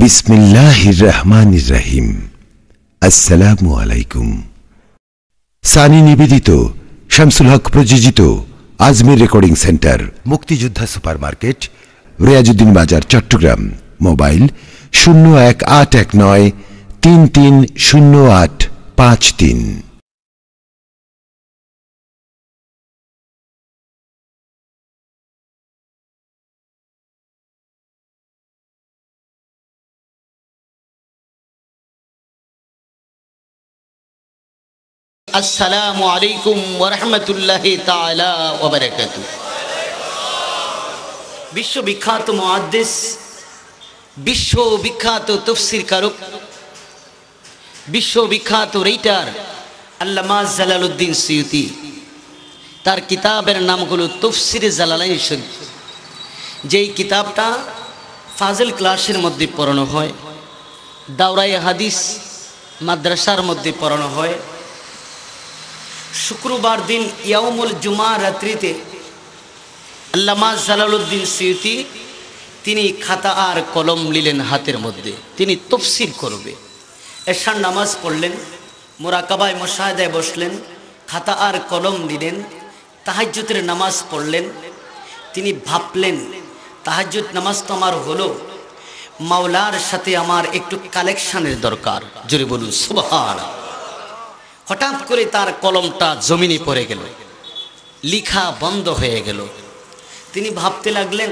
বিসমিল্লাহির রহমানির রহিম। আসসালামু আলাইকুম। সানি নিবেদিত, শামসুল হক প্রযোজিত আজমির রেকর্ডিং সেন্টার, মুক্তিযোদ্ধা সুপারমার্কেট, রিয়াজউদ্দিন বাজার, চট্টগ্রাম। মোবাইল 0189330853। আসসালামু আলাইকুম ওয়া রাহমাতুল্লাহি তাআলা ওয়া বারাকাতুহু। বিশ্ববিখ্যাত মুহাদ্দিস, বিশ্ববিখ্যাত তাফসীর কারক, বিশ্ববিখ্যাত রাইটার আল্লামা জালালউদ্দিন সুয়ুতী, তার কিতাবের নাম হলো তাফসীরে জালালাইন শরীফ। যেই কিতাবটা ফাজিল ক্লাসের মধ্যে পড়ানো হয়, দাওরায়ে হাদিস মাদ্রাসার মধ্যে পড়ানো হয়। শুক্রবার দিন ইয়াউমুল জুমা রাত্রিতে আল্লামা জালালউদ্দিন সুয়ুতী তিনি খাতা আর কলম নিলেন হাতের মধ্যে। তিনি তাফসীর করবে। এশার নামাজ পড়লেন, মুরাকাবায় মুশাহাদায় বসলেন, খাতা আর কলম নিলেন, তাহাজ্জুদের নামাজ পড়লেন। তিনি ভাবলেন, তাহাজ্জুদ নামাজ তো আমার হলো, মাওলার সাথে আমার একটু কালেকশনের দরকার। জোরে বলুন সুবহানাল্লাহ। হঠাৎ করে তার কলমটা জমিনে পড়ে গেল, লিখা বন্ধ হয়ে গেল। তিনি ভাবতে লাগলেন,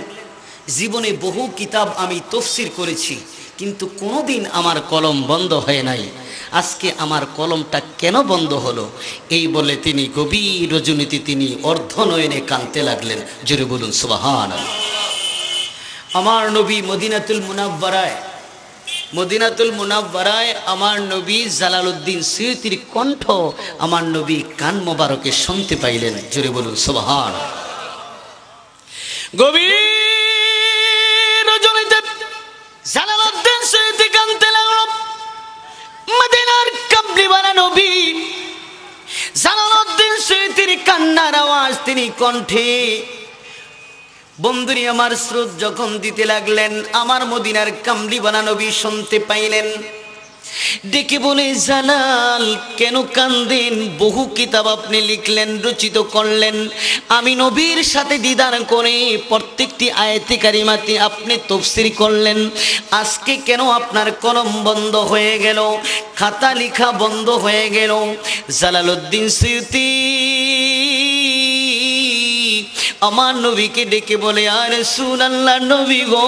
জীবনে বহু কিতাব আমি তাফসীর করেছি, কিন্তু কোনোদিন আমার কলম বন্ধ হয় নাই, আজকে আমার কলমটা কেন বন্ধ হলো? এই বলে তিনি গভীর রজনীতে তিনি অর্ধনয়নে কাঁদতে লাগলেন। জোরে বলুন সুবহানাল্লাহ। আমার নবী মদিনাতুল মুনাওয়ারায় আমার নবী জালালউদ্দিন সুয়ুতীর কণ্ঠ আমার নবী কান মোবারকে শুনতে পাইলেন। জোরে বলুন সুবহানাল্লাহ। গভীর রজনীতে জালালউদ্দিন সুয়ুতী কাঁদতে লাগল। মদিনার কামলিওয়ালা নবী জালালউদ্দিন সুয়ুতীর কান্নার আওয়াজ তিনি কণ্ঠে বন্ধুরি আমার স্রোত যখন দিতে লাগলেন, আমার মদিনার কামলিওয়ালা নবী শুনতে পাইলেন। ডেকে বলে, জালাল কেন কান্দেন? বহু কিতাব আপনি লিখলেন, রচিত করলেন, আমি নবীর সাথে দিদার করে প্রত্যেকটি আয়াতে কারিমাতে আপনি তাফসীর করলেন, আজকে কেন আপনার কলম বন্ধ হয়ে গেল, খাতা লেখা বন্ধ হয়ে গেল? জালালউদ্দিন সুয়ুতী আমার নবীকে ডেকে বলে, আর রাসূলুল্লাহ নবী গো,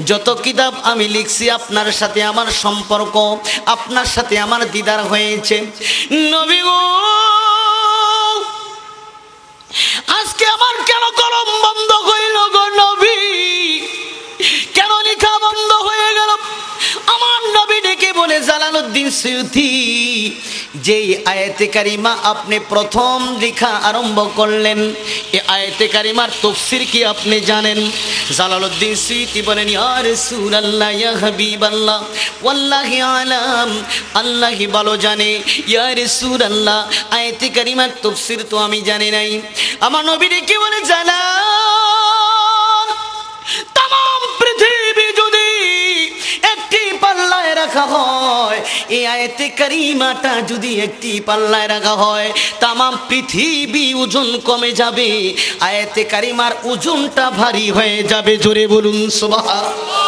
যত কিতাব আমি লিখছি আপনার সাথে আমার সম্পর্ক, আপনার সাথে আমার দিদার হয়েছে। নবী গো, আজকে আমার কেন কলম বন্ধ হইল গো নবী? কেন লেখা বন্ধ হয়ে গেল? আমার নবী ডেকে বলে, জালালউদ্দিন সুয়ুতী, যেই আয়াতে কারিমা আপনি প্রথম লেখা আরম্ভ করলেন, এই আয়াতে কারিমার তাফসীর কি আপনি জানেন? জালালউদ্দিন সুয়ুতী বলেন, ইয়া রাসূলুল্লাহ, ইয়া হাবিবাল্লাহ, ওয়াল্লাহি আলাম, আল্লাহই ভালো জানে। ইয়া রাসূলুল্লাহ, আয়াতে কারিমার তাফসীর তো আমি জানি নাই। আমার নবী ডেকে বলে, জালাল, তাম পৃথিবী যদি একটি পাল্লায় রাখা হয়, এই আয়াতে কারিমাটা যদি একটি পাল্লায় রাখা হয়, তাম পৃথিবী ওজন কমে যাবে, আয়াতে কারিমার ওজনটা ভারী হয়ে যাবে। জোরে বলুন সুবহানাল্লাহ,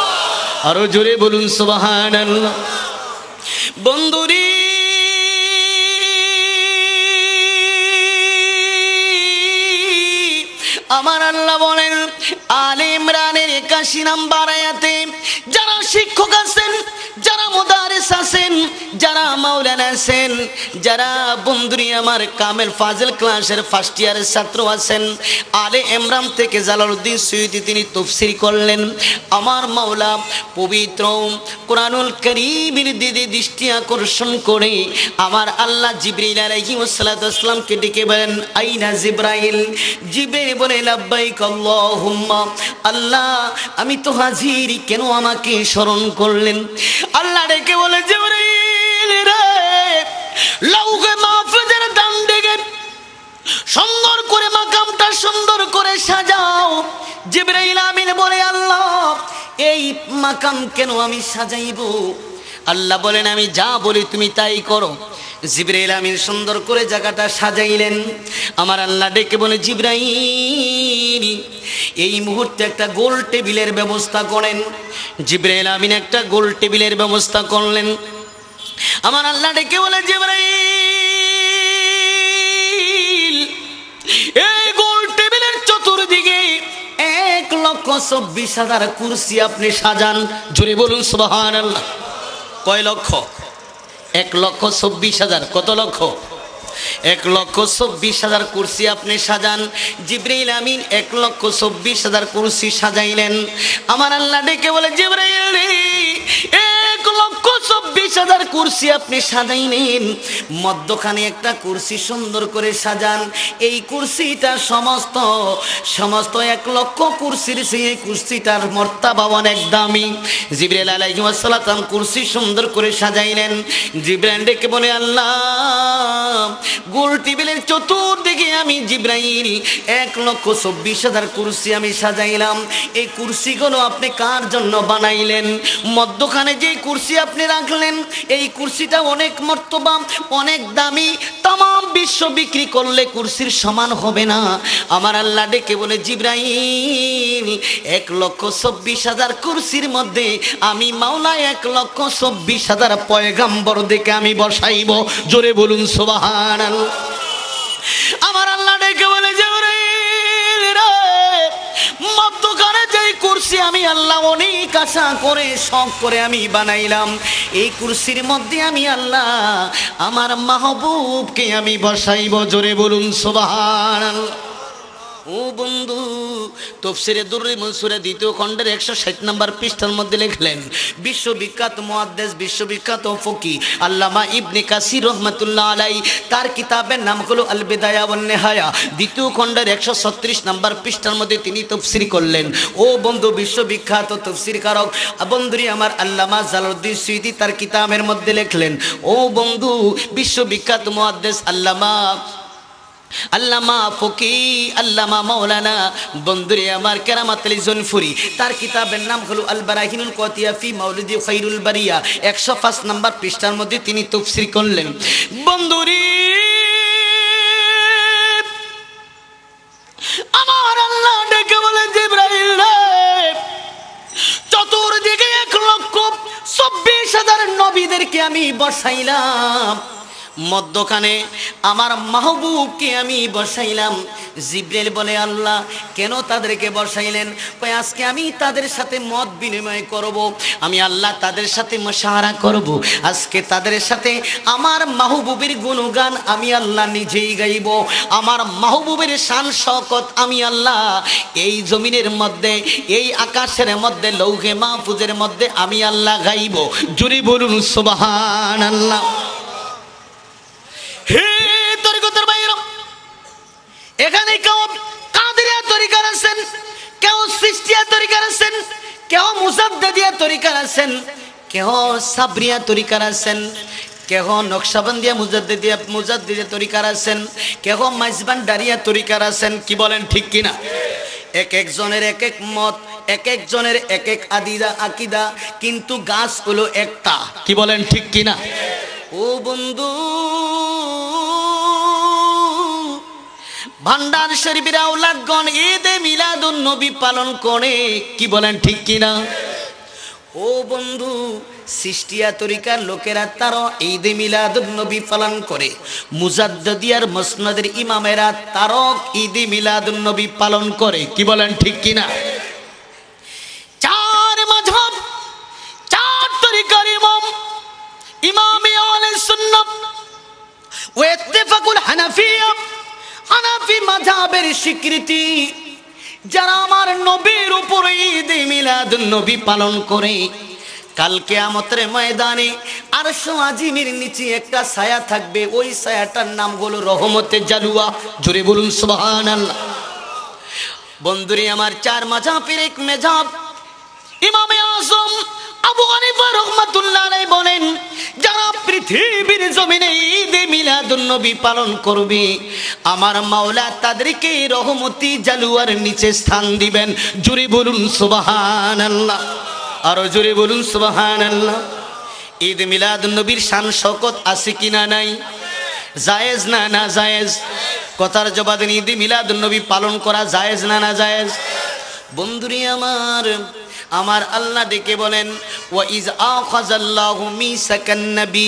আরো জোরে বলুন সুবহানাল্লাহ। বন্ধুরি আমার আল্লাহ বলেন, আলে ইমরানের 81 নম্বর আয়াতে, যারা শিক্ষক আছেন, যারা মুদারিস আছেন, যারা মাওলানা আছেন, যারা বন্ধুরি আমার কামেল ফাজিল ক্লাসের ফার্স্ট ইয়ারের ছাত্র আছেন, আলে ইমরান থেকে জালালউদ্দিন সুয়ুতী তিনি তাফসীর করলেন। আমার মাওলা পবিত্র কোরআনুল কারীমের দিকে দৃষ্টি আকর্ষণ করে আমার আল্লাহ জিবরাইল আলাইহিস সালামকে ডেকে বলেন, আইনা জিবরাইল? জিবরাইল বলে, লাব্বাইক আল্লাহুম্মা, আল্লাহ আমি তো হাজির, কেন আমাকে স্মরণ করলেন? আল্লাহ ডেকে বলে, জিবরাইল রে, লাউহে মাহফুজের ডান দিকে সুন্দর করে মাকামটা সুন্দর করে সাজাও। জিবরাইল আমিন বলে আল্লাহ এই মাকাম কেন আমি সাজাইব? আল্লাহ বলেন আমি যা বলি তুমি তাই করো। জিবরাইল আমিন সুন্দর করে জায়গাটা সাজাইলেন। আমার আল্লাহ ডেকে বলে জিবরাইল এই মুহূর্তে একটা গোল টেবিলের ব্যবস্থা করেন। জিবরাইল আমিন একটা গোল টেবিলের ব্যবস্থা করলেন। আমার আল্লাহ ডেকে বলে জিবরাইল এই গোল টেবিলের চতুর্দিকে 1,24,000 কুরসি আপনি সাজান। জোরে বলুন সুবহানাল্লাহ। কয় লক্ষ? 1,24,000। কত লক্ষ? 1,24,000 কুরসি আপনি সাজান। জিবরাইল আমিন 1,24,000 কুরসি সাজাইলেন। আমার আল্লাহ ডেকে বলে জিবরাইল 1,24,000 কুরসি আপনি সাজাইলেন, মধ্যখানে একটা কুরসি সুন্দর করে সাজান। এই কুরসিটা সমস্ত 1,00,000 কুরসির সেই কুরসিটার মর্তাবা অনেক দামি। জিবরাইল আলাইহিস সালাম কুরসি সুন্দর করে সাজাইলেন। জিবরাইল ডেকে বলে আল্লাহ গোল টেবিলের চতুর্দিকে আমি জিবরাইল 1,24,000 কুরসি আমি সাজাইলাম। এই কুরসিগুলো আপনি কার জন্য বানাইলেন? মধ্যখানে যে কুরসি আপনি রাখলেন এই কুরসিটা অনেক মর্তবা অনেক দামি, তাম বিশ্ব বিক্রি করলে কুরসির সমান হবে না। আমার আল্লাহ ডেকে বলে জিবরাইল 1,24,000 কুরসির মধ্যে আমি মাওলা 1,24,000 পয়গাম্বর দেখে আমি বসাইব। জোরে বলুন সুবহানাল্লাহ। আমার আল্লাহ ডেকে বলে জিবরাইল রে মধ্যখানে যেই কুরসি আমি আল্লাহ অনেক আশা করে শখ করে আমি বানাইলাম, এই কুরসির মধ্যে আমি আল্লাহ আমার মাহবুবকে আমি বসাইব। জোরে বলুন সুবহানাল্লাহ। ও বন্ধু তাফসীরে দুররি মনসুরে 2য় খণ্ডের 160 নম্বর পৃষ্ঠার মধ্যে লিখলেন বিশ্ববিখ্যাত মুহাদ্দিস বিশ্ববিখ্যাত ফকি আল্লামা ইবনে কাসির রহমাতুল্লাহ আলাই, তার কিতাবের নাম হলো আল বিদায়া ওয়ান নিহায়া, 2য় খণ্ডের 136 নম্বর পৃষ্ঠার মধ্যে তিনি তাফসীর করলেন। ও বন্ধু বিশ্ববিখ্যাত তাফসীরকারক বন্ধুরি আমার আল্লামা জালালউদ্দিন সুয়ুতী তার কিতাবের মধ্যে লিখলেন। ও বন্ধু বিশ্ববিখ্যাত মুহাদ্দিস আল্লামা ফকি আল্লামা মাওলানা বন্ধুরে আমার কেরামত আলী জনফুরি, তার কিতাবের নাম হলো আল বারাহিনুল কাতিয়া ফি মাউলিদি খায়রুল বারিয়া, 105 নম্বর পৃষ্ঠার মধ্যে তিনি তাফসীর করলেন। বন্ধুরি আমার আল্লাহ ডেকে বলে জিবরাইল রে চতুর্দিকে 1,24,000 নবীদেরকে আমি বসাইলাম, মধ্যখানে আমার মাহবুবকে আমি বসাইলাম। জিবরাইল বলে আল্লাহ কেন তাদেরকে বসাইলেন? কই আজকে আমি তাদের সাথে মত বিনিময় করব, আমি আল্লাহ তাদের সাথে মুশাহারা করব, আজকে তাদের সাথে আমার মাহবুবের গুণগান আমি আল্লাহ নিজেই গাইব, আমার মাহবুবের শান শওকত আমি আল্লাহ এই জমিনের মধ্যে এই আকাশের মধ্যে লৌহে মাহফুজের মধ্যে আমি আল্লাহ গাইব। জোরে বলুন সুবহানাল্লাহ। হে তরিকতের বাইরে এখানে কেউ কাদেরিয়া তরিকার আছেন, কেউ সৃষ্টিয়া তরিকার আছেন, কেউ মুজাদ্দিদিয়া তরিকার আছেন, কেউ সাবরিয়া তরিকার আছেন, কেহ নকশবন্দিয়া মুজাদ্দিদিয়া তরিকার আছেন, কেহ মাইজবান্ডারিয়া তরিকার আছেন। কি বলেন ঠিক কিনা? এক একজনের এক এক মত, এক একজনের এক এক আকিদা, কিন্তু গাছ হলো একটা। কি বলেন ঠিক কিনা? ও বন্ধু ভান্ডার শরীফের আওলাদগণ ঈদে মিলাদুন নবী পালন করে। কি বলেন ঠিক কিনা? ও বন্ধু সৃষ্টিয়া তরিকার লোকেরা তারা ঈদে মিলাদুন নবী পালন করে, মুজাদ্দিদিয়ার মসনদের ইমামেরা তারা ঈদে মিলাদুন নবী পালন করে। কি বলেন ঠিক কিনা? চার মাযহাব, চার তরিকার ইমামে আহলে সুন্নাহ ওয়া ইত্তেফাকুল হানাফিয়া, হানাফি মাযহাবের স্বীকৃতি যারা আমার নবীর উপরে ঈদে মিলাদুন নবী পালন করে, কাল কিয়ামতের ময়দানে আরশ আজিমের নিচে একটা ছায়া থাকবে, ওই ছায়াটার নাম হলো রহমতে জালুয়া। জোরে বলুন সুবহানাল্লাহ। বন্ধুরে আমার চার মাযহাবের এক মাযহাব ইমামে আযম আবু হানিফা রাহমাতুল্লাহ আলাইহি বলেন যারা পৃথিবীর জমিনে ঈদে মিলাদুন মিলাদুন্নবী পালন করবে, আমার মাওলা তাদেরকে রহমতি জালুয়ার নিচে স্থান দিবেন। জোরে বলুন সুবহানাল্লাহ, আরো জোরে বলুন সুবহানাল্লাহ। ঈদ মিলাদুন্নবীর শান শওকত আছে কিনা নাই? জায়েজ না না জায়েজ? কথার জবাব দেন, ঈদ মিলাদুন্নবী পালন করা জায়েজ না না জায়েজ? বন্ধুরে আমার আল্লাহ ডেকে বলেন, ওয়া ইজ আখাযাল্লাহু মিসাকান নবী,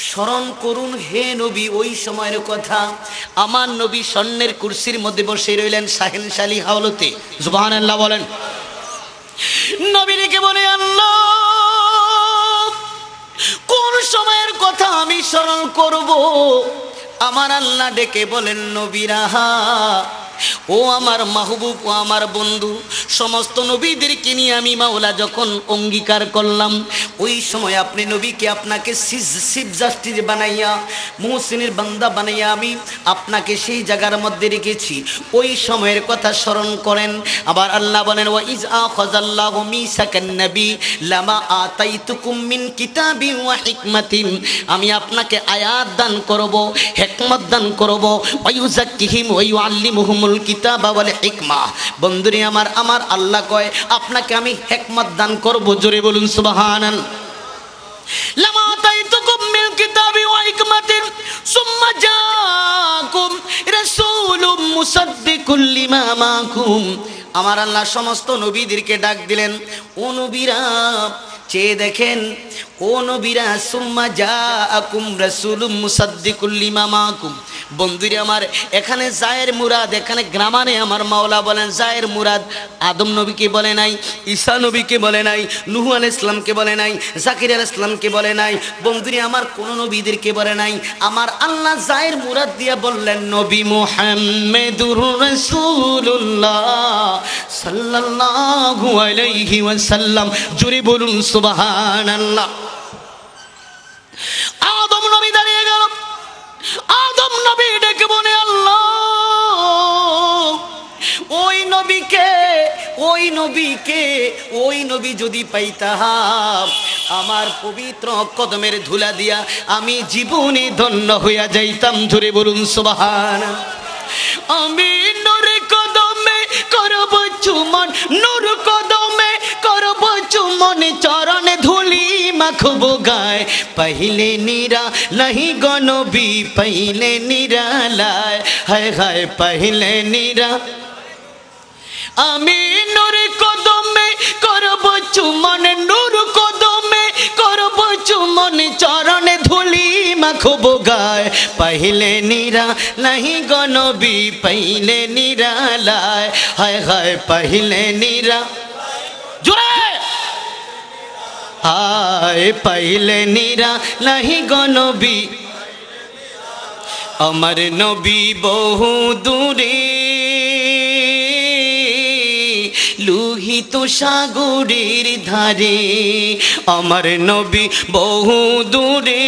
স্মরণ করুন হে নবী ওই সময়ের কথা, আমার নবী স্বর্ণের কুরসির মধ্যে বসে রইলেন শাহেনশালী হাওলতে। সুবহানাল্লাহ বলেন। নবী ডেকে বলে, আল্লাহ কোন সময়ের কথা আমি স্মরণ করব? আমার আল্লাহ ডেকে বলেন, নবীরা ও আমার মাহবুব, ও আমার বন্ধু, সমস্ত নবীদেরকে নিয়ে আমি মাওলা যখন অঙ্গীকার করলাম, ওই সময় আপনি নবীকে আপনাকে চিফ জাস্টিস বানাইয়া, মুহসিনের বান্দা বানাইয়া আমি আপনাকে সেই জায়গার মধ্যে রেখেছি, ওই সময়ের কথা স্মরণ করেন। আবার আল্লাহ বলেন, ওয়া ইজ আখাযাল্লাহু মিসাকান নবী লামা আতাইতুকুম মিন কিতাবিন ওয়া হিকমাতিন, আমি আপনাকে আয়াত দান করব, হিকমত দান করব, ওয়া ইউযাক্কিহিম ওয়া ইউআল্লিমুহুমুল কিতাবা ওয়াল হিকমা। বন্ধুরে আমার আল্লাহ কয় আপনাকে আমি হিকমত দান করব। জোরে বলুন সুবহানাল্লাহ। লামা আতাইতুকুম মিন কিতাবি ওয়া হিকমাতিন সুম্মা জাআকুম রাসূলুম মুসাদ্দিকুল লিমা মাআকুম। আমার আল্লাহ সমস্ত নবীদেরকে ডাক দিলেন, ও নবীরা চেয়ে দেখেন, ও নবীরা সুম্মা জাআকুম রাসূলুম মুসাদ্দিকুল লিমা মাআকুম। বন্ধুরে আমার এখানে জায়ের মুরাদ, এখানে গ্রামারে আমার মাওলা বলেন জায়ের মুরাদ আদম নবীকে বলে নাই, ঈসা নবীকে বলে নাই, নূহ আলাইহিস সালামকে বলে নাই, জাকিরিয়া আলাইহিস সালামকে বলে নাই, বন্ধুরে আমার কোন নবীদেরকে বলে নাই। আমার আল্লাহ জায়ের মুরাদ দিয়ে বললেন নবী মুহাম্মদুর রাসূলুল্লাহ সাল্লাল্লাহু আলাইহি ওয়াসাল্লাম। জোরে বলুন সুবহানাল্লাহ। আদম নবী দাঁড়িয়ে গেল, আদম নবী ডেকে বলে, আল্লাহ ওই নবী যদি পাইতাম, আমার পবিত্র কদমের ধুলা দিয়া আমি জীবনে ধন্য হইয়া যাইতাম। জোরে বলুন সুবহানাল্লাহ। আমি নূর কদমে করব চুমন, নূর কদমে করব চুমন, চরণে ধুলি মাখব গায়, পहिले নিরা नहीं गो नबी पहिले निरालाय, हाय हाय पहिले निरा। আমি নূর কদমে করব চুমন, নূর কদমে করব চুমন, চরণে ধুলি মাখব গায়, পहिले নিরা नहीं गो नबी पहिले निरालाय, हाय हाय पहिले निरा। জোরে हाय पहिले निरा नहीं गो नबी, अमर नबी बहु दूरे লোহিত সাগরের ধারে, আমার নবী বহু দূরে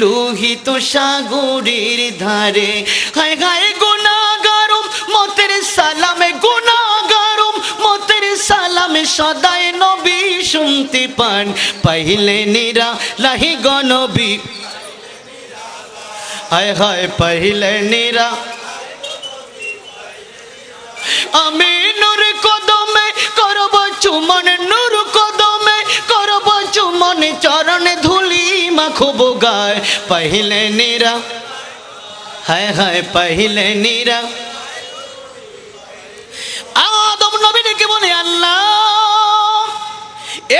লোহিত সাগরের ধারে, হায় হায় গুনাহগারুম মতের সালামে, গুনাহগারুম মতের সালামে সদাই নবী শুনতে পান, পहिले নিরা লাহি গো নবী, হায় হায় পहिले নিরা। আমি নূর কদমে করব চুমন, নূর কদমে করব চুমন, চরণে ধুলি মাখব গায়, পहिले নিরা, হায় হায় পहिले নিরা। আদম নবী ডেকে বলে, আল্লাহ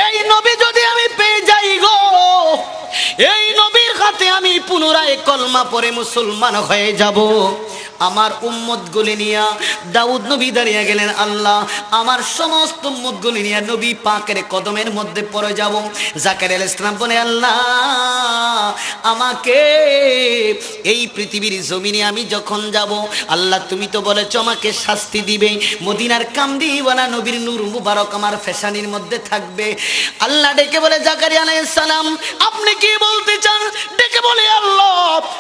এই নবী যদি আমি পেয়ে যাই গো, এই নবীর হাতে আমি পুনরায় কলমা পড়ে মুসলমান হয়ে যাব। আমার উম্মতগুলি নিয়া দাউদ নবী দাঁড়িয়ে গেলেন, আল্লাহ আমার সমস্ত উম্মতগুলি নিয়া নবী পাকের কদমের মধ্যে পড়ে যাব। জাকারিয়া আলাইহিস সালাম বলে, আল্লাহ আমাকে এই পৃথিবীর জমিনে আমি যখন যাব, আল্লাহ তুমি তো বলেছ আমাকে শাস্তি দিবে, মদিনার কামদিওয়ালা নবীর নূর মুবারক আমার ফেশানির মধ্যে থাকবে। আল্লাহ ডেকে বলে, জাকারিয়া আলাইহিস সালাম আপনি কি বলতে চান? ডেকে বলে, আল্লাহ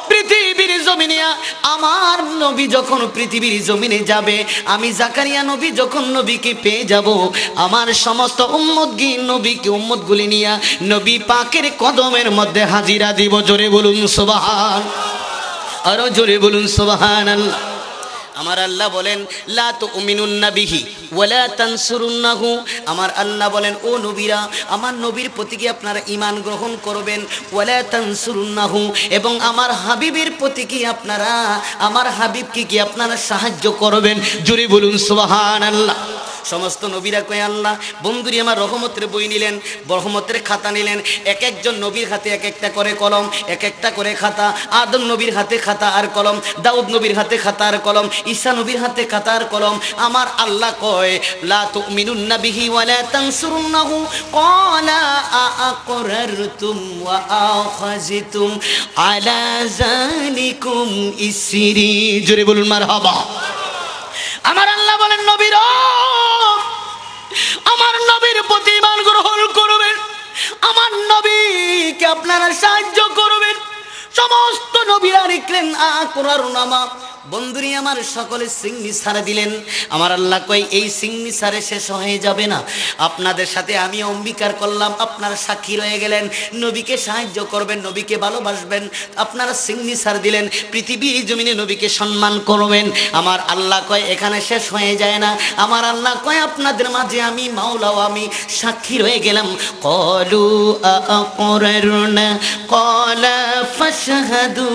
পৃথিবীর জমিনে আমার নবী যখন পৃথিবীর জমিনে যাবে, আমি জাকারিয়া নবী যখন নবীকে পেয়ে যাব, আমার সমস্ত উম্মতগুলি নিয়ে নবী পাকের কদমের মধ্যে হাজিরা দিব। জোরে বলুন সুবহান, আরো জোরে বলুন সুবহানাল্লাহ। আমার আল্লাহ বলেন লা তুমিনুন্না বিহি ওয়ালা তানসুরুন্নাহু, আমার আল্লাহ বলেন ও নবীরা, আমার নবীর প্রতি কি আপনারা ঈমান গ্রহণ করবেন, ওয়ালা তানসুরুন্নাহু, এবং আমার হাবিবের প্রতি কি আপনারা, আমার হাবিবকে কি আপনারা সাহায্য করবেন। জোরে বলুন সুবহানাল্লাহ। সমস্ত নবীরা কয় আল্লাহ, বন্ধুরি আমার রহমতের বই নিলেন, রহমতের খাতা নিলেন, এক একজন নবীর হাতে এক একটা করে কলম, এক একটা করে খাতা। আদম নবীর হাতে খাতা আর কলম, দাউদ নবীর হাতে খাতা আর কলম, ঈসা নবীর হাতে খাতা আর কলম। আমার আল্লাহ কয় লা তুমিনুন্না বিহি ওয়ালা তানসুরুন্নাহু ক্বালা আআকরারতুম ওয়া আখাযতুম আলা যালিকুম ইসরি। জোরে বলুন মারহাবা। আমার আল্লাহ বলেন নবীরা, আমার নবীর প্রতি ঈমান গ্রহণ করবেন, আমার নবীকে আপনারা সাহায্য করবেন। সমস্ত নবীরা লিখলেন আকরারুনামা, বন্ধুরি আমার সকলে সিংনি সারে দিলেন। আমার আল্লাহ কই এই সিংনি সারে শেষ হয়ে যাবে না, আপনাদের সাথে আমি অঙ্গীকার করলাম, আপনারা সাক্ষী রয়ে গেলেন, নবীকে সাহায্য করবেন, নবীকে ভালোবাসবেন, আপনারা সিংনি সার দিলেন, পৃথিবীর জমিনে নবীকে সম্মান করবেন। আমার আল্লাহ কয় এখানে শেষ হয়ে যায় না, আমার আল্লাহ কয় আপনাদের মাঝে আমি মাওলাও আমি সাক্ষী রয়ে গেলাম। ক্বালু আকরারনা ক্বালা ফাশহাদু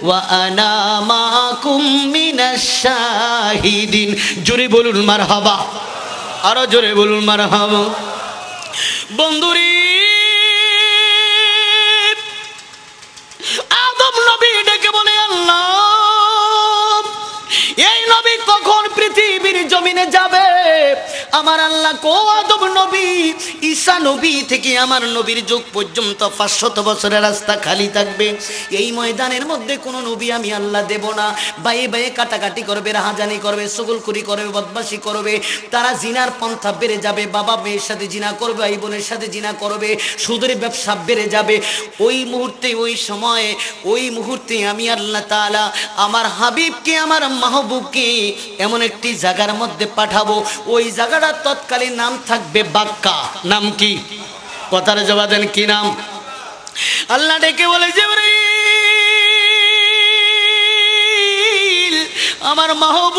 ওয়া আনা মাকুম মিনাশ শাহিদিন। জোরে বলুন মারহাবা, আরো জোরে বলুন মারহাবা। বন্ধুরি আদম নবী ডেকে বলে আল্লাহ, এই নবী কখন পৃথিবীর জমিনে যাবে? আমার আল্লাহ কো আদম নবী, ঈসা নবী থেকে আমার নবীর যুগ পর্যন্ত 500 বছরের রাস্তা খালি থাকবে। এই ময়দানের মধ্যে কোনো নবী আমি আল্লাহ দেব না। বাইয়ে বাইয়ে কাটাকাটি করবে, রাহাজানি করবে, সুগুলখুরি করবে, বদমাশি করবে, তারা জিনার পন্থা বেড়ে যাবে, বাবা মেয়ের সাথে জিনা করবে, ভাই বোনের সাথে জিনা করবে, সুদের ব্যবসা বেড়ে যাবে। ওই মুহূর্তে, ওই সময়ে, ওই মুহূর্তে আমি আল্লাহ তাআলা আমার হাবিবকে, আমার মাহবুবকে এমন একটি জায়গার মধ্যে পাঠাবো, ওই জায়গাটা তৎকালীন নাম থাকবে বাক্কা। নাম কি? কথার জবাব দেন, কি নাম? আল্লাহ ডেকে বলে জিবরাইল, আমার মাহবুব,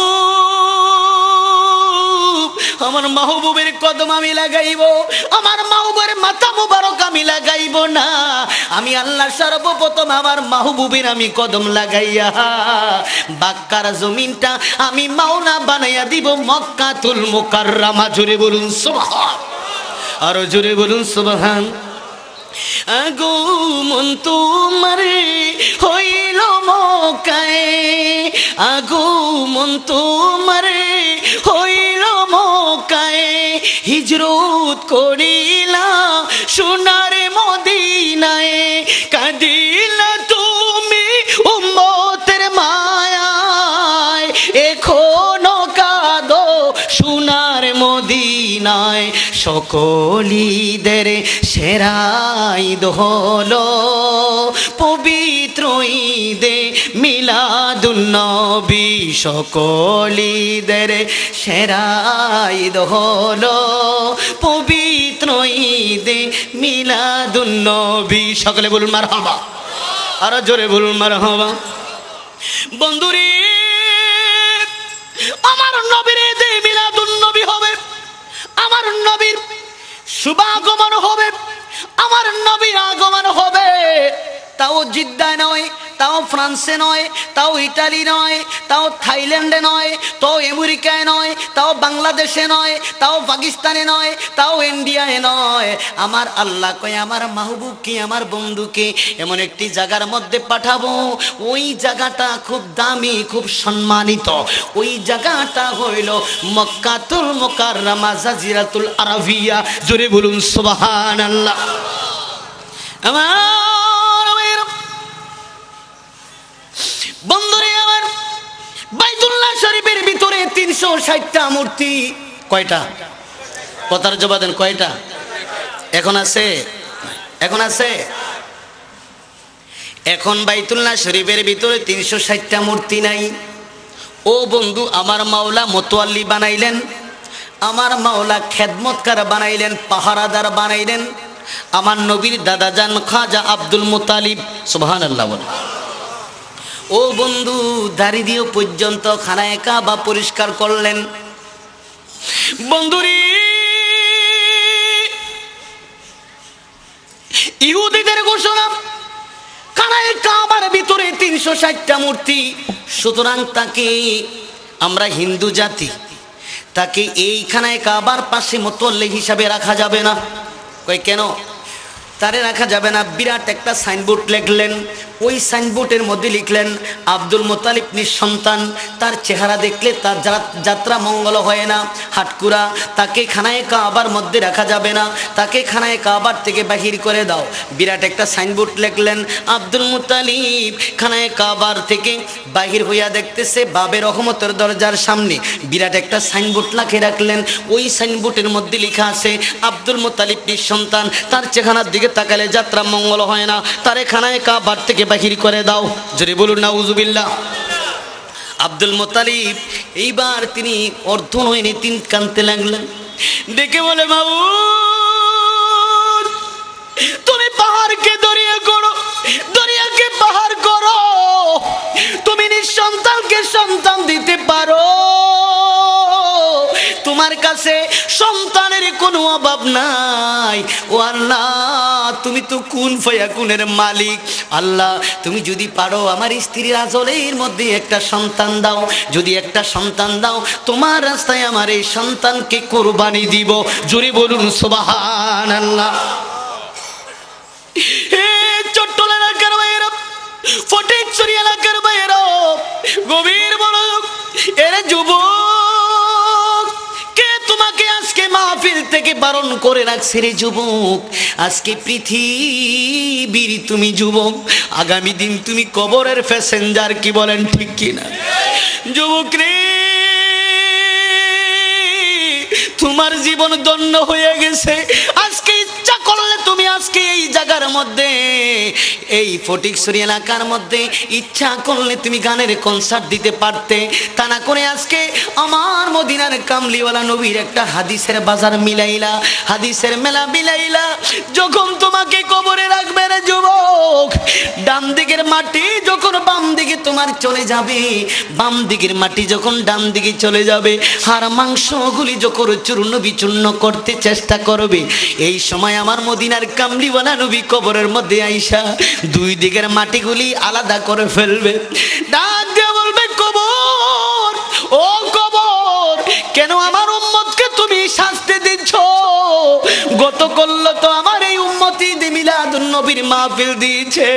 আমার মাহবুবের কদম আমি লাগাইব, আমার মাহবুবের মাথা মুবারক আমি লাগাইব না, আমি আল্লাহ সর্বপ্রথম আমার মাহবুবের আমি কদম লাগাইয়া বাক্কার জমিনটা আমি মাওলা বানাইয়া দিব মক্কাতুল মুকাররমা। জোরে বলুন সুবহান, আরো জোরে বলুন সুবহান। আগমন তোমার হইল মক্কায়, আগমন তোমার হইল মক্কায়, হিজরত করিলা সোনার মদিনায়, কাঁদিলা তুমি উম্মতের মায়ায়, এখনো কাঁদো সোনার মদিনায়। সকল ঈদের সেরা ঈদ হলো পবিত্র ঈদে মিলাদুন নবী, সকল ঈদের সেরা ঈদ হলো পবিত্র ঈদে মিলাদুন নবী। সকলে বলুন মারহাবা, আরো জোরে বলুন মারহাবা। বন্ধুরে আমার নবীর ঈদে মিলাদুন নবী হবে, আমার নবীর শুভাগমন হবে, আমার নবীর আগমন হবে। তাও জিদ্দায় নয়, তাও ফ্রান্সে নয়, তাও ইটালি নয়, তাও থাইল্যান্ডে নয়, তাও আমেরিকায় নয়, তাও বাংলাদেশে নয়, তাও পাকিস্তানে নয়, তাও ইন্ডিয়ায় নয়। আমার আল্লাহ কয় আমার মাহবুবকে, আমার বন্ধুকে এমন একটি জায়গার মধ্যে পাঠাবো, ওই জায়গাটা খুব দামি, খুব সম্মানিত। ওই জায়গাটা হইল মক্কাতুল মুকাররমা, জাজিরাতুল আরাবিয়া। জোরে বলুন সুবহানাল্লাহ। বন্ধুরে আমার বাইতুল্লাহ শরীফের ভিতরে 360টা মূর্তি। কয়টা? কথার জবাব দেন, কয়টা? এখন আছে? এখন আছে? এখন বাইতুল্লাহ শরীফের ভিতরে 360টা মূর্তি নাই। ও বন্ধু, আমার মাওলা মোতোয়াল্লি বানাইলেন, আমার মাওলা খেদমতকার বানাইলেন, পাহারাদার বানাইলেন আমার নবীর দাদাজান খাজা আব্দুল মুতালিব। সুবহানাল্লাহ বল। ও বন্ধু, দাড়ি দিয়ে পর্যন্ত খানায়ে কাবা পরিষ্কার করলেন। বন্ধুরি, ইহুদিদের ঘোষণা, খানায়ে কাবার ভিতরে 360টা মূর্তি, সুতরাং তাকে, আমরা হিন্দু জাতি, তাকে এই খানায়ে কাবার পাশে মুতওয়াল্লি হিসাবে রাখা যাবে না। কই কেন তারে রাখা যাবে না? বিরাট একটা সাইনবোর্ড লিখলেন। ওই সাইনবোর্ডের মধ্যে লিখলেন আব্দুল মুতালিব নিঃসন্তান, তার চেহারা দেখলে তার যাত্রা মঙ্গল হয় না, হাটকুরা, তাকে খানায়ে কাবার মধ্যে রাখা যাবে না, তাকে খানায়ে কাবার থেকে বাহির করে দাও। বিরাট একটা সাইনবোর্ড লিখলেন। আব্দুল মুতালিব খানায়ে কাবার থেকে বাহির হইয়া দেখতেছে বাবের রহমতের দরজার সামনে বিরাট একটা সাইনবোর্ড লিখে রাখলেন। ওই সাইনবোর্ডের মধ্যে লেখা আছে আব্দুল মুতালিব নিঃসন্তান, তার চেহারার দিকে তাকালে যাত্রা মঙ্গল হয় না, তারে খানায়ে কাবার থেকে বাহির করে দাও। জোরে বলুন নাউজুবিল্লাহ। আব্দুল মুতালিব এইবার তিনি অর্ধনয়নে তিন কানতে লাগলেন, ডেকে বলে মাবুদ, তুমি পাহাড়কে দরিয়া করো, দরিয়াকে পাহাড় করো, তুমি নিঃসন্তানকে সন্তান দিতে পারো, তোমার কাছে সন্তানের কোনো অভাব নাই। ও আল্লাহ, তুমি তো কুন ফায়াকুনের মালিক। আল্লাহ, তুমি যদি পারো আমার স্ত্রীর আঁচলের মধ্যে একটা সন্তান দাও, যদি একটা সন্তান দাও, তোমার রাস্তায় আমার এই সন্তানকে কোরবানি দিব। জোরে বলুন সুবহানাল্লাহ। ছোট্ট এলাকার বাইরে, ফটিকছড়ি এলাকার বাইরে গভীর বড় এরে যুবক, কে তোমাকে আজকে মাহফিল থেকে বারণ করে রাখছে রে যুবক? আজকে পৃথিবীর তুমি যুবক, আগামী দিন তুমি কবরের প্যাসেঞ্জার। কি বলেন ঠিক কিনা? যুবক রে, তোমার জীবন ধন্য হয়ে গেছে। আজকে ইচ্ছা করলে তুমি আজকে এই জায়গার মধ্যে, এই ফটিকছড়ি এলাকার মধ্যে ইচ্ছা করলে তুমি গানের কনসার্ট দিতে পারতে। তা না করে আজকে আমার মদিনার কামলিওয়ালা নবীর একটা হাদিসের বাজার মিলাইলা, হাদিসের মেলা মিলাইলা। যখন তোমাকে কবরে রাখবে রে যুবক, ডান দিকের মাটি যখন বাম দিকে তোমার চলে যাবে, বাম দিকের মাটি যখন ডান দিকে চলে যাবে, হাড় মাংসগুলি যখন চূর্ণ বিচূর্ণ করতে চেষ্টা করবে, এই সময় আমার মদিনার কামলিওয়ালা নবী কবরের মধ্যে আইসা দুই দিকের মাটিগুলি আলাদা করে ফেলবে। ডাক দিয়ে বলবে, কবর, ও কবর, কেন আমার উম্মতকে তুমি শাস্তি দিচ্ছ? গত করলো তো আমার এই উম্মতি মিলাদুন নবীর মাহফিল দিয়েছে,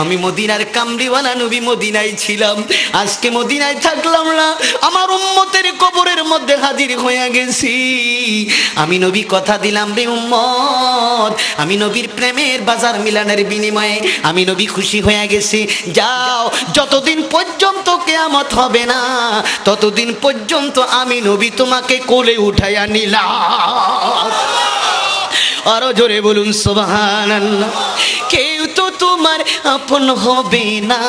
আমি মদিনার কামলিওয়ালা নবী মদিনায় ছিলাম, আজকে মদিনায় থাকলাম না, আমার উম্মতের কবরের মধ্যে হাজির হয়ে গেছি। আমি নবী কথা দিলাম রে উম্মত, আমি নবীর প্রেমের বাজার মিলানের বিনিময়ে আমি নবী খুশি হয়ে গেছি। যাও, যতদিন পর্যন্ত কিয়ামত হবে না ততদিন পর্যন্ত আমি নবী তোমাকে কোলে উঠাইয়া নিলাম। আরো জোরে বলুন সুবহানাল্লাহ। কেউ তো তোমার আপন হবে না,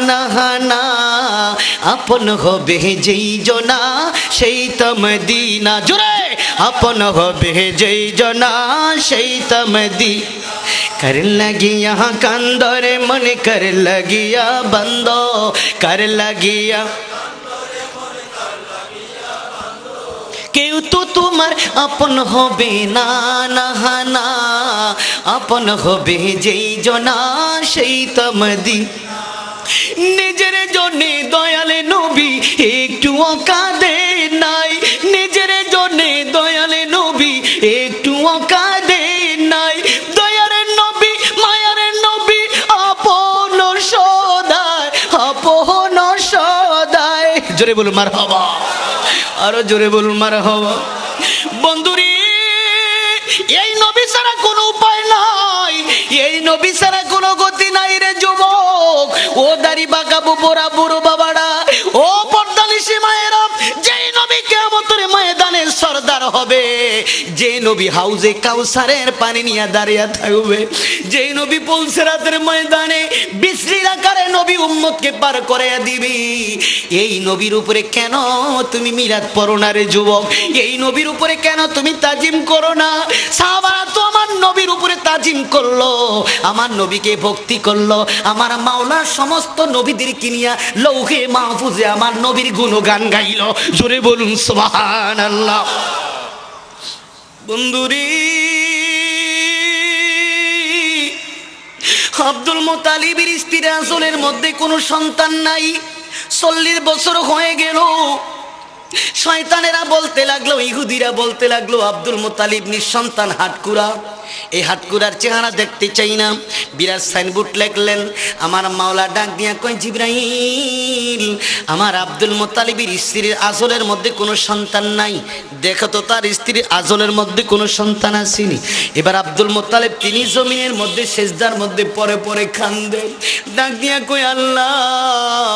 না না, আপন হবে যেই জনা সেই তো মদিনা। জোরে, আপন হবে যেই জনা সেই তো মদিনা। कर लगिया कंदरे मन कर लगिया बंदो, कर लगिया কেউ তো তোমার আপন হবে না, না না, আপন হবে যেই জনা সেই তো মদিনা। নিজের জন্যে দয়ালে নবী একটু কাঁদে নাই, নিজের জন্যে দয়ালে নবী একটু কাঁদে নাই। দয়ার নবী, মায়ার নবী, আপন সদায়, আপন সদায়। জোরে বলুন মারহাবা, আরো জোরে বলুন মারহাবা। বন্ধুরি, এই নবী ছাড়া কোনো উপায় নাই, এই নবী ছাড়া কোনো গতি নাই রে যুবক। ও দাড়ি বাঁকা বুড়া বুড়ো বাবারা, ও পর্দানিশি মায়েরা, যেই নবী কিয়ামতের ময়দানে সর্দার হবে, যে নবী হাউজে কাউসারের পানি নিয়ে দাঁড়িয়ে থাকবে, যে নবী পুলসিরাতের ময়দানে বিশ্রীর আকারে নবী উম্মতকে পার করে দিবি। এই নবীর উপরে কেন তুমি মিলাদ পড়ো না রে যুবক? এই নবীর উপরে কেন তুমি তাজিম করো না? সাহাবারা তো আমার নবীর উপরে তাজিম করলো, আমার নবীকে ভক্তি করলো, আমার মাওলা সমস্ত নবীদের কিনিয়া লৌহে মাহফুজে আমার নবীর গুণগান গাইল। জোরে বলুন সুবহানাল্লাহ। বন্ধুরি, আব্দুল মুত্তালিবের স্ত্রীর আঁচলের মধ্যে কোনো সন্তান নাই। 40 বছর হয়ে গেল। শয়তানেরা বলতে লাগলো, ইহুদিরা বলতে লাগলো, আব্দুল মুত্তালিব নিঃসন্তান, হাটকুরা। এই হাটকুরার চেহারা দেখতে চাই না। বিরাট সাইনবোর্ড লেখলেন। আমার মাওলা ডাক দিয়া কয়, জিবরাইল, আমার আব্দুল মুত্তালিবের স্ত্রীর আঁচলের মধ্যে কোনো সন্তান নাই, দেখো তো তার স্ত্রীর আঁচলের মধ্যে কোনো সন্তান আসেনি। এবার আব্দুল মুত্তালিব তিনি জমিনের মধ্যে সেজদার মধ্যে পরে পরে কান্দেন। ডাক দিয়া কয়, আল্লাহ,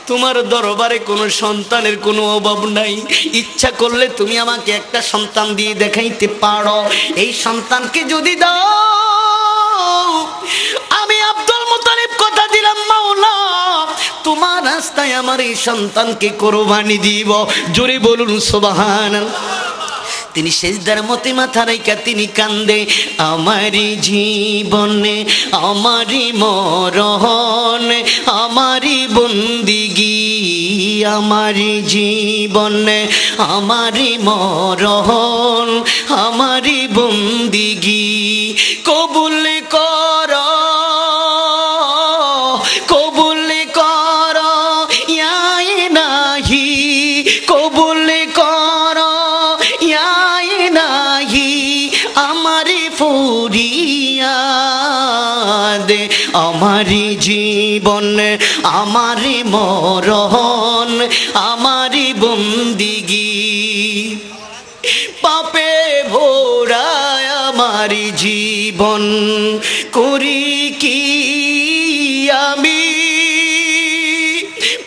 তোমার দরবারে কোনো সন্তানের কোনো অভাব নাই, ইচ্ছা করলে তুমি আমাকে একটা সন্তান দিয়ে দেখাইতে পারো। এই সন্তানকে যদি দাও, আমি আব্দুল মুত্তালিব কথা দিলাম, মাওলা তোমার রাস্তায় আমার এই সন্তানকে কোরবানি দিব। জোরে বলুন সুবহানাল্লাহ। তিনি সেজদার মতে মাথা রাইখা তিনি কান্দে, আমারি জীবনে আমারি মরণ আমারি বন্দিগি, আমারি জীবনে আমারি মরণ আমারি বন্দিগি, কবুল কর কবুল কর ইয়া ইলাহি, কবুল কর ইয়া ইলাহি, আমারি ফরিয়াদ, আমারি জীবন আমারি মরণ আমারি বন্দিগি, পাপে ভরা আমারি জীবন, করি কি আমি,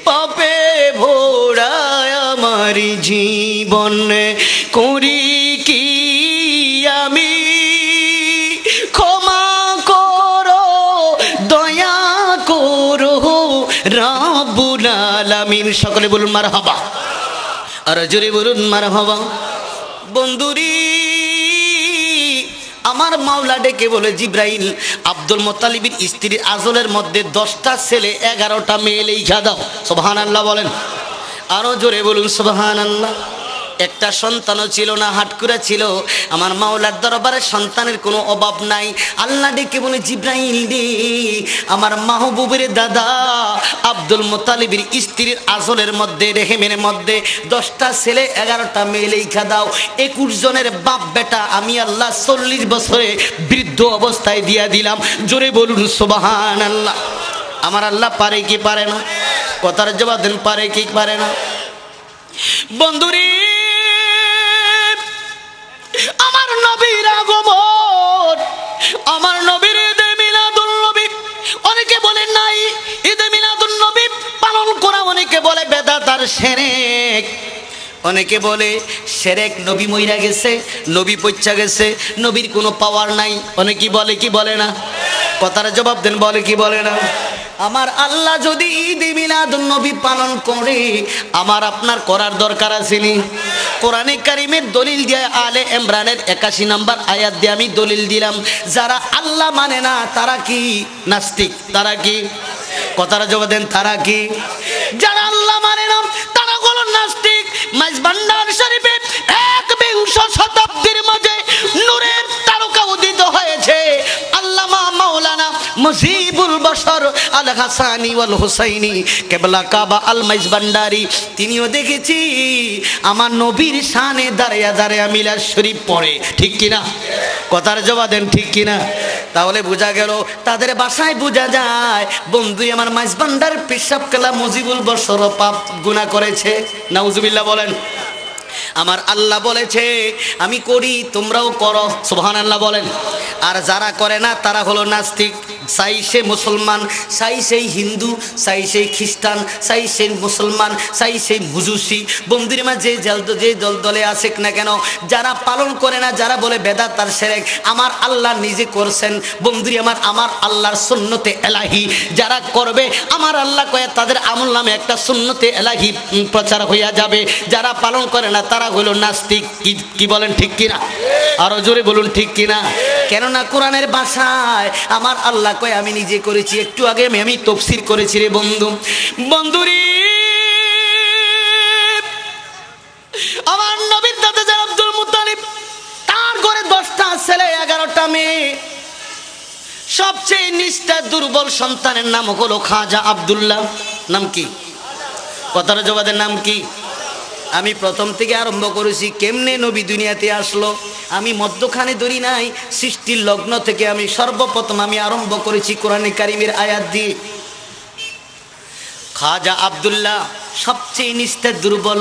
পাপে ভরা আমারি জীবন, করি কি আমি, ক্ষমা করো দয়া করো রব্বুল আলামিন। সকলে বলুন মারহাবা, আর জোরে বলুন মারহাবা। বন্ধুরি, আমার মাওলা ডেকে বলে, জিব্রাইল, আব্দুল মুত্তালিবের স্ত্রীর আঁচলের মধ্যে 10টা ছেলে 11টা মেয়ে লেখা দাও। সুবহানাল্লাহ বলেন, আরো জোরে বলুন সুবহানাল্লাহ। একটা সন্তানও ছিল না, হাটকুরা ছিল। আমার মাওলার দরবারে সন্তানের কোনো অভাব নাই। আল্লাহ ডেকে বলে, জিব্রাইল রে, আমার মাহবুবের দাদা আব্দুল মুত্তালিবের স্ত্রীর আঁচলের মধ্যে রেহেমের মধ্যে 10টা ছেলে 11টা মেয়ে লেখা দাও। 21 জনের বাপ বেটা আমি আল্লাহ 40 বছরে বৃদ্ধ অবস্থায় দিয়া দিলাম। জোরে বলুন সুবহানাল্লাহ। আমার আল্লাহ পারে কি পারে না? কথার জবাব দেন, পারে কি পারে না? বন্ধুরি, আমার নবীর আগমন, আমার নবীর ঈদে মিলাদুন নবী, অনেকে বলে নাই ঈদে মিলাদুন নবী পালন করা, অনেকে বলে বেদাত আর শিরক, অনেকে বলে শিরক, নবী মইরা গেছে, নবী পইচা গেছে, নবীর কোনো পাওয়ার নাই। অনেকে বলে কি বলে না? কথার জবাব দেন, বলে কি বলে না? আমার আল্লাহ যদি ঈদে মিলাদুন নবী পালন করে, আমার আপনার করার দরকার আসেনি? কোরআনে কারিমের দলিল দিয়ে আলে ইমরানের 81 নম্বর আয়াত দিয়ে আমি দলিল দিলাম, যারা আল্লাহ মানে না তারা কি নাস্তিক? তারা কি? কথার জবাব দেন, তারা কি? যারা আল্লাহ মানে না তারা হলো নাস্তিক। মাইজভান্ডার শরীফে 21 শতাব্দীর মাঝে নূরের তারকা উদিত হয়েছে। আল্লামা মাওলানা মুজিবুল বশর আল হাসানি ওয়াল হুসাইনি কেবলা কাবা আল মাইজভান্ডারি, তিনিও দেখেছি আমার নবীর শানে দাঁড়িয়ে দাঁড়িয়ে মিলাদ শরীফ পড়ে। ঠিক কিনা? কথার জবাব দেন, ঠিক কিনা? তাহলে বোঝা গেল, তাদের বাসায় বোঝা যায় বন্ধু আমার মাইজভান্ডার পেশাব কেলা মুজিবুল বশর পাপ গুনাহ করেছে। নাউজুবিল্লাহ বলেন। আমার আল্লাহ বলেছে আমি করি, তোমরাও করো। সুবহানাল্লাহ বলেন। আর যারা করে না তারা হলো নাস্তিক। চাই সে মুসলমান, চাই সেই হিন্দু, চাই সেই খ্রিস্টান, চাই সেই মুসলমান, চাই সেই মুজুসি, বন্ধুরে মা যে দলে আসে না কেন, যারা পালন করে না, যারা বলে বেদাত আর শিরক, আমার আল্লাহ নিজে করছেন বন্ধুরে আমার আল্লাহর সুন্নতে এলাহি যারা করবে, আমার আল্লাহ কয়ে তাদের আমল নামে একটা সুন্নতে এলাহি প্রচার হইয়া যাবে। যারা পালন করে না তারা হলো নাস্তিক। কি বলেন ঠিক কিনা? আরো জোরে বলুন ঠিক কিনা? কেননা কোরআনের ভাষায় আমার আল্লাহ কয় আমি নিজে করেছি। একটু আগে আমি তাফসীর করেছি রে বন্ধুরি, আমার নবীর দাদা যারা আব্দুল মুত্তালিব, তার ঘরে 10টা ছেলে 11টা মেয়ে, সবচেয়ে নিষ্ঠা দুর্বল সন্তানের নাম হলো খাজা আব্দুল্লাহ। নাম কি? কথার জবাদের নাম কি? আমি প্রথম থেকে আরম্ভ করেছি কেমনে নবী দুনিয়াতে আসলো, আমি মধ্যখানে ধরি নাই, সৃষ্টির লগ্ন থেকে আমি সর্বপ্রথম আমি আরম্ভ করেছি কোরআনে কারিমের আয়াত দিয়ে। খাজা আব্দুল্লাহ সবচেয়ে নিষ্ঠা দুর্বল,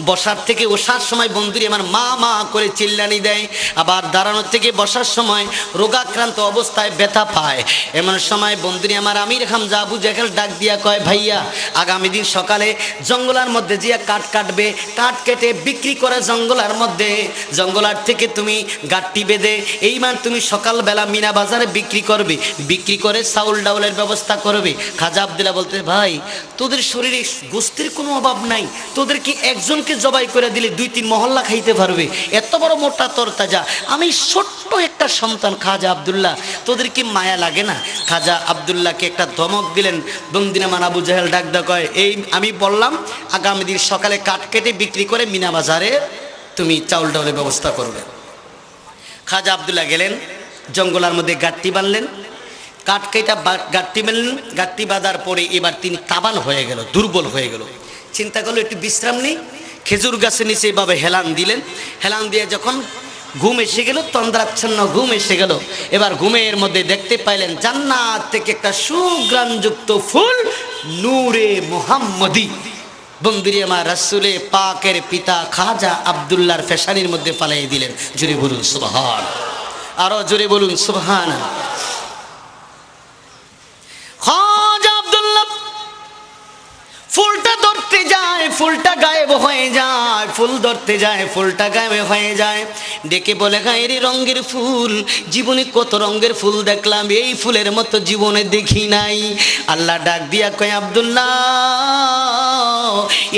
বসার থেকে ওঠার সময় বন্ধুরি আমার মা মা করে চিল্লানি দেয়, আবার দাঁড়ানোর থেকে বসার সময় রোগাক্রান্ত অবস্থায় ব্যথা পায়। এমন সময় বন্ধুরি আমার আমির হামজা আবু জাহেল ডাক দিয়া কয়, ভাইয়া আগামী দিন সকালে জঙ্গলার মধ্যে যে কাঠ কাটবে, কাঠ কেটে বিক্রি করে জঙ্গলার মধ্যে, জঙ্গলার থেকে তুমি গাঁটটি বেঁধে এইবার তুমি সকালবেলা মিনা বাজারে বিক্রি করবে, বিক্রি করে চাউল ডাউলের ব্যবস্থা করবে। খাজা আব্দুল্লাহ বলতে, ভাই তোদের শরীরে গোস্তের কোনো অভাব নাই, তোদের কি একজনকে জবাই করে দিলে 2-3 মহল্লা খাইতে পারবে, এত বড় মোটা তরতাজা, আমি ছোট্ট একটা সন্তান খাজা আব্দুল্লাহ, তোদের কি মায়া লাগে না? খাজা আব্দুল্লাহকে একটা ধমক দিলেন। বন্দিনা মান আবু জাহেল ডাক দা কয়, এই আমি বললাম আগামী দিন সকালে কাঠ কেটে বিক্রি করে মিনা বাজারে তুমি চাউল ডাউলের ব্যবস্থা করবে। খাজা আব্দুল্লাহ গেলেন, জঙ্গলার মধ্যে গাঁটটি বাঁধলেন, কাঠ কেটা গাঁটটি বাঁধলেন, গাঁটটি বাঁধার পরে এবার তিনি কাবান হয়ে গেল, দুর্বল হয়ে গেল। চিন্তা করলো একটু বিশ্রাম নেই, খেজুর গাছের নিচে এভাবে হেলান দিলেন। হেলান দিয়ে যখন ঘুম এসে গেল, তন্দ্রাচ্ছন্ন ঘুম এসে গেল, এবার ঘুমের মধ্যে দেখতে পাইলেন জান্নাত থেকে একটা সুঘ্রাণযুক্ত ফুল, নূরে মুহাম্মদি, বন্ধুরি আমার রাসূলে পাকের পিতা খাজা আব্দুল্লাহর ফেশানির মধ্যে ফালাই দিলেন। জোরে বলুন সুবহান, আরো জোরে বলুন সুবহান। খাজা আব্দুল্লাহ ফুলটা ধরতে যায়, ফুলটা গায়েব হয়ে যায়, ফুল ধরতে যায়, ফুলটা গায়েব হয়ে যায়। ডেকে বলে, গায়ের রঙের ফুল, জীবনে কত রঙের ফুল দেখলাম, এই ফুলের মতো জীবনে দেখি নাই। আল্লাহ ডাক দিয়া কয়, আব্দুল্লাহ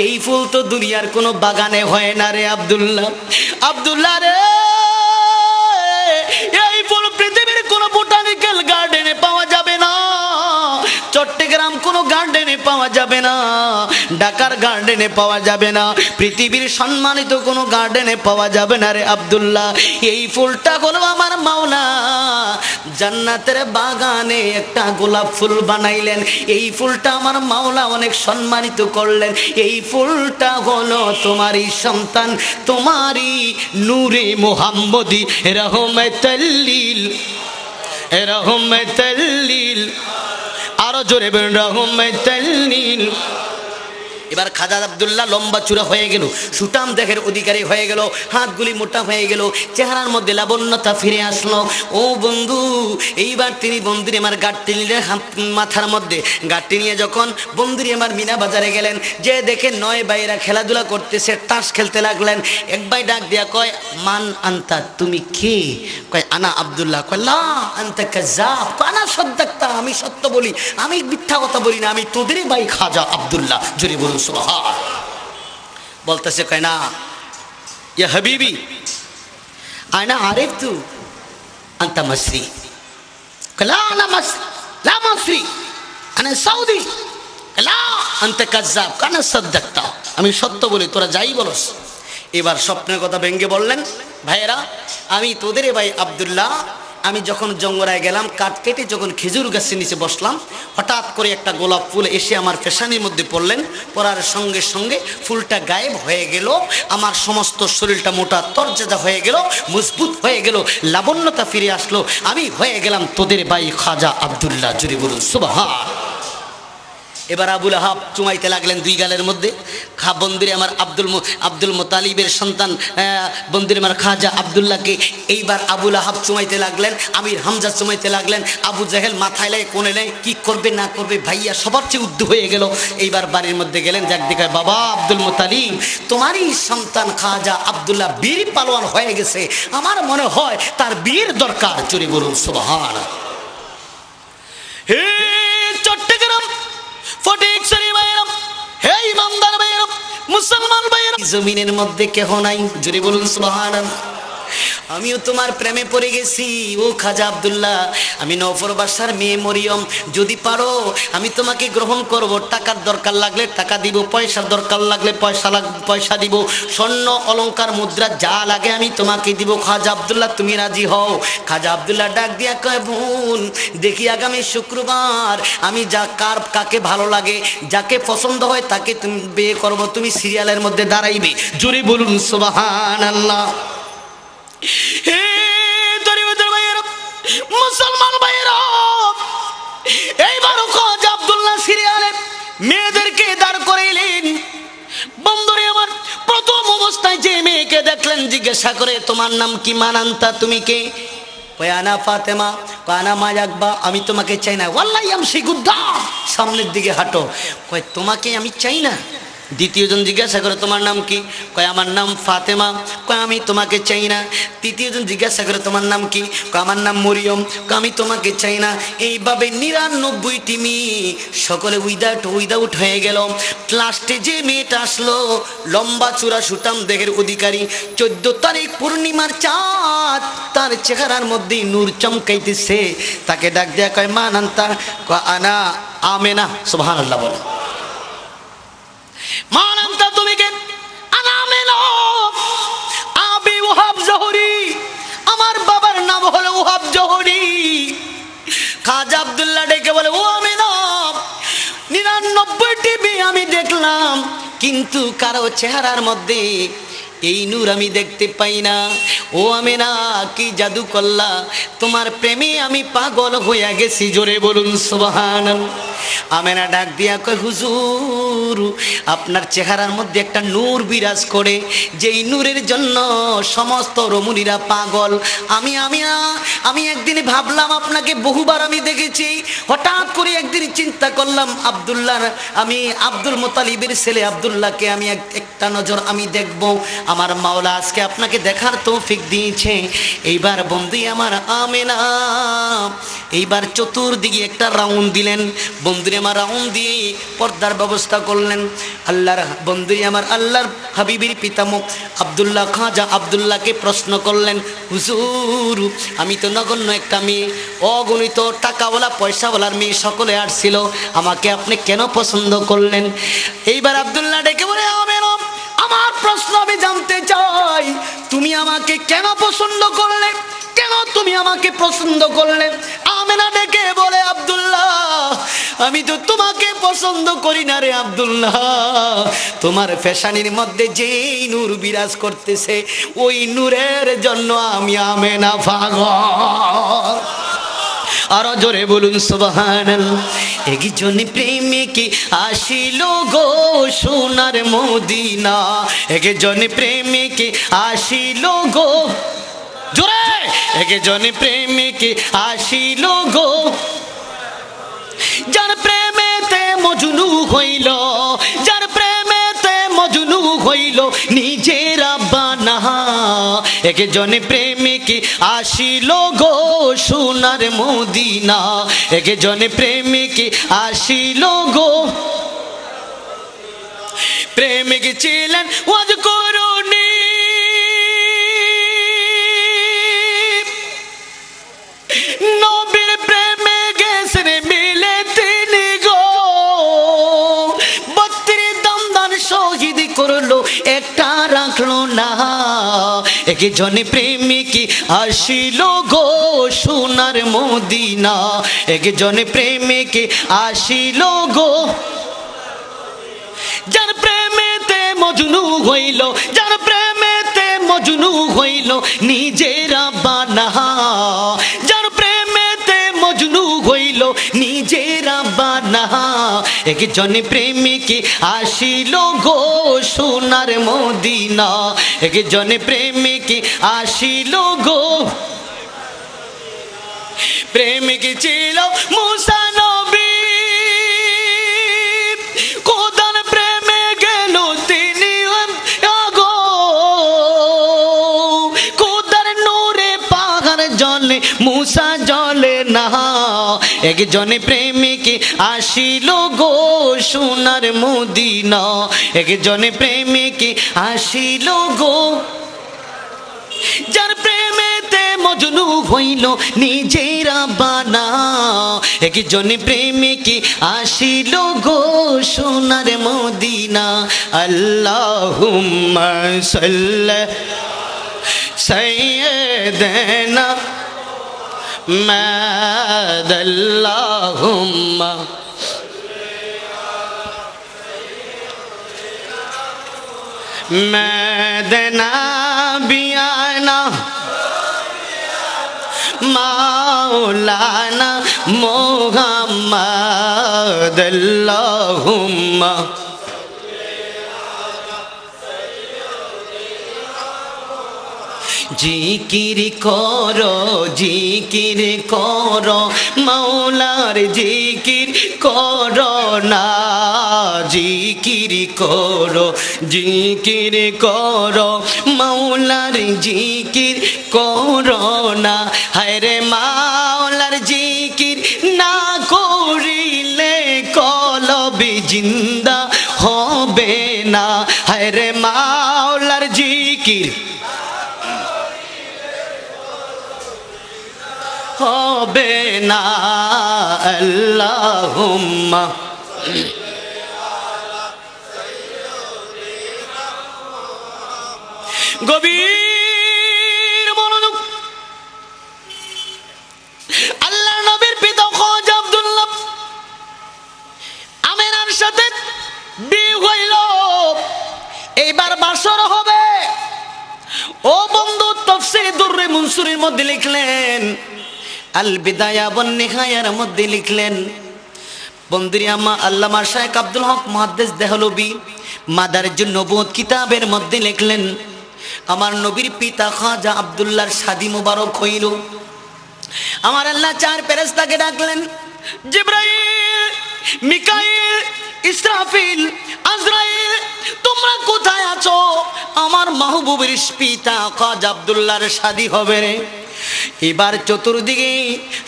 এই ফুল তো দুনিয়ার কোনো বাগানে হয় না রে আব্দুল্লাহ, আব্দুল্লাহ রে এই ফুল পৃথিবীর কোনো বোটানিক্যাল গার্ডেনে পাওয়া যাবে না, চট্টগ্রাম কোনো গার্ডেনে পাওয়া যাবে না, ঢাকার গার্ডেনে পাওয়া যাবে না, পৃথিবীর সম্মানিত কোনো গার্ডেনে পাওয়া যাবে না রে আব্দুল্লাহ। এই ফুলটা হলো আমার মাওলা জান্নাতের বাগানে একটা গোলাপ ফুল বানাইলেন, এই ফুলটা আমার মাওলা অনেক সম্মানিত করলেন, এই ফুলটা হলো তোমারই সন্তান, তোমারই নূরে মুহাম্মদি রহমাতুল্লিল রহমাতুল্লিল, আরো জোরে বলুন রহমাতুল্লিল। এবার খাজা আব্দুল্লাহ লম্বা চূড়া হয়ে গেল, সুটাম দেহের অধিকারী হয়ে গেল, হাতগুলি মোটা হয়ে গেল, চেহারার মধ্যে লাবণ্যতা ফিরে আসলো। ও বন্ধু, এইবার তিনি বন্ধুরি আমার গাঁটটি নিলেন মাথার মধ্যে, গাঁটটি নিয়ে যখন বন্ধুরি আমার মিনা বাজারে গেলেন, যে দেখে 9 ভাইরা খেলাধুলা করতেছে, তাস খেলতে লাগলেন। এক ভাই ডাক দিয়া কয়, মান আনতা, তুমি কে? কয় আনা আব্দুল্লাহ। কয় লা আনতা কাযাব, আনা সাদ্দাকতা, আমি সত্য বলি, আমি মিথ্যা কথা বলি না, আমি তোদেরই ভাই খাজা আব্দুল্লাহ। জোরে বলুন সুবহান। বলতেছে, কয় না ইয়া হাবিবি আনা আরিফতু আনতা মাসরি, লা আনা লা মাসরি আনা সৌদি, লা আনতা কাযাব আনা সাদ্দাকতা, আমি সত্য বলি, তোরা যাই বলস। এবার স্বপ্নের কথা ভেঙ্গে বললেন, ভাইয়েরা আমি তোদের ভাই আব্দুল্লাহ, আমি যখন জঙ্গলায় গেলাম, কাঠ কেটে যখন খেজুর গাছের নিচে বসলাম, হঠাৎ করে একটা গোলাপ ফুল এসে আমার পেশানির মধ্যে পড়লেন, পড়ার সঙ্গে সঙ্গে ফুলটা গায়েব হয়ে গেল, আমার সমস্ত শরীরটা মোটা তরজাদা হয়ে গেল, মজবুত হয়ে গেল, লাবণ্যতা ফিরে আসলো, আমি হয়ে গেলাম তোদের ভাই খাজা আব্দুল্লাহ। জুড়ে বলুন সুবহান। এবার আবুল আহাব চুমাইতে লাগলেন দুই গালের মধ্যে। বন্ধুরে আমার আব্দুল মোতালিবের সন্তান বন্ধুরে আমার খাজা আবদুল্লাহকে এইবার আবুল আহাব চুমাইতে লাগলেন, আমির হামজা চুমাইতে লাগলেন। আবু জাহেল মাথায় লাই কোনে লাই কি করবে না করবে, ভাইয়া সবার চেয়ে উদ্দু হয়ে গেল। এইবার বাড়ির মধ্যে গেলেন, যাক দেখায় বাবা আব্দুল মোতালিব, তোমারই সন্তান খাজা আবদুল্লাহ বীর পালোয়ান হয়ে গেছে, আমার মনে হয় তার বীর দরকার। চুরি বলুন সুবহানাল্লাহ। হে চট্টগ্রাম ফটিকছড়ি বাইরাম, হে ইমানদার বাইরাম, মুসলমান বাইরাম, জমিনের মধ্যে কেহ নাই, জোরে বলুন সুবহানাল্লাহ। আমিও তোমার প্রেমে পড়ে গেছি ও খাজা আবদুল্লাহ, আমি নওফর বাদশার মেয়ে মরিয়ম, যদি পারো আমি তোমাকে গ্রহণ করব, টাকার দরকার লাগলে টাকা দিব, পয়সার দরকার লাগলে পয়সা দিব, স্বর্ণ অলংকার মুদ্রা যা লাগে আমি তোমাকে দিব। খাজা আবদুল্লাহ তুমি রাজি হও? খাজা আবদুল্লাহ ডাক দিয়া কয়, বোন দেখি আগামী শুক্রবার আমি কাকে ভালো লাগে, যাকে পছন্দ হয় তাকে তুমি বিয়ে করব, তুমি সিরিয়ালের মধ্যে দাঁড়াইবে। জোরে বলুন সুবহানাল্লাহ। মুসলমান ভাইয়েরা, এইবার খাজা আবদুল্লাহ সিরিয়ালে মেয়েদেরকে দাঁড় করাইলেন। বন্ধুরে আমার, প্রথম অবস্থায় যে মেয়েকে দেখলেন জিজ্ঞাসা করে, তোমার নাম কি? মানান্তা, তুমি কে? কয় আনা ফাতেমা। কয় আনা মা আকবা, আমি তোমাকে চাই না। ওয়াল্লাহি আমশি গুদ্দাম, সামনের দিকে হাঁটো। কয় তোমাকে আমি চাই না। দ্বিতীয়জন জিজ্ঞাসা করে, তোমার নাম কি? কয় আমার নাম ফাতেমা। কয় আমি তোমাকে চাই না। তৃতীয়জন জিজ্ঞাসা করে, তোমার নাম কি? কয় আমার নাম মরিয়ম। কয় আমি তোমাকে চাই না। এইভাবে 99টি মেয়ে সকলে উইদাউট হয়ে গেল। লাস্টে যে মেয়েটা আসলো, লম্বা চূড়া সুটাম দেহের অধিকারী, 14 তারিখ পূর্ণিমার চাঁদ, তার চেহারার মধ্যে নূর চমকাইতেছে। তাকে ডাক দেয়া কয়, মা নান্তা। কয় আনা আমেনা। সুবহানাল্লাহ বলো। মানান্তা তুমি কে? আনা আমেনা আবি ওহাব জোহরি, আমার বাবার নাম হলো ওহাব জোহরি। খাজা আবদুল্লাহ ডেকে বলে, ও আমেনা, 99টি মেয়ে আমি দেখলাম, কিন্তু কারো চেহারার মধ্যে এই নূর আমি দেখতে পাই না। ও আমেনা, কি জাদু করলা? তোমার প্রেমে আমি পাগল হইয়া গেছি। জোরে বলুন সুবহানাল্লাহ। আমেনা ডাক দিয়া কয়, হুজুর আপনার চেহারার মধ্যে একটা নূর বিরাজ করে, যেই নূরের জন্য সমস্ত রমণীরা পাগল। আমি একদিন ভাবলাম আপনাকে বহুবার আমি দেখেছি, হঠাৎ করে একদিন চিন্তা করলাম আমি আব্দুল মোতালিবের ছেলে আবদুল্লাহকে আমি একটা নজর আমি দেখব। আমার মাওলা আজকে আপনাকে দেখার তৌফিক দিয়েছে। এইবার বন্ধু আমার আমেনা এইবার চতুর্দিকে একটা রাউন্ড দিলেন। বন্ধুরে আমার রাউন্ড দিয়ে পর্দার ব্যবস্থা করলেন। আল্লাহর বন্ধুরে আমার আল্লাহর হাবিবের পিতামহ আবদুল্লাহ খাজা আবদুল্লাহকে প্রশ্ন করলেন, হুজুর আমি তো নগণ্য একটা মেয়ে, অগণিত টাকাওয়ালা পয়সাওয়ালার মেয়ে সকলে আসছিল, আমাকে আপনি কেন পছন্দ করলেন? এইবার আবদুল্লাহ ডেকে বলে, আমার প্রশ্ন আমি জানতে চাই, তুমি আমাকে কেন পছন্দ করলে? কেন তুমি আমাকে পছন্দ করলে? আমেনা ডেকে বলে, আব্দুল্লাহ আমি তো তোমাকে পছন্দ করি না রে আব্দুল্লাহ, তোমার ফ্যাশানির মধ্যে যেই নূর বিরাজ করতেছে ওই নূরের জন্য আমি আমেনা পাগল। আর জোরে বলুন সুবহানাল্লাহ। একজন প্রেমিক আসিল গো সোনার মদিনা, একজন প্রেমিক আসিল গো, জোরে, একজন প্রেমিক আসিল গো, যার প্রেমেতে মজনু হইল, যার প্রেমেতে মজনু হইল নিজের আব্বানা। একজন প্রেমিক আসিল গো সোনার মদিনা, একজন প্রেমিক আসিল গো, প্রেমিক ছিলেন ওয়াজ করুনি, নবীর প্রেমে গেছেন মিলে তিনি গো, 32 দমদান শহীদ করলো একটা রাখলো না। একজন প্রেমিক আসিল গো সোনার মদিনা, একজন প্রেমিক আসিল গো, যার প্রেমেতে মজনু হইল, যার প্রেমেতে মজনু হইল নিজের আব্বানা, যার প্রেমেতে মজনু হইল নিজের আব্বানা। একজন প্রেমিক আসিল গো সোনার মদিনা, একজন প্রেমিক আসিল গো। প্রেমিক ছিল মুসা নবী, খোদার প্রেমে গেল তিনি আগো, খোদার নূরে পাহাড় জলে মুসা জলে না। একজন প্রেমিক আসিল গো সোনার মদিনা, একজন প্রেমিক আসিল গো। যার প্রেমেতে মজনু হইল নিজেরা বানা, একজন প্রেমিক আসিল গো সোনার মদিনা। আল্লাহুম্মা সাল্লি সাইয়্যিদানা মাদ, আল্লাহুম্মা মাদনা বিয়ানা মাওলানা মুহাম্মদ, আল্লাহুম্মা জিকির করো জিকির করো মাওলার জিকির করো না, জিকির করো জিকির করো মাওলার জিকির করো না। হায় রে মাওলার জিকির না করিলে কলবে জিন্দা হবে না, হায় রে মাওলার জিকির হবে না। আল্লাহুম্মা গভীর মনোযোগ। আল্লাহর নবীর পিতা খাজা আব্দুল্লাহ আমিনার সাথে বিয়ে হইল, এইবার বাসর হবে। ও বন্ধু, তাফসীর দুররে মনসুরের মধ্যে লিখলেন, আল বিদায়া ওয়ান নিহায়ার মধ্যে লিখলেন, বন্ধুরি আমা আল্লামা শাইখ আব্দুল হক মুহাদ্দিস দেহলভী মাদারিজুন নবুওয়াত কিতাবের মধ্যে লিখলেন, আমার নবীর পিতা খাজা আব্দুল্লাহর শাদী মুবারক হইল। আমার আল্লাহ চার ফেরেশতাকে ডাকলেন, জিবরাইল, মিকাইল, ইসরাফিল, আজরাইল, তোমরা কোথায় আছো? আমার মাহবুবের পিতা খাজা আব্দুল্লাহর শাদী হবে রে। এবার চতুর্দিকে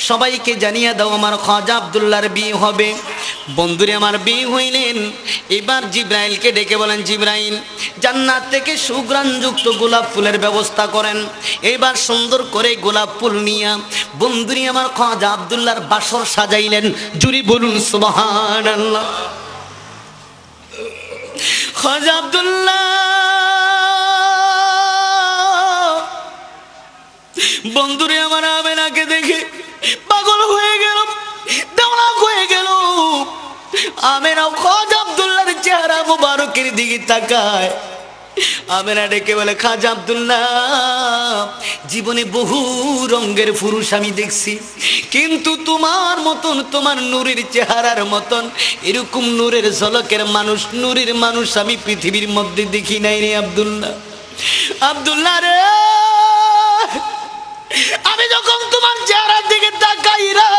সবাইকে জানিয়ে দাও আমার খাজা আব্দুল্লাহর বিয়ে হবে। বন্ধুরে আমার বিয়ে হইলেন। এবার জিবরাইলকে ডেকে বলেন, জিবরাইল জান্নাত থেকে সুঘ্রাণযুক্ত গোলাপ ফুলের ব্যবস্থা করেন। এবার সুন্দর করে গোলাপ ফুল নিয়ে বন্ধুরে আমার খাজা আব্দুল্লাহর বাসর সাজাইলেন। জুরি বলুন সুবহানাল্লাহ। খাজা আব্দুল্লাহ বন্ধুরে আমার আমেনাকে দেখে পাগল হয়ে গেল, দেওয়ানা হয়ে গেল। আমেনা খাজা আব্দুল্লাহর চেহারা মুবারকের দিকে তাকায়। আমেনা ডেকে বলে, খাজা আব্দুল্লাহ, জীবনে বহু রঙের পুরুষ আমি দেখছি, কিন্তু তোমার মতন, তোমার নূরের চেহারার মতন এরকম নূরের ঝলকের মানুষ, নূরের মানুষ আমি পৃথিবীর মধ্যে দেখি নাই রে আব্দুল্লাহ। আব্দুল্লাহ রে, আমি যখন তোমার চেহারার দিকে তাকাই রে,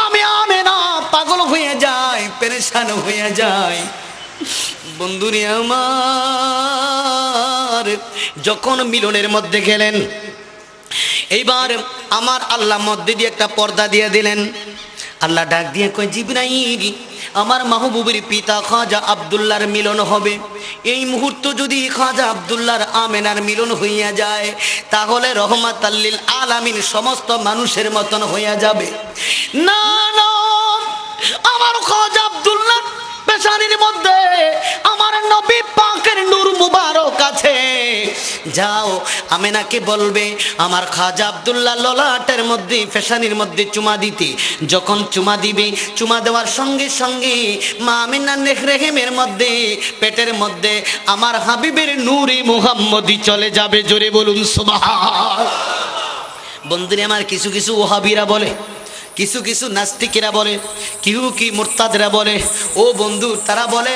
আমি আমেনা পাগল হয়ে যাই, পেরেশান হয়ে যাই। বন্ধুরে আমার যখন মিলনের মধ্যে গেলেন, এইবার আমার আল্লাহ মধ্যে দিয়ে একটা পর্দা দিয়ে দিলেন। আল্লাহ ডাক দিয়ে কয়, জিবরাইল, আমার মাহবুবের পিতা খাজা আব্দুল্লাহর মিলন হবে। এই মুহূর্ত যদি খাজা আব্দুল্লাহর আমেনার মিলন হইয়া যায়, তাহলে রহমাতাল লিল আলামিন সমস্ত মানুষের মতন হইয়া যাবে। না না, আমার খাজা আব্দুল্লাহ পেশানির মধ্যে আমার নবী পাকের নূর মুবারক আছে। যাও আমেনাকে বলবে আমার খাজা আব্দুল্লাহ ললাটের মধ্যে, পেশানির মধ্যে চুমা দিতে। যখন চুমা দিবে, চুমা দেওয়ার সঙ্গে সঙ্গে মা আমেনার রেহেমের মধ্যে, পেটের মধ্যে আমার হাবিবের নূরে মুহাম্মদি চলে যাবে। জোরে বলুন সুবহান। বন্ধুরে আমার কিছু কিছু ওহাবিরা বলে, কিছু কিছু নাস্তিকেরা বলে, কেউ কি মুরতাদরা বলে, ও বন্ধু তারা বলে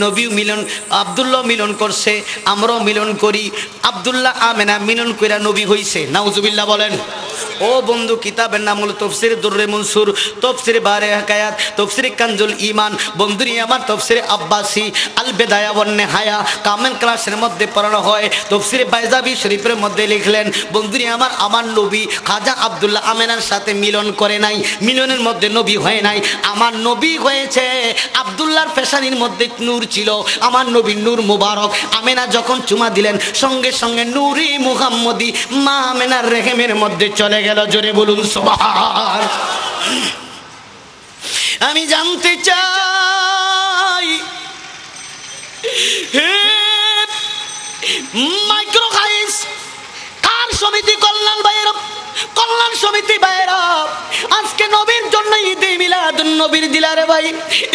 নবী মিলন, আব্দুল্লাহ মিলন করছে, আমরাও মিলন করি, আব্দুল্লাহ আমেনা মিলন কইরা নবী হইছে। নাউজুবিল্লাহ বলেন। ও বন্ধু, কিতাবের নাম হলো তফসির দুররে মনসুর, তফসির বারে হাকায়াত, তফসির কানজুল ঈমান। বন্ধুরি আমার তফসির আব্বাসি, আল বেদায়া ওয়ান নেহায়া কামেল ক্লাসের মধ্যে পড়ানো হয়। তফসির বাইজাবি শরীফের মধ্যে লিখলেন, বন্ধুরি আমার নবী খাজা আব্দুল্লাহ আমেনার সাথে মিলন করে নাই, মিলনের মধ্যে নবী হয় নাই। আমার নবী হয়েছে আব্দুল্লাহর পেশানির মধ্যে নূর ছিল, আমার নবীর নূর মুবারক। আমেনা যখন চুমা দিলেন সঙ্গে সঙ্গে নূরি মুহাম্মদি মা আমেনার রেহেমের মধ্যে চলে গেল। জোরে বলুন সুবহান। আমি জানতে চাই, মাইক্রো খাইস কার সমিতি? কল্যাণ ভাইয়ের, কল্যাণ সমিতি ভাইয়েরা আজকে নবীর জন্য ঈদে মিলাদুন নবীর দিলা রে ভাই,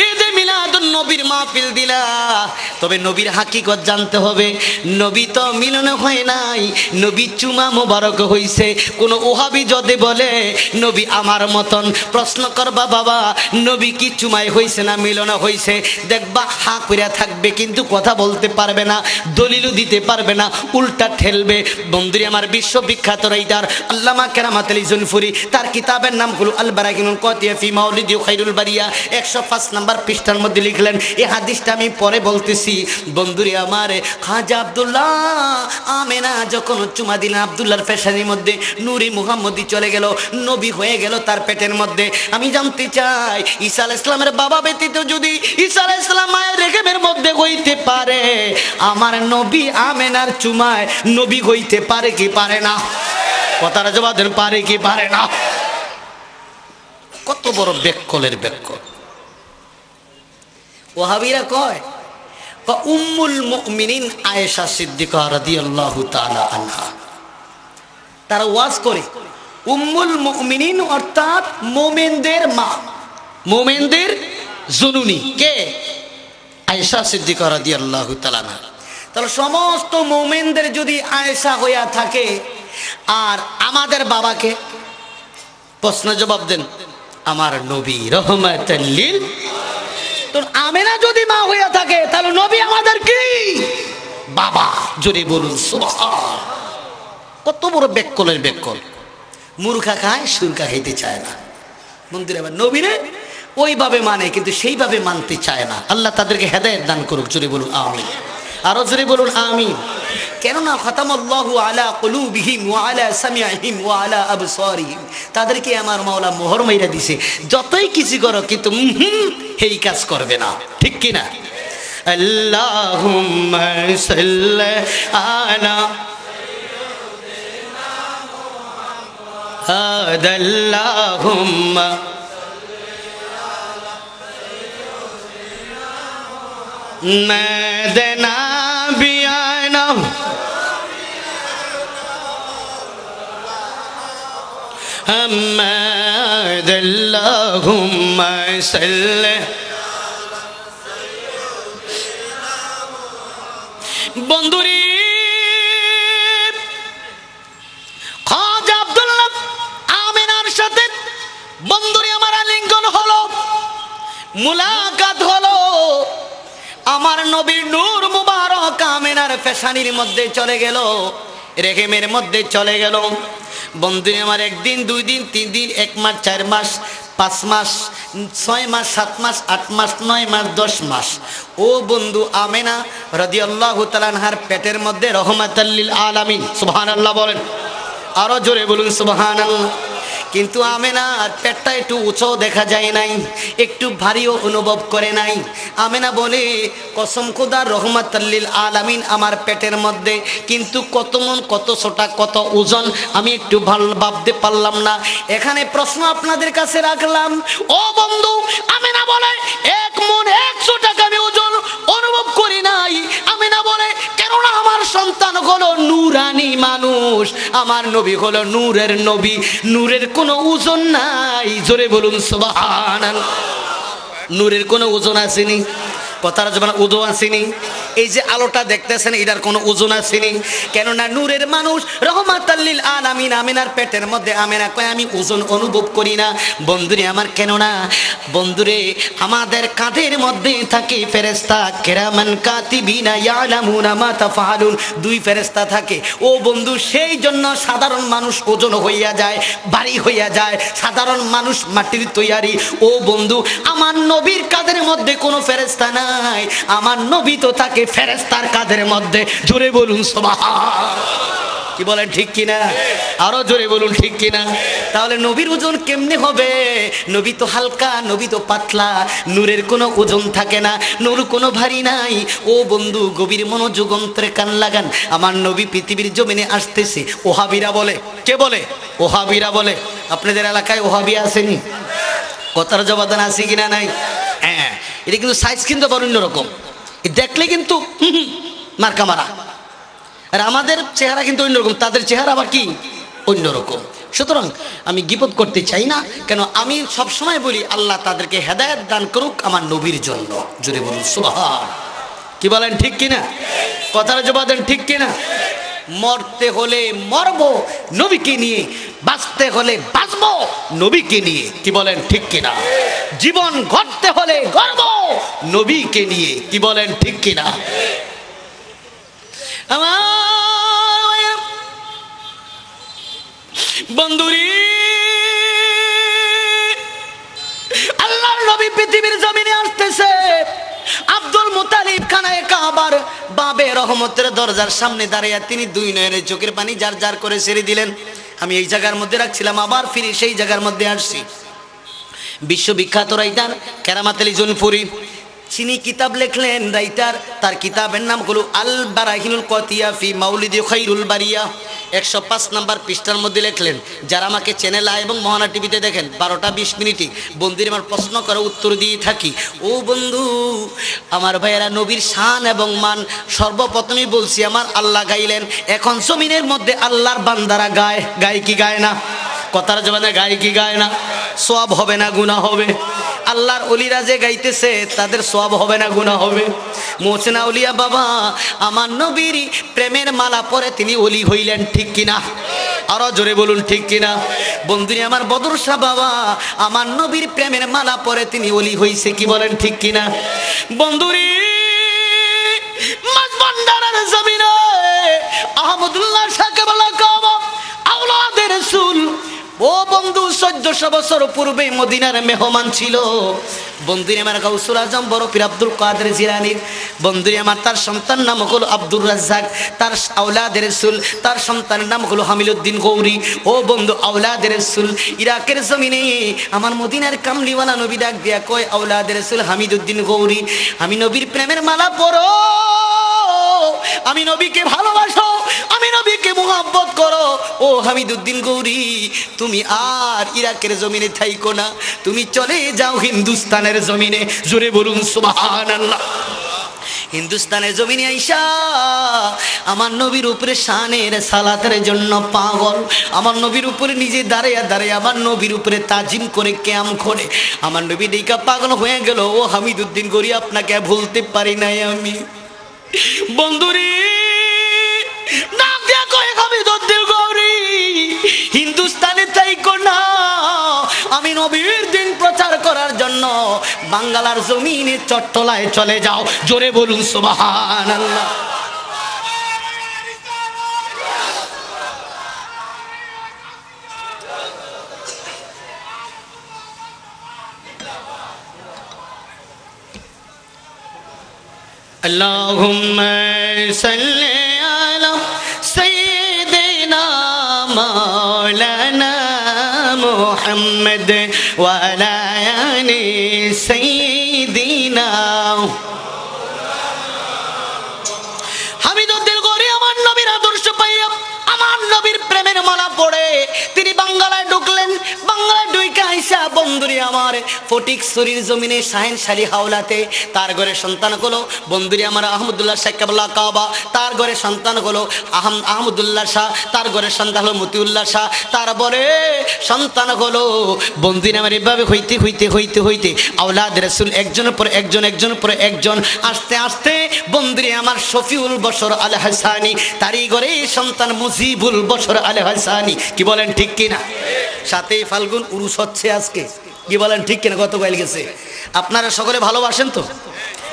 ঈদে মিলাদুন নবীর মাহফিল দিলা। তবে নবীর হাকিকত জানতে হবে। নবী তো মিলন হয় নাই, নবী চুমা মোবারক হইছে। কোন ওহাবি যদি বলে নবী আমার মতন, প্রশ্ন করবা বাবা নবী কি চুমাই হইছে না মিলন হইছে? দেখবা হা কইরা থাকবে, কিন্তু কথা বলতে পারবে না, দলিলও দিতে পারবে না, উল্টা ঠেলবে। বন্ধুরি আমার বিশ্ববিখ্যাত রাইটার আল্লামা কেরামাত আলী জুনফুরি, তার কিতাবের নাম হলো আল বারাকিনুল কাতিয়া ফি মাউলিদি খায়রুল বারিয়া, 105 নম্বর পৃষ্ঠার মধ্যে লিখলেন। এই হাদিসটা আমি পরে বলতেছি। বন্ধুরি আমার, খাজা আব্দুল্লাহ আমেনা যখন চুমা দিলেন আব্দুল্লাহর পেশানির মধ্যে, নূরি মুহাম্মদি চলে গেল, নবী হয়ে গেল তার পেটের মধ্যে। আমি জানতে চাই, ঈসা আলাইহিস সালামের বাবা ব্যতীত যদি ঈসা আলাইহিস সালাম মায়ের রেহেমের মধ্যে হইতে পারে, আমার নবী আমেনার চুমায় নবী হইতে পারে কি পারে না? কথার জবাব দেন, পারে কি পারে না? কত বড় বেকলের বেকল। ওয়াহাবিরা কয় উম্মুল মুমিনিন আয়েশা সিদ্দিকা রাদিয়াল্লাহু তাআলা আনহা, তারা ওয়াজ করে উম্মুল মুমিনিন অর্থাৎ মুমিনদের মা, মুমিনদের জননী কে? আয়েশা সিদ্দিকা রাদিয়াল্লাহু তাআলা আনহা। তাহলে সমস্ত মুমিনদের যদি আয়েশা হইয়া থাকে, আর আমাদের বাবাকে, প্রশ্ন জবাব দেন, আমার নবী রহমাতুল লিল। তো আমেনা যদি মা হইয়া থাকে তাহলে নবী আমাদের কি বাবা? জোরে বলুন সুবহান। কত বড় বেকলের বেকল। মূর্খা খায়, সুরখা খাইতে চায় না। মন্দিরে আবার নবীরে ওইভাবে মানে, কিন্তু সেইভাবে মানতে চায় না। আল্লাহ তাদেরকে হেদায়েত দান করুক। জোরে বলুন আমিন। আরো জোরে বলুন আমিন। কেননা খাতামাল্লাহু আলা কুলুবিহিম ওয়া আলা সামিআহিম ওয়া আলা আবসারিহিম, তাদেরকে আমার মাওলা মোহর মাইরা দিছে। যতই কিছু করো কিন্তু এই কাজ করবে না, ঠিক কি না? আল্লাহুম্মা সাল্লি আলা আল্লাহুম্মা মদনা বিয়ানা হাম্মাদ আল্লাহুম্মা সাল্লি। বন্ধুরি খাজা আব্দুল্লাহ আমিনার সাথে বন্ধুরি আমার আলিঙ্গন হলো, মুলাকাত হলো। আমার নবীর নূর মুবারক আমেনার পেশানির মধ্যে চলে গেল, রেহেমের মধ্যে চলে গেল। বন্ধু আমার, 1 দিন 2 দিন 3 দিন 1 মাস 4 মাস 5 মাস 6 মাস 7 মাস 8 মাস 9 মাস 10 মাস। ও বন্ধু, আমেনা রাদিয়াল্লাহু তাআলা আনহার পেটের মধ্যে রহমাতাল লিল আলামিন। সুবহানাল্লাহ বলেন, আরো জোরে বলুন সুবহানাল্লাহ। কিন্তু আমেনার পেটটা একটু উঁচু দেখা যায় নাই, একটু ভারীও অনুভব করে নাই। আমেনা বলে, কসম খোদার রহমাতুল লিল আলামিন আমার পেটের মধ্যে, কিন্তু কত মন, কত ছোটা, কত ওজন আমি একটু ভালো ভাবতে পারলাম না। এখানে প্রশ্ন আপনাদের কাছে রাখলাম, ও বন্ধু, আমেনা বলে 1 মন 100 টাকা আমি ওজন অনুভব করি নাই। আমেনা বলে, কেননা আমার সন্তান হলো নূরানি মানুষ, আমার নবী হলো নূরের নবী, নূরের কোনো ওজন নাই। জোরে বলুন সুবহানাল্লাহ। নূরের কোনো ওজন আসেনি। কথার জবান ওজন আসেনি। এই যে আলোটা দেখতেছেন এটার কোনো ওজন আসেনি, কেননা নূরের মানুষ রহমাতাল লিল আলামিন। আমিনার পেটের মধ্যে আমিনা কয় আমি ওজন অনুভব করি না বন্ধুরে আমার, কেননা বন্ধুরে আমাদের কাঁধের মধ্যে থাকে ফেরেশতা কিরামান কাতিবিনা ইয়ালামুনা মা তাফআলুন, দুই ফেরেশতা থাকে ও বন্ধু। সেই জন্য সাধারণ মানুষ ওজন হইয়া যায়, ভারী হইয়া যায়, সাধারণ মানুষ মাটির তৈয়ারি। ও বন্ধু আমার নবীর কাঁধের মধ্যে কোনো ফেরেশতা নাই, আমার নবী তো থাকে ফেরেশতার কাঁধের মধ্যে। জোরে বলুন সুবহান। কি বলেন ঠিক কিনা? আরো জোরে বলুন ঠিক কিনা? তাহলে নবীর ওজন কেমনে হবে? নবী তো হালকা, নবী তো পাতলা, নূরের কোনো ওজন থাকে না, নূর কোনো ভারী নাই। ও বন্ধু গভীর মনোযোগ অন্তরে কান লাগান, আমার নবী পৃথিবীর জমিনে আসতেছে। ওহাবিরা বলে, কে বলে? ওহাবিরা বলে। আপনাদের এলাকায় ওহাবি আসেনি? কথার জবাদান আছে কিনা নাই? হ্যাঁ, এটা কিন্তু সাইজ কিন্তু আবার অন্যরকম, দেখলে কিন্তু মার্কা মারা। আর আমাদের চেহারা কিন্তু অন্যরকম, তাদের চেহারা আবার কি অন্যরকম। সুতরাং আমি গীবত করতে চাই না, কেন আমি সবসময় বলি আল্লাহ তাদেরকে হেদায়েত দান করুক আমার নবীর জন্য। জোরে বলুন সুবহান। কি বলেন ঠিক কিনা? কথার জবাব দেন ঠিক কিনা? মরতে হলে মরবো নবীকে নিয়ে, বাঁচতে হলে বাঁচবো নবীকে নিয়ে। কি বলেন ঠিক কিনা? জীবন গড়তে হলে গড়ব নবীকে নিয়ে। কি বলেন ঠিক কিনা? আমার বন্ধুরি আল্লাহর নবী পৃথিবীর জমিনে আসতেছে। আব্দুল মুতালিব খানায়ে কাবার বাবে রহমতের দরজার সামনে দাঁড়িয়ে তিনি দুই নয়নের চোখের পানি জার জার করে ছেড়ে দিলেন। আমি এই জায়গার মধ্যে রাখছিলাম, আবার ফিরে সেই জায়গার মধ্যে আসছি। বিশ্ববিখ্যাত রাইটার কেরামত আলী জৌনপুরি তিনি কিতাব লেখলেন, রাইটার, তার কিতাবের নাম হলো আল বারাহিনুল কতিয়া ফি মাউলিদি খাইরুল বারিয়া। 105 নম্বর পৃষ্ঠার মধ্যে লেখলেন, যারা আমাকে চ্যানেল আই এবং মহানা টিভিতে দেখেন 12টা 20 মিনিটে বন্ধুর আমার প্রশ্ন করে উত্তর দিয়ে থাকি। ও বন্ধু আমার ভাইয়েরা, নবীর শান এবং মান সর্বপ্রথমেই বলছি আমার আল্লাহ গাইলেন। এখন জমিনের মধ্যে আল্লাহর বান্দারা গায়, গায় কি গায় না? কথার জবানে গায় কি গায় না? সওয়াব হবে না গুনাহ হবে? আল্লাহর ওলিরা যে গাইতেছে তাদের সওয়াব হবে না গুনাহ হবে? মোহসিনা ওলিয়া বাবা আমার নবীর প্রেমের মালা পরে তিনি ওলি হইলেন, ঠিক কিনা? আরো জোরে বলুন ঠিক কিনা? বন্ধুরি আমার বদর শাহ বাবা আমার নবীর প্রেমের মালা পরে তিনি ওলি হইছে। কি বলেন ঠিক কিনা? বন্ধুরি মাঝবান্ডারের জমিনে আহমদুল্লাহ শাহকে বলা কাবা আওলাদে রাসূল। ও বন্ধু 1400 বছর পূর্বে মদিনার মেহমান ছিল। বন্ধুরে আমার গাউসুল আজম বড় পীর আব্দুল কাদের জিলানীর বন্ধুরে আমার, তার সন্তান নাম হলো আব্দুর রাজ্জাক, তার আওলাদে রাসূল, তার সন্তানের নাম হলো হামিলউদ্দিন গৌরী। ও বন্ধু আওলাদে রাসূল ইরাকের জমিনে আমার মদিনার কামলিওয়ালা নবী ডাক দিয়া কয়, আওলাদে রাসূল হামিদউদ্দিন গৌরী, আমি নবীর প্রেমের মালা পরো, আমি নবীকে ভালোবাসো, আমি নবীকে মুহাব্বত করো। ও হামিদউদ্দিন গৌরী, তুমি আর ইরাকের জমিনে থাইকো না, তুমি চলে যাও হিন্দুস্তানের জমিনে। জোরে বলুন সুবহানাল্লাহ। হিন্দুস্তানের জমিনে আইসা আমার নবীর উপরে শানের সালাতের জন্য পাগল, আমার নবীর উপরে নিজে দাঁড়াইয়া দাঁড়াইয়া আমার নবীর উপরে তাজিম করে ক্যাম করে আমার নবী দেখা পাগল হয়ে গেল। ও হামিদউদ্দিন গৌরী, আপনাকে ভুলতে পারি নাই আমি। বন্ধুরি নাম দিয়া কয়ে হামিদউদ্দিন গৌরী, হিন্দুস্তানে থাইকো না, আমি নবীর দিন প্রচার করার জন্য বাংলার জমিনে চট্টলায় চলে যাও। জোরে বলুন সুবহানাল্লাহ। আল্লাহুম্মা সাল্লি আলা সাইয়্যিদিনা মাওলানা মুহাম্মদ ওয়া আলা আলি সাইয়্যিদিনা। হামিদউদ্দিন গৌরী আমার নবীর আদর্শ পাইয়া আমার নবীর প্রেমের মালা পড়ে তিনি বাংলায় ঢুকলেন। বাংলায় ঢুকে আইসা বন্ধুরে আমার ফটিকছড়ির জমিনে শাহেনশালী হাওলাতে তার ঘরে সন্তান হলো বন্ধুরে আমার আহমদুল্লাহ শাহ কেবলা কাবা, তার ঘরে সন্তান হলো আহমদুল্লাহ শাহ, তার ঘরে সন্তান হলো মতিউল্লাহ শাহ, তারপরে সন্তান হলো বন্ধুরে আমার এভাবে হইতে হইতে হইতে হইতে আওলাদ রাসূল একজনের পর একজন একজনের পর একজন আস্তে আস্তে বন্ধুরে আমার শফিউল বশর আল হাসানি, তারই ঘরে সন্তান মুজিবুল বশর আল হাসানি। কি বলেন ঠিক কিনা? 7ই ফাল্গুন উরুস হচ্ছে আজকে, কি বলেন ঠিক কিনা? গতকাল গেছে। আপনারা সকলে ভালোবাসেন তো?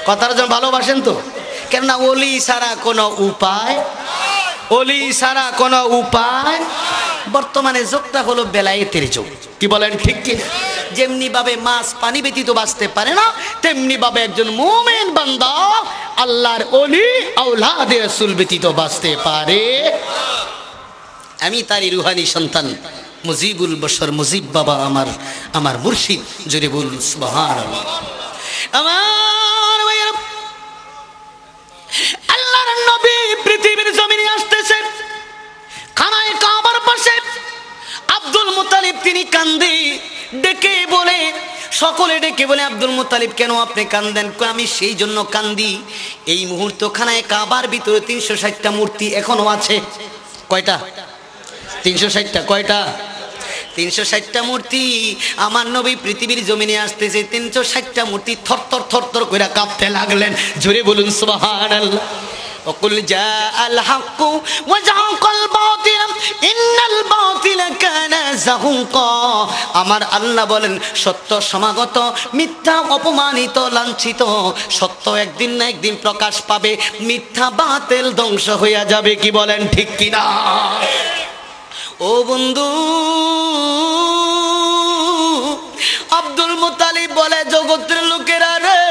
কথার জন্য ভালোবাসেন তো? কেননা ওলি ছাড়া কোনো উপায়, ওলি ছাড়া কোনো উপায়। বর্তমানে যুগটা হলো বেলায়েতের যুগ। কি বলেন ঠিক কিনা? যেমনি ভাবে মাছ পানি ব্যতীত বাঁচতে পারে না, তেমনি ভাবে একজন মুমিন বান্দা আল্লাহর ওলি আওলাদে রাসূল ব্যতীত বাঁচতে পারে। আমি তারই রুহানি সন্তান মুজিবুল বশর মুজিব বাবা আমার মুর্শিদ, জোরে বলুন সুবহানাল্লাহ। আমার ভাইয়েরা, আল্লাহর নবী পৃথিবীর জমিনে আসতেছে, খানায়ে কাবার পাশে আব্দুল মুত্তালিব তিনি কান্দে, ডেকে বলে, সকলে ডেকে বলে, আব্দুল মুত্তালিব কেন আপনি কান্দেন? আমি সেই জন্য কান্দি, এই মুহূর্ত খানায়ে কাবার ভিতরে 360টা মূর্তি এখনো আছে। কয়টা? 360টা। কয়টা? 360টা মূর্তি। আমার নবী পৃথিবীর জমিনে আসতেছে, 360টা মূর্তি থরথর থরথর করে কাঁপতে লাগলেন। জোরে বলুন সুবহানাল্লাহ। وقل جاء الحق وزهق الباطل إن الباطل كان زهوقا। আমার আল্লাহ বলেন সত্য সমাগত, মিথ্যা অপমানিত লাঞ্ছিত। সত্য একদিন না একদিন প্রকাশ পাবে, মিথ্যা বাতিল ধ্বংস হয়ে যাবে। কি বলেন ঠিক কিনা? ও বন্ধু, আব্দুল মুত্তালিব বলে, জগতের লোকেরা রে,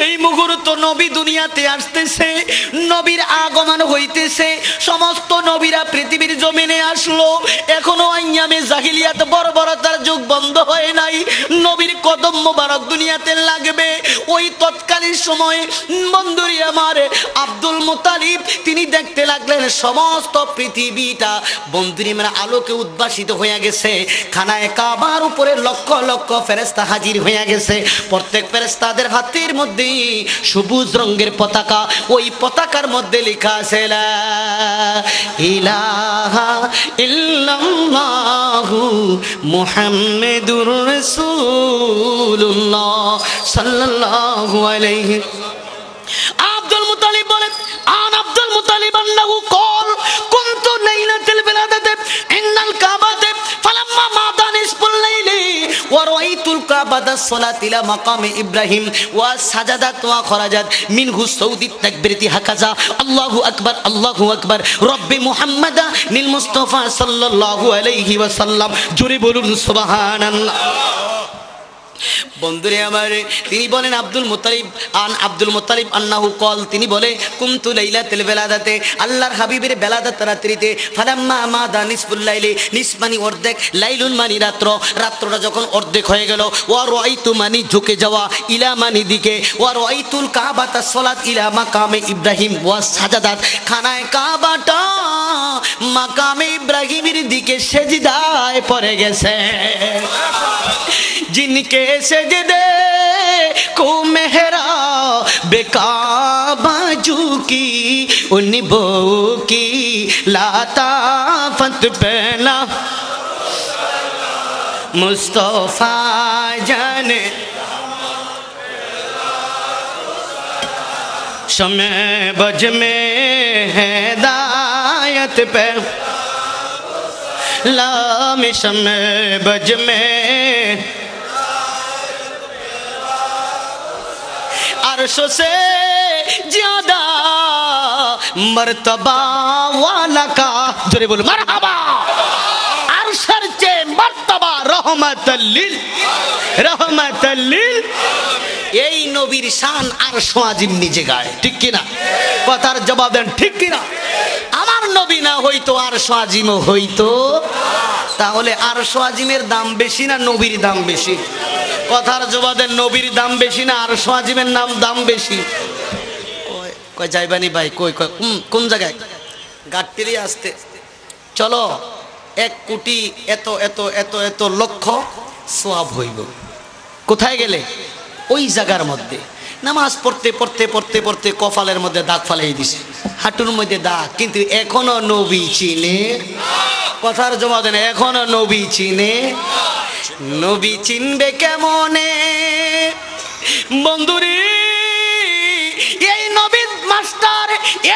এই মুহূর্ত নবী দুনিয়াতে আসতেছে, নবীর আগমন হইতেছে, সমস্ত নবীরা পৃথিবীর জমিনে আসলো, এখনো আইয়ামে জাহিলিয়াত বর্বরতার যুগ বন্ধ হয় নাই, নবীর কদম মোবারক দুনিয়াতে লাগবে। ওই তৎকালীন সময়ে বন্ধুরি আমার আব্দুল মুত্তালিব তিনি দেখতে লাগলেন সমস্ত পৃথিবীটা বন্ধুরি মানে আলোকে উদ্ভাসিত হয়ে গেছে। খানায়ে কাবার উপরে লক্ষ লক্ষ ফেরেশতা হাজির হয়ে গেছে। প্রত্যেক ফেরেশতাদের হাতের মধ্যে সবুজ রঙের পতাকা, ওই পতাকার মধ্যে লেখা আছে লা ইলাহা ইল্লাল্লাহু মুহাম্মাদুর রাসূলুল্লাহ সাল্লাল্লাহু আলাইহি। আব্দুল মুত্তালিব বলেন, আন আব্দুল মুত্তালিব আন্নাহু কল কুনতু লাইলাতুল বিলাদাতি ইন্নাল কাবাতি ফালাম্মা মাদা নিসফুল লাইলি ওয়া রাআইতুল কাবাতা সালাত ইলা মাকামে ইব্রাহিম ওয়া সাজাদাত ওয়া খরাজাত মিনহু সাউদিত তাকবীরাতি হাকাজা আল্লাহু আকবার আল্লাহু আকবার রব্বি মুহাম্মাদা নিল মুস্তাফা সাল্লাল্লাহু আলাইহি ওয়াসাল্লাম। জোরে বলুন সুবহানাল্লাহ। বন্ধুরে আমার, তিনি বলেন আব্দুল মুত্তালিব আন্নাহু কল, তিনি বলে কুনতু লাইলাতুল বেলাদাতে, আল্লাহর হাবিবের বেলাদাত রাত্রিতে, ফালাম্মা মাদা নিসফুল লাইলি, নিস মানি অর্ধেক, লাইলুন মানি রাত্র, রাত্রটা যখন অর্ধেক হয়ে গেল, ওয়া রাআইতু মানি ঝুঁকে যাওয়া, ইলা মানি দিকে, ওয়া রাআইতুল কাবাতা সালাত ইলা মাকামে ইব্রাহিম ওয়া সাজাদাত, খানায়ে কাবাটা মাকামে ইব্রাহিমের দিকে সেজদায় পড়ে গেছে। जिनके सजदे को मेहरा बेकाबा झुकी उन बो की लाताफत पहला मुस्तफा जाने समय बज में हिदायत पे लाम समय बज में अर्शों से ज्यादा मर्तबा वाला का, जोरे बोलो मरहबा। अर्शर चे मर्तबा रहमतल लिल। এই নবীর শান আরশ আজিম নিজে গায়, ঠিক কিনা? কথার জবাব দেন ঠিক কিনা? আমার নবী না হইতো আরশ আজিমও হইতো। তাহলে আরশ আজিমের দাম বেশি না নবীর দাম বেশি? কথার জবাব দেন, নবীর দাম বেশি না আরশ আজিমের দাম বেশি? কই যাইবানি ভাই, কই কোন জায়গায়? গাট্টিলি আসতে চলো 1 কোটি এত এত এত এত লক্ষ সওয়াব হইব। কোথায় গেলে? ওই জায়গার মধ্যে নামাজ পড়তে পড়তে পড়তে পড়তে কপালের মধ্যে দাগ ফালাই দিছে, হাঁটুর মধ্যে দাগ, কিন্তু এখনো নবী চিনে। কথার জবাব দেন, এখনো নবী চিনে। নবী চিনবে কেমনে বন্ধুরে? এই নবীর মাস্টার,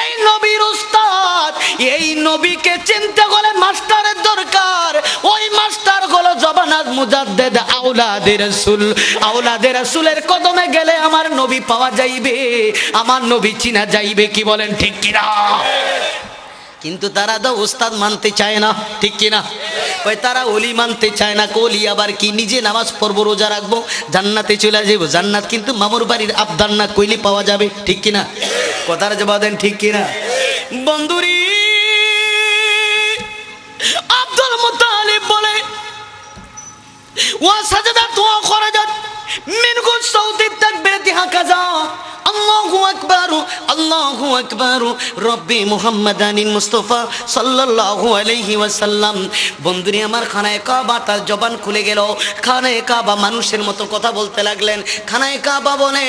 এই নবীর উস্তাদ, এই নবীকে চিনতে হলে মাস্টারের দরকার। ওই মাস্টার হলো জবানাত মুজাদ্দেদ আওলাদে রাসূল। আওলাদে রাসূলের কদমে গেলে আমার নবী পাওয়া যাইবে, আমার নবী চিনা যাইবে। কি বলেন ঠিক কিনা? কিন্তু তারা তো উস্তাদ মানতে চায় না, ঠিক কিনা? ওই তারা ওলি মানতে চায় না। ওলি আবার কি? নিজে নামাজ পড়বো, রোজা রাখবো, জান্নাতে চলে যাবো। জান্নাত কিন্তু মামুর বাড়ির আবদার না কইলে পাওয়া যাবে, ঠিক কিনা? কথার জবাব দেন, ঠিক কিনা? বন্ধুরি, আব্দুল মুত্তালিব বলে ওয়া সাজাদাত ওয়া খরাজাত মিন গুসাউতি তাকবীরাতি হাকাজা আল্লাহু আকবার আল্লাহু আকবার রব্বি মুহাম্মাদানিন মুস্তাফা সাল্লাল্লাহু আলাইহি ওয়াসাল্লাম। বন্ধুরে আমার, খানায়ে কাবা তার জবান খুলে গেল। খানায়ে কাবা মানুষের মতো কথা বলতে লাগলেন। খানায়ে কাবা বলে,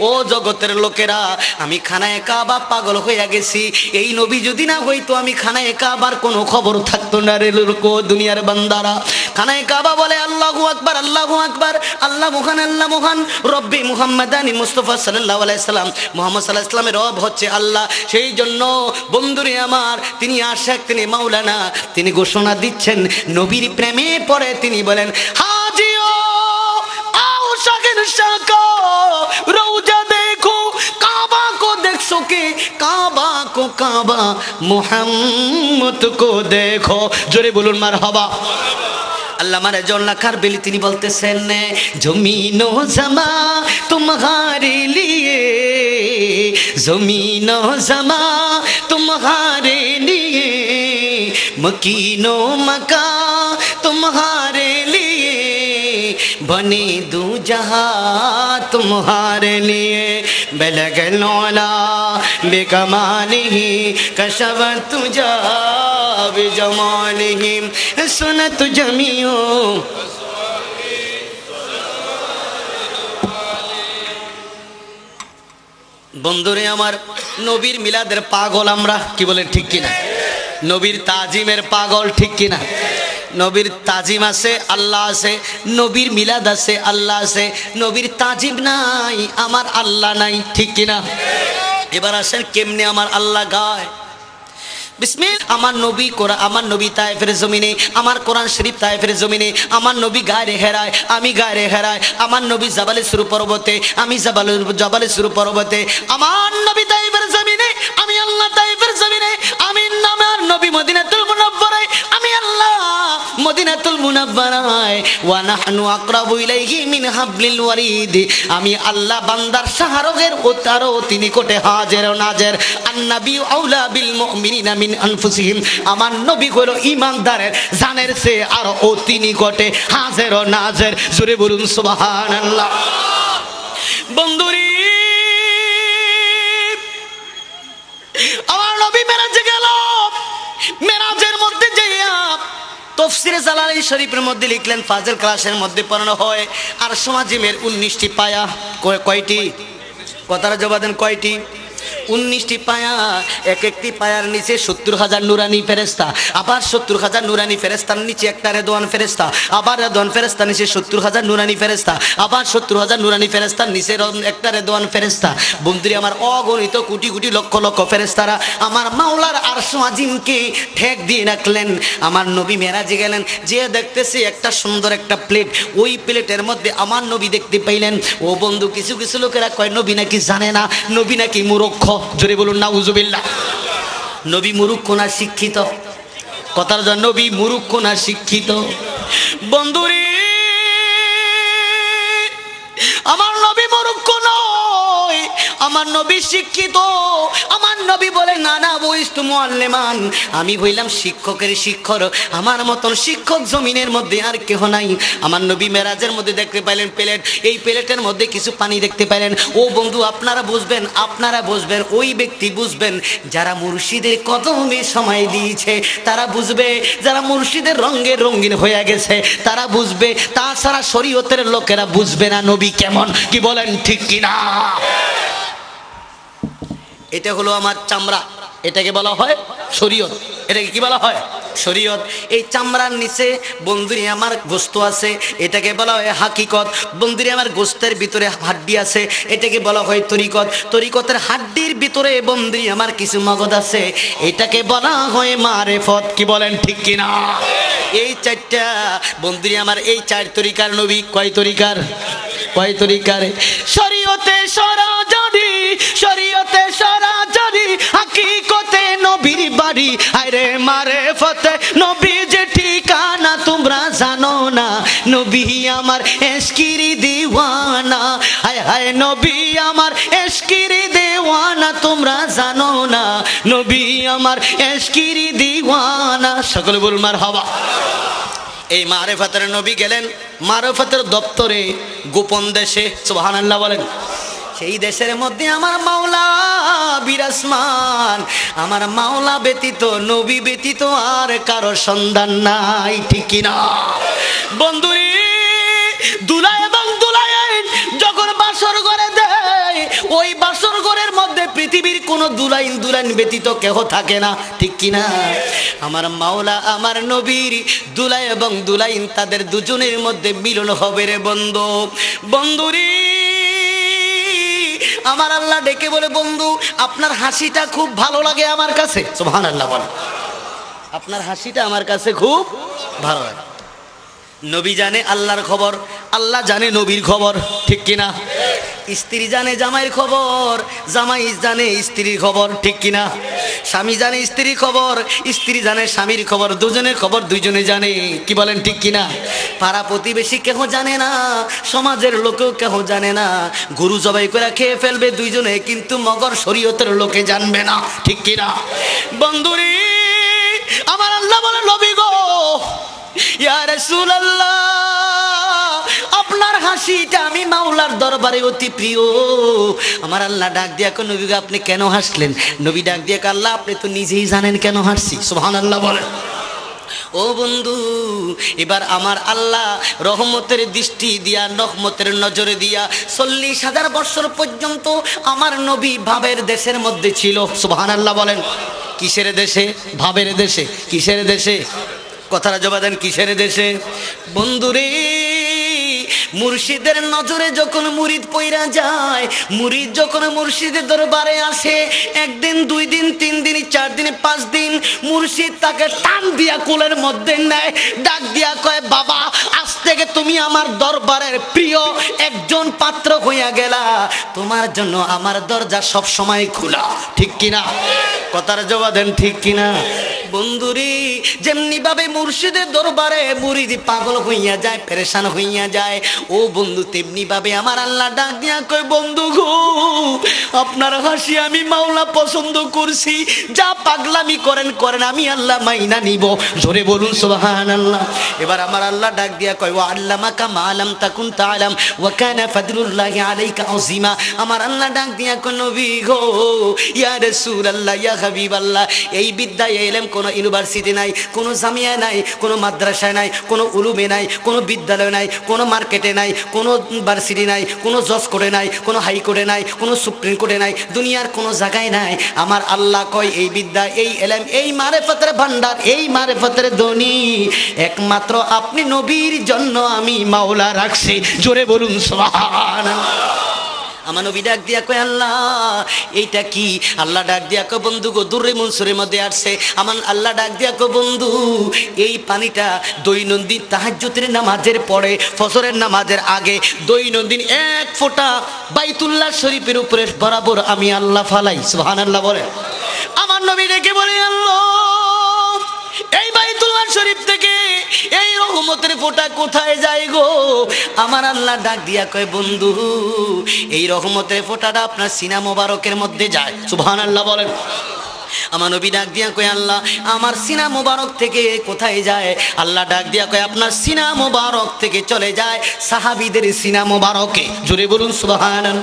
ও জগতের লোকেরা, আমি খানায়ে কাবা পাগল হয়ে গেছি। এই নবী যদি না হইতো আমি খানায়ে কাবার কোনো খবর থাকতো না রে লোক, দুনিয়ার বান্দারা। খানায়ে কাবা বলে আল্লাহু আকবার আল্লাহু আকবার, আল্লাহ মহান আল্লাহ মহান, রব্বি মুহাম্মাদানিন মুস্তাফা সাল্লাল্লাহু আলাইহি সাল্লাম, মুহাম্মদ সাল্লাল্লাহু আলাইহি সাল্লামের রব হচ্ছে আল্লাহ। সেই জন্য বন্ধুরে আমার, তিনি আশিক, তিনি মাওলানা, তিনি ঘোষণা দিচ্ছেন নবীর প্রেমে পড়ে তিনি বলেন, হাজিও আও শাকিন শাকা রওজা দেখো, কাবা কো দেখছো কে, কাবা কো কাবা, মুহাম্মদ কো দেখো। জোরে বলুন মারহাবা। আল্লাহ মারে জন্নাকার বেলি তিনি বলতেছেন, জমিন ও জামা তোমারে লিয়ে, জমিন ও জামা তোমারে লিয়ে, মকিনো মকা तुम्हारे लिए, बने दो जहां तुम्हारे लिए, बलगल औला बेकमालिही कशवत तुजा बिजमालिही सुनत जमियो। বন্ধুরে আমার, নবীর মিলাদের পাগল আমরা, কি বলেন ঠিক কিনা? নবীর তাজিমের পাগল, ঠিক কিনা? নবীর তাজিম আছে, আল্লাহ আছে, নবীর মিলাদ আছে, আল্লাহ আছে। নবীর তাজিম নাই, আমার আল্লাহ নাই, ঠিক কিনা? এবার আসেন কেমনে আমার আল্লাহ গায়। বিসমিল্লাহ। আমার নবী কোরআন, আমার নবী তায়েফের জমিনে, আমার কোরআন শরীফ তায়েফের জমিনে, আমার নবী গায়ে হেরায়, আমি গায়ে হেরায়, আমার নবী জাবালে সুর পর্বতে, আমি জাবালে সুর পর্বতে, আমার নবী তায়েফের জমিনে, আমি আল্লাহ তায়েফের জমিনে, আমি আমার নবী মদিনাতুল মুনাওয়ারায়, আমি আল্লাহ মদিনাতুল মুনাওয়ারায়। ওয়া নাহনু আকরাবু ইলাইহি মিন হাবলিল ওয়ারিদ, আমি আল্লাহ বান্দার শাহরগের ওতারও তিনি কোটে হাজির ও নাজির। আন-নবী আউলা বিল মুমিনিনা মিন আনফুসিহিম, আমার নবী হলো ঈমানদারের জানের সে আর অতি নিকটে হাজির ও নাজির। জোরে বলুন সুবহানাল্লাহ। বন্ধুরি, আমার নবী মেরাজে গেল। মেরাজের মধ্যে যাইয়া তাফসীরে জালালাইন শরীফের মধ্যে লিখলেন, ফাজিল ক্লাসের মধ্যে পড়ানো হয় আর সমাজিমের 19টি পায়া। কয়টি? কথার জবাব দেন, কয়টি? 19টি পায়া। এক একটি পায়ার নিচে 70,000 নুরানি ফেরেশতা, আবার 70,000 নুরানি ফেরেশতার নিচে একটা রেদওয়ান ফেরেশতা, আবার রেদওয়ান ফেরেশতার নিচে 70,000 নুরানি ফেরেশতা, আবার 70,000 নুরানি ফেরেশতার নিচে একটা রেদওয়ান ফেরেশতা। বন্ধুরি আমার, অগণিত কোটি কোটি লক্ষ লক্ষ ফেরেশতারা আমার মাওলার আরশ আজিমকে ঠেক দিয়ে রাখলেন। আমার নবী মেরাজে গেলেন, যে দেখতেছে একটা সুন্দর একটা প্লেট, ওই প্লেটের মধ্যে আমার নবী দেখতে পাইলেন। ও বন্ধু, কিছু কিছু লোকেরা কয় নবী নাকি জানে না, নবী নাকি মূর্খ। জোরে বলুন নাউজুবিল্লাহ। নবী মূর্খ না শিক্ষিত? কথার জন্য নবী মূর্খ না শিক্ষিত? বন্ধুরে আমার নবী মূর্খ নয়, আমার আমার নবী শিক্ষিত, আমার নবী বলে না না বইস্তু মুআল্লিমান, আমি হইলাম শিক্ষকের শিক্ষক, আমার মতন শিক্ষক জমিনের মধ্যে আর কেহ নাই। আমার নবী মেরাজের মধ্যে দেখতে পাইলেন প্লেট, এই প্লেটের মধ্যে কিছু পানি দেখতে পাইলেন। ও বন্ধু আপনারা বুঝবেন, আপনারা বুঝবেন, ওই ব্যক্তি বুঝবেন যারা মুর্শিদের কদমে সময় দিয়েছে, তারা বুঝবে, যারা মুর্শিদের রঙে রঙিন হয়ে গেছে তারা বুঝবে, তাছাড়া শরীয়তের লোকেরা বুঝবে না নবী কেমন। কি বলেন ঠিক কিনা? এটা হলো আমার চামড়া, এটাকে বলা হয় শরীয়ত। এটাকে কি বলা হয়? শরীয়ত। এই চামড়ার নিচে বন্ধুরি আমার গোস্ত আছে, এটাকে বলা হয় হাকিকত। বন্ধুরি আমার গোস্তের ভিতরে হাড্ডি আছে, এটাকে বলা হয় তরিকত। তরিকতের হাড্ডির ভিতরে বন্ধুরি আমার কিছু মগজ আছে, এটাকে বলা হয় মারেফত। কি বলেন ঠিক কিনা? এই চারটা বন্ধুরি আমার, এই চার তরিকার নবী। কয় তরিকার? কয় তরিকার? শরীয়তে সরাজরি, শরীয়তে সরাজরি, হাকিকতে নবীর বাড়ি, আরে মারেফতে নবী যে ঠিকানা তোমরা জানো না, নবী আমার এশকিরি দিওয়ানা, হায় হায় নবী আমার এশকিরি দিওয়ানা, তোমরা জানো না নবী আমার এশকিরি দিওয়ানা। সকলে বল মারহাবা। এই মারেফতের নবী গেলেন মারেফতের দপ্তরে, গোপন দেশে, সুবহানাল্লাহ বলেন। সেই দেশের মধ্যে আমার মাওলা বিরাজমান, আমার মাওলা ব্যতীত, নবী ব্যতীত আর কারো সন্ধান নাই। ঠিক কিনা বন্ধুরি? দুলাই এবং দুলাইন যখন বাসর করে দেয়, ওই বাসর ঘরের মধ্যে পৃথিবীর কোনো দুলাইন ব্যতীত কেহ থাকে না। ঠিক কিনা? আমার মাওলা আমার নবীর দুলাই এবং দুলাইন, তাদের দুজনের মধ্যে মিলন হবে রে বন্ধু। বন্ধুরি আমার আল্লাহ ডেকে বলে, বন্ধু আপনার হাসিটা খুব ভালো লাগে আমার কাছে। সুবহানাল্লাহ বলে, আপনার হাসিটা আমার কাছে খুব ভালো লাগে। নবী জানে আল্লাহর খবর, আল্লাহ জানে নবীর খবর। ঠিক কিনা? স্ত্রী জানে জামাইয়ের খবর, জামাই জানে স্ত্রীর খবর। ঠিক কিনা? স্বামী জানে স্ত্রীর খবর, স্ত্রী জানে স্বামীর খবর, দুজনের খবর দুইজনে জানে। কি বলেন ঠিক কিনা? পাড়া প্রতিবেশী কেহ জানে না, সমাজের লোকেও কেহ জানে না। গরু জবাই করে খেয়ে ফেলবে দুইজনে, কিন্তু মগর শরীয়তের লোকে জানবে না। ঠিক কিনা বন্ধুরি? আমার আল্লাহ বলে, নবী গো, ইয়া রাসূলুল্লাহ, আপনার হাসিটা আমি মাওলার দরবারে অতি প্রিয়। আমার আল্লাহ ডাক দিয়া কো, নবী গো আপনি কেন হাসলেন? নবী ডাক দিয়া কো, আল্লাহ আপনি তো নিজেই জানেন কেন হাসছি। সুবহানাল্লাহ বলেন। ও বন্ধু, এবার আমার আল্লাহ রহমতের দৃষ্টি দিয়া, রহমতের নজরে দিয়া 40,000 বছর পর্যন্ত আমার নবী ভাবের দেশের মধ্যে ছিল। সুবহানাল্লাহ বলেন। কিসের দেশে? ভাবের দেশে। কিসের দেশে? কথাটা জবাব দেন, কিসের দেশে? বন্ধুরে, মুর্শিদের নজরে যখন মুরিদ পইরা যায়, মুরিদ যখন মুর্শিদের দরবারে আসে, একদিন, 2 দিন, 3 দিন, 4 দিন, 5 দিন, মুর্শিদ তাকে টান দিয়া কোলের মধ্যে নেয়, ডাক দিয়া কয়, বাবা আজ থেকে তুমি আমার দরবারের প্রিয় একজন পাত্র হইয়া গেলা, তোমার জন্য আমার দরজা সব সময় খোলা। ঠিক কিনা? কথার জবাব দেন, ঠিক কিনা? বন্ধুরি, যেমনি ভাবে মুর্শিদের দরবারে মুরিদ পাগল হইয়া যায়, পেরেশান হইয়া যায়, ও বন্ধু তেমনি ভাবে আমার আল্লাহ ডাক দিয়া কয়, বন্ধু গো, আপনার হাসি আমি মাওলা পছন্দ করছি, যা পাগলামি করেন করেন, আমি আল্লাহ মাইনা নিব। জোরে বলুন সুবহানাল্লাহ। এবার আমার আল্লাহ ডাক দিয়া কয়, ওয়া আল্লামাকা মা লাম তাকুন তাআলাম ওয়া কানা ফাদলুল্লাহি আলাইকা আযীমা। আমার আল্লাহ ডাক দিয়া কয়, নবী গো, ইয়া রাসূলুল্লাহ, ইয়া হাবিবাল্লাহ, এই বিদ্যা, এই ইলম কোনো ইউনিভার্সিটি নাই, কোনো জামিয়া নাই, কোনো মাদ্রাসায় নাই, কোনো উলুমে নাই, কোনো বিদ্যালয় নাই, কোনো মার্কেটে নাই, কোনো ইউনিভার্সিটি নাই, কোনো জজ কোর্টে নাই, কোনো হাইকোর্টে নাই, কোনো সুপ্রিম কোর্টে নাই, দুনিয়ার কোনো জায়গায় নাই। আমার আল্লাহ কয়, এই বিদ্যা, এই ইলম, এই মারেফতের ভান্ডার, এই মারেফতের ধনী একমাত্র আপনি নবীর জন্য আমি মাওলা রাখছি। জোরে বলুন সুবহানাল্লাহ। আমার নবী ডাক দিয়া কয়, আল্লাহ এইটা কি? আল্লাহ ডাক দিয়া কয়, বন্ধু গো, দুররে মনসুরের মধ্যে আসছে। আমার আল্লাহ ডাক দিয়া কয়, বন্ধু এই পানিটা দৈনন্দিন তাহাজ্জুদের নামাজের পরে, ফজরের নামাজের আগে দৈনন্দিন 1 ফোঁটা বাইতুল্লাহ শরীফের উপরে বরাবর আমি আল্লাহ ফালাই। সুবহানাল্লাহ বলে। আমার নবী ডেকে বলে, আল্লাহ এই বাইতুল্লাহ শরীফ থেকে এই রহমতের ফোঁটা কোথায় যায় গো? আমার আল্লাহ ডাক দিয়া কয়, বন্ধু এই রহমতের ফোঁটাটা আপনার সিনা মোবারকের মধ্যে যায়। সুবহানাল্লাহ বলেন। আমার নবী ডাক দিয়া কয়, আল্লাহ আমার সিনা মোবারক থেকে কোথায় যায়? আল্লাহ ডাক দিয়া কয়, আপনার সিনা মোবারক থেকে চলে যায় সাহাবীদের সিনা মোবারকে। জোরে বলুন সুবহানাল্লাহ।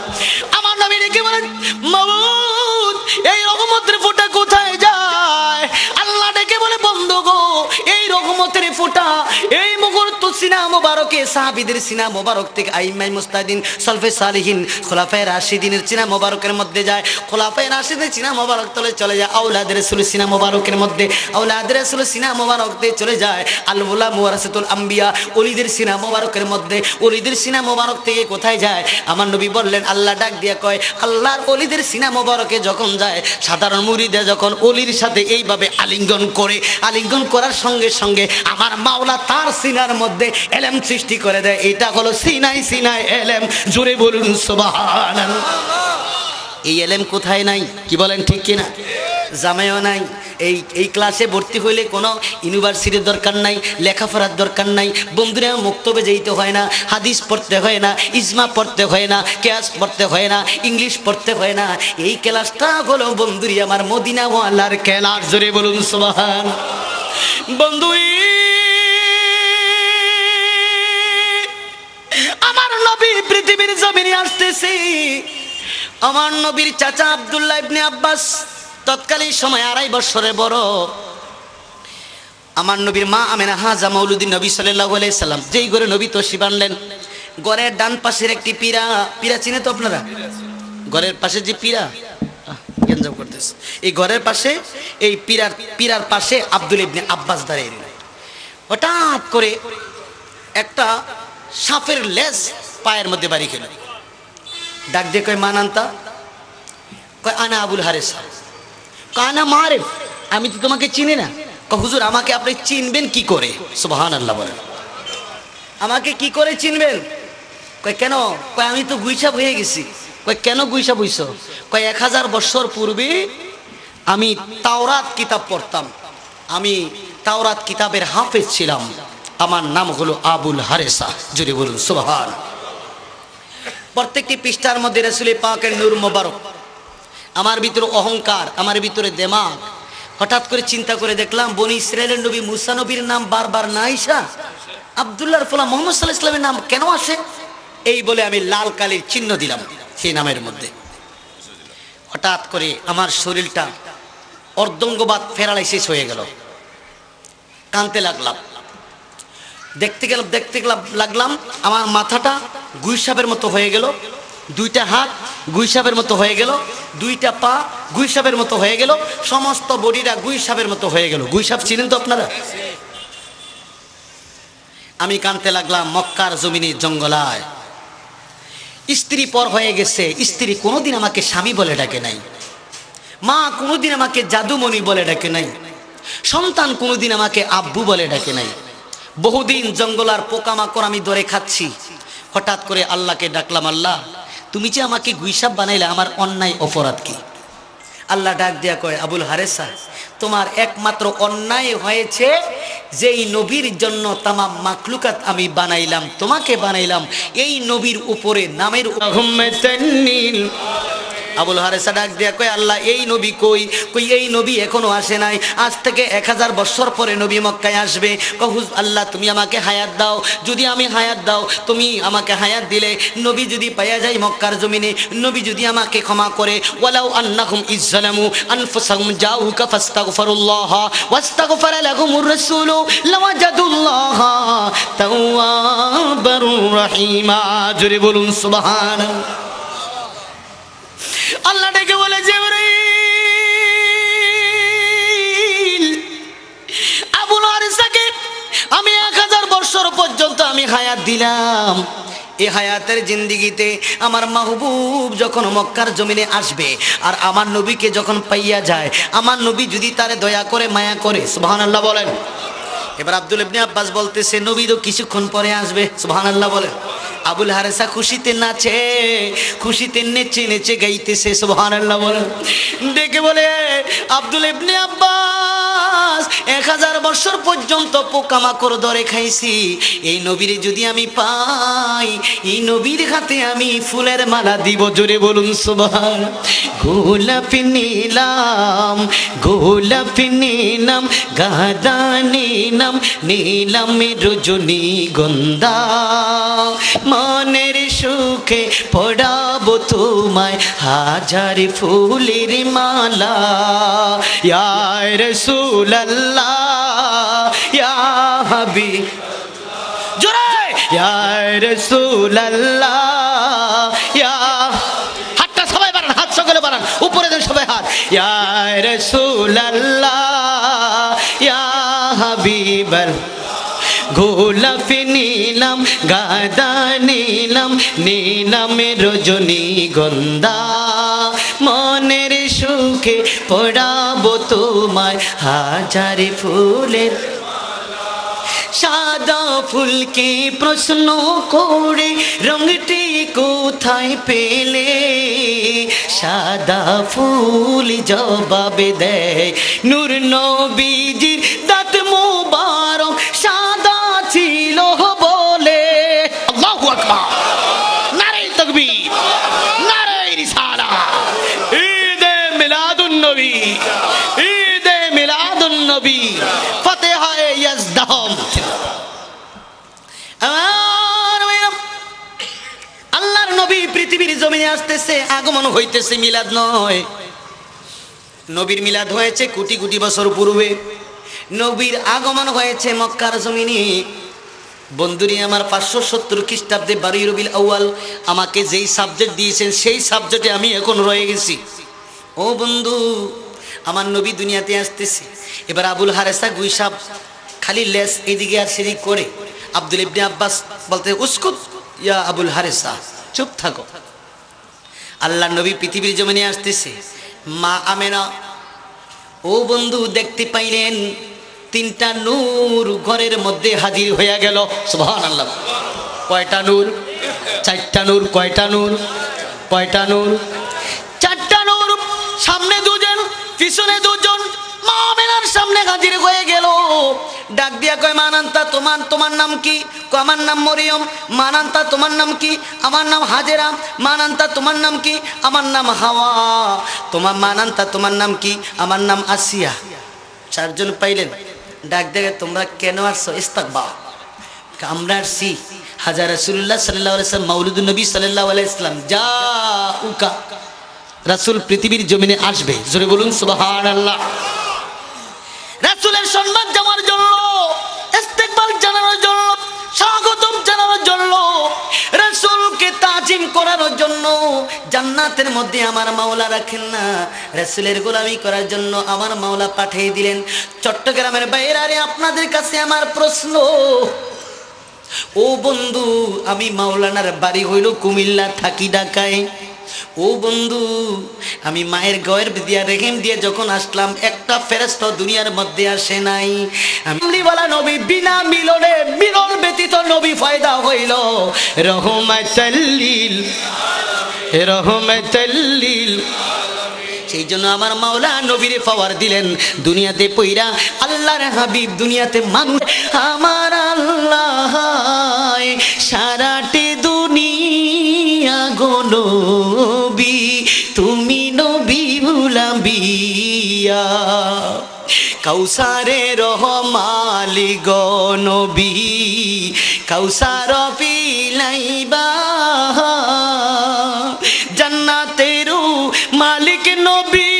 আমার নবী ডেকে বলেন, মাবুদ এই রহমতের ফোঁটা কোথায় যায়? আল্লাহ ডেকে বলে, বন্ধু গো এই রহমতের ফোঁটা এই মুহূর্ত সিনা মোবারকে সাহাবীদের সিনা মোবারক থেকে আইম্মায়ে মুজতাহিদিন সলফে সালিহিন খোলাফায়ে রাশিদিনের সিনা মোবারকের মধ্যে যায়। খোলাফায়ে রাশিদিনের সিনা মোবারক তলে চলে যায় আওলাদ রাসূলের সিনা মোবারকের মধ্যে, আওলাদ রাসূলের সিনা মোবারক দিয়ে চলে যায় আল উলামা ওয়ারাসাতুল আম্বিয়া ওলিদের সিনা মোবারকের মধ্যে। ওলিদের সিনা মোবারক থেকে কোথায় যায়? আমার নবী বললেন, আল্লাহ ডাক দিয়া কয়, আল্লাহর ওলিদের সিনা মোবারকে যখন যায় সাধারণ মুরিদে যখন ওলির সাথে এইভাবে আলিঙ্গন করে, আলিঙ্গন করার সঙ্গে সঙ্গে আমার মাওলা তার সিনার মধ্যে এলেম সৃষ্টি করে দেয়। এটা হলো সিনাই সিনাই এলেম। জোরে বলুন সুবহানাল্লাহ। এই এলেম কোথায় নাই? কি বলেন ঠিক কিনা? জামায়ও নাই। এই ক্লাসে ভর্তি হইলে কোনো ইউনিভার্সিটির দরকার নাই, লেখাপড়ার দরকার নাই। বন্ধুরা মক্তবে যেতে হয় না, হাদিস পড়তে হয় না, ইজমা পড়তে হয় না, কেয়াস পড়তে হয় না, ইংলিশ পড়তে হয় না। এই ক্লাসটা হলো বন্ধুরি আমার মদিনা ওয়ালার ক্লাস। জোরে বলুন সুবহান। বন্ধু আমার নবী পৃথিবীর জমিনে আসতেছে। আমার নবীর চাচা আব্দুল্লাহ ইবনে আব্বাস তৎকালীন সময় 2.5 বছরের বড়। আমার নবীর মা আমেনা হাজা মৌলুদী নবী সাল্লাল্লাহু আলাইহি সাল্লাম যেই ঘরে নবী তশরিফ আনলেন, ঘরের ডান পাশের একটি পীরা, পীরা চিনে তো আপনারা? ঘরের পাশে যে পীরা গেঞ্জাম করতেছে, এই ঘরের পাশে এই পীরার পাশে আব্দুল ইবনে আব্বাস দাঁড়িয়ে রইলেন। হঠাৎ করে একটা সাপের লেজ পায়ের মধ্যে বাড়ি খেল। ডাক দিয়ে কয়, মানান্তা? কয়, আনা আবুল হারেসা। কানা মারে, আমি তো তোমাকে চিনি না। কয়, হুজুর আমাকে আপনি চিনবেন কি করে? সুবহানাল্লাহ বলেন। আমাকে কি করে চিনবেন? কয়, কেন? কয়, আমি তো গুইসাপ হয়ে গেছি। কয়, কেন গুইসাপ হইছ? কয়, 1000 বছর পূর্বে আমি তাওরাত কিতাব পড়তাম, আমি তাওরাত কিতাবের হাফেজ ছিলাম, আমার নাম হলো আবুল হারেসা। জোরে বলুন সুবহান। প্রত্যেকটি পৃষ্ঠার মধ্যে রাসূল পাকের নূর মোবারক। আমার ভিতরে অহংকার, আমার ভিতরে দেমাগ। হঠাৎ করে চিন্তা করে দেখলাম বনি ইসরায়েলের নবী মুসা নবীর নাম বারবার না আইসা আব্দুল্লাহর ফলা মুহাম্মদ সাল্লাল্লাহু আলাইহি ওয়াসাল্লামের নাম কেন আসে? এই বলে আমি লাল কালির চিহ্ন দিলাম সেই নামের মধ্যে। হঠাৎ করে আমার শরীরটা অর্ধঙ্গবাদ প্যারালাইসিস হয়ে গেল। কাঁদতে লাগলাম। দেখতে লাগলাম আমার মাথাটা গুইসাপের মতো হয়ে গেল, 2টা হাত গুইসাপের মতো হয়ে গেল, 2টা পা গুইসাপের মতো হয়ে গেল, সমস্ত বডিটা গুইসাপের মতো হয়ে গেল। গুইসাপ চিনেন তো আপনারা? আমি কাঁদতে লাগলাম মক্কার জমিনে জঙ্গলায়। স্ত্রী পর হয়ে গেছে, স্ত্রী কোনোদিন আমাকে স্বামী বলে ডাকে নাই, মা কোনোদিন আমাকে জাদুমণি বলে ডাকে নাই, সন্তান কোনোদিন আমাকে আব্বু বলে ডাকে নাই। বহুদিন জঙ্গলার পোকামাকড় আমি ধরে খাচ্ছি। হঠাৎ করে আল্লাহকে ডাকলাম, আল্লাহ তুমি যে আমাকে গুইসাপ বানাইলে, আমার অন্যায় অপরাধ কি? আল্লাহ ডাক দিয়া কয়, আবুল হারেসা তোমার একমাত্র অন্যায় হয়েছে যেই নবীর জন্য তামাম মাখলুকাত আমি বানাইলাম, তোমাকে বানাইলাম, এই নবীর উপরে নামের আবুল হারেসা ডাক দিয়া কয়, আল্লাহ এই নবী কই? কই এই নবী এখনো আসে নাই, আজ থেকে 1000 বছর পরে নবী মক্কায় আসবে। কহুজ আল্লাহ তুমি আমাকে হায়াত দাও, যদি আমি হায়াত দাও, তুমি আমাকে হায়াত দিলে নবী যদি পাইয়া যায় মক্কার জমিনে, নবী যদি আমাকে ক্ষমা করে, ওয়ালাউ আন্নাহুম ইজ্জালামু আনফুসাহুম জাউকা ফাস্তাগফিরুল্লাহ ওয়াস্তাগফারা লাহুমুর রাসূল লাওয়াজাদুল্লাহ তাওয়াবার রহিমা। জোরে বলুন সুবহানাল্লাহ। আল্লাহ ডেকে বলে, জিবরাইল আবুল হারেসাকে আমি 1000 বছর পর্যন্ত আমি হায়াত দিলাম। এই হায়াতের জিন্দিগিতে আমার মাহবুব যখন মক্কার জমিনে আসবে আর আমার নবীকে যখন পাইয়া যায়, আমার নবী যদি তারে দয়া করে মায়া করে, সুবহানাল্লাহ বলেন। এবার আব্দুল ইবনে আব্বাস বলতেছে, নবী তো কিছুক্ষণ পরে আসবে, সুবহানাল্লাহ বলেন। আবুল হারেসা খুশিতে নাচে, খুশিতে নেচে নেচে গাইতেছে, সুবহানাল্লাহ বলেন। ডেকে বলে, আব্দুল ইবনে আব্বাস মাস 1000 বছর পর্যন্ত পোকামাকড় ধরে খাইছি, এই নবীর যদি আমি পাই, এই নবীর হাতে আমি ফুলের মালা দিব। জোরে বলুন সুবহানাল্লাহ। গোলাপি নীলাম, গোলাপি নীলাম, গাঁদা নীলাম, নীলাম রজনী গন্ধা, মনের সুখে পড়াবো তোমায় হাজার ফুলের মালা। ইয়া রাসূলুল্লাহ ইয়া হাবিব, জোরে ইয়া রাসূলুল্লাহ ইয়া, হাতটা সবাই বাড়ান, হাত সকলে বাড়ান, উপরে দেন সবাই হাত। ইয়া রাসূলুল্লাহ ইয়া হাবিবাল, গোলাপি নীলাম, গাঁদা নীলাম, নীলাম রজনী গন্ধা, মনের সুখে পড়াবো তোমায় হাজার ফুলের। সাদা ফুলকে প্রশ্ন করে রঙটি কোথায় পেলে, সাদা ফুল জবাবে দেয় নূর নবীজির দাঁত মোবারক সাদা ছিল বলে। আল্লাহু আকবার, নারে তাকবীর, নারে রিসালাহ। ঈদে মিলাদুন নবী, ঈদে মিলাদুন নবী, ফাতিহায়ে ইয়াজদাহম। আল্লাহর নবী পৃথিবীর জমিনে আসতেছে, আগমন হইতেছে, মিলাদ নয়। নবীর মিলাদ হয়েছে কোটি কোটি বছর পূর্বে, নবীর আগমন হয়েছে মক্কার জমিনে। বন্ধুরি আমার 570 খ্রিস্টাব্দে 12 রবিউল আউয়াল আমাকে যেই সাবজেক্ট দিয়েছেন সেই সাবজেক্টে আমি এখন রয়ে গেছি। ও বন্ধু, আমার নবী দুনিয়াতে আসতেছে। এবার আবুল হারেসা গুইসাব খালি লেস এদিকে আর সেদিক করে। আব্দুল ইবনে আব্বাস বলতে উসকুত ইয়া আবুল হারেসা, চুপ থাকো। আল্লাহর নবী পৃথিবীর জমিনে আসতেছে। মা আমেনা ও বন্ধু দেখতে পাইলেন 3টা নূর ঘরের মধ্যে হাজির হয়ে গেল। সুবহানাল্লাহ। কয়টা নূর? 4টা নূর। কয়টা নূর? কয়টা নূর? 4টা নূর। সামনে দুজন, পিছনে দুজন। মা আমেনার সামনে হাজির হয়ে গেল। ডাক দিয়া কয়, মানান্তা তোমার নাম কি? কয় আমার নাম মরিয়ম। মানান্তা তোমার নাম কি? আমার নাম হাজেরা। মানান্তা তোমার নাম কি? আমার নাম হাওয়া। মানান্তা তোমার নাম কি? আমার নাম আসিয়া। 4 জন পাইলেন। ডাক দেখে, তোমরা কেন আসছো? ইস্তাকবা, আমরা আসছি হাজার রাসূলুল্লাহ সাল্লাল্লাহু আলাইহি ওয়াসাল্লাম, মাউলিদুন নবী সাল্লাল্লাহু আলাইহি ওয়াসাল্লাম যা উকা, রাসূল পৃথিবীর জমিনে আসবে। জোরে বলুন সুবহানাল্লাহ। রাসূলের সম্মান জানার জন্য, ইস্তেকবাল জানানোর জন্য, স্বাগতম জানানোর জন্য, রাসূলকে তাজিম করার জন্য জান্নাতের মধ্যে আমার মাওলা রাখেন না, রাসূলের গোলামি করার জন্য আমার মাওলা পাঠিয়ে দিলেন। চট্টগ্রামের বাইরে আপনাদের কাছে আমার প্রশ্ন, ও বন্ধু, আমি মাওলানার বাড়ি হইল কুমিল্লা, থাকি ঢাকায়। ও বন্ধু, আমি মায়ের গয়ের দিয়া রেহেম দিয়ে যখন আসলাম, একটা ফেরেশতা দুনিয়ার মধ্যে আসে নাই। আমি বলা নবী বিনা মিলনে, মিলন ব্যতীত নবী পয়দা হইল রহমাতাল লিল আলামিন, রহমাতাল লিল। সেই জন্য আমার মাওলা নবীরে পাওয়ার দিলেন দুনিয়াতে পয়রা। আল্লাহর হাবিব দুনিয়াতে মানুষ, আমার আল্লাহ সারাটি দুনিয়া গো নবী, তুমি নবী ভুলাবিয়া, কাউসারে রহমালি গো নবী, কাউসার পিলাইবা, জান্নাতের মালিক নবী,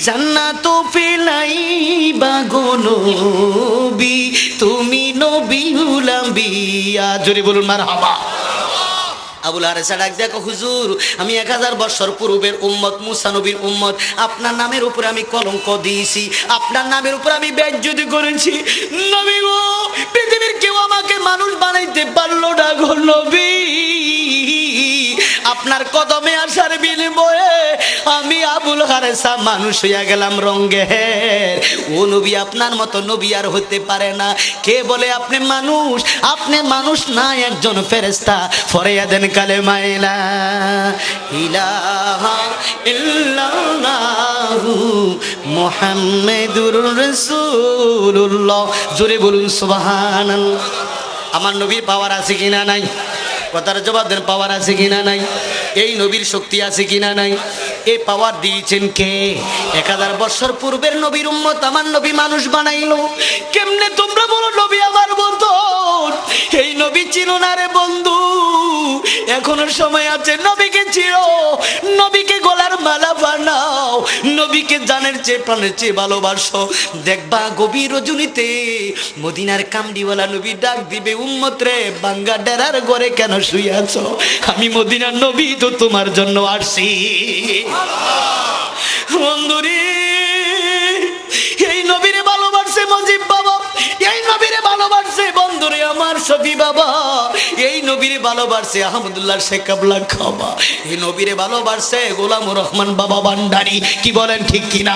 জান্নাত পিলাইবা গো নবী, তুমি নবী ভুলাবিয়া। জোরে বলুন মারহাবা। আবুল হারেসা ডাক দেখো, হুজুর আমি 1000 বছর পূর্বের উম্মত, মুসা নবীর উম্মত। আপনার নামের উপরে আমি কলঙ্ক দিয়েছি, আপনার নামের উপরে আমি বেইজ্জতি করেছি। নবী গো, পৃথিবীর কেউ আমাকে মানুষ বানাইতে পারলো না গো নবী। আপনার কদমে আসার বিনিময়ে আমি আবুল খারেসা মানুষ হইয়া গেলাম রঙ্গের। ও নবী আপনার মতো নবী আর হতে পারে না। কে বলে আপনি মানুষ? আপনি মানুষ না, একজন ফেরেশতা। ফরিয়া দেন কালেমা লা ইলাহা ইল্লাল্লাহু মুহাম্মাদুর রাসূলুল্লাহ। জোরে বলুন সুবহানাল্লাহ। আমার নবীর পাওয়ার আছে কিনা নাই? কথার জবাব দেন, পাওয়ার আছে কিনা নাই? এই নবীর শক্তি আছে কিনা নাই? এই পাওয়ার দিয়েছেন কে? 1000 বছর পূর্বের নবীর উম্মত আমার নবী মানুষ বানাইলো কেমনে? তোমরা বলো নবী আমার মতন। এই নবী চিনো না রে বন্ধু, এখনো সময় আছে। নবীকে চিনো, নবীকে গলার মালা বানাও, নবীকে জানের চেয়ে প্রাণের চেয়ে ভালোবাসো। দেখবা গভীর রজনীতে মদিনার কামড়িওয়ালা নবী ডাক দিবে, উম্মত রে বাঙ্গা ডেরার ঘরে কেন শুয়ে আছো? আমি মদিনার নবী তো তোমার জন্য আসছি। বন্ধুরে এই নবীরে ভালোবাসে মজিব বাবা, এই নবীরে ভালোবাসে বন্ধুরে আমার শফি বাবা, এই নবীরে ভালোবাসে আহমদুল্লাহ শেখ কাবলা খাবা, এই নবীরে ভালোবাসে গোলামুর রহমান বাবা ভান্ডারী। কি বলেন ঠিক কিনা?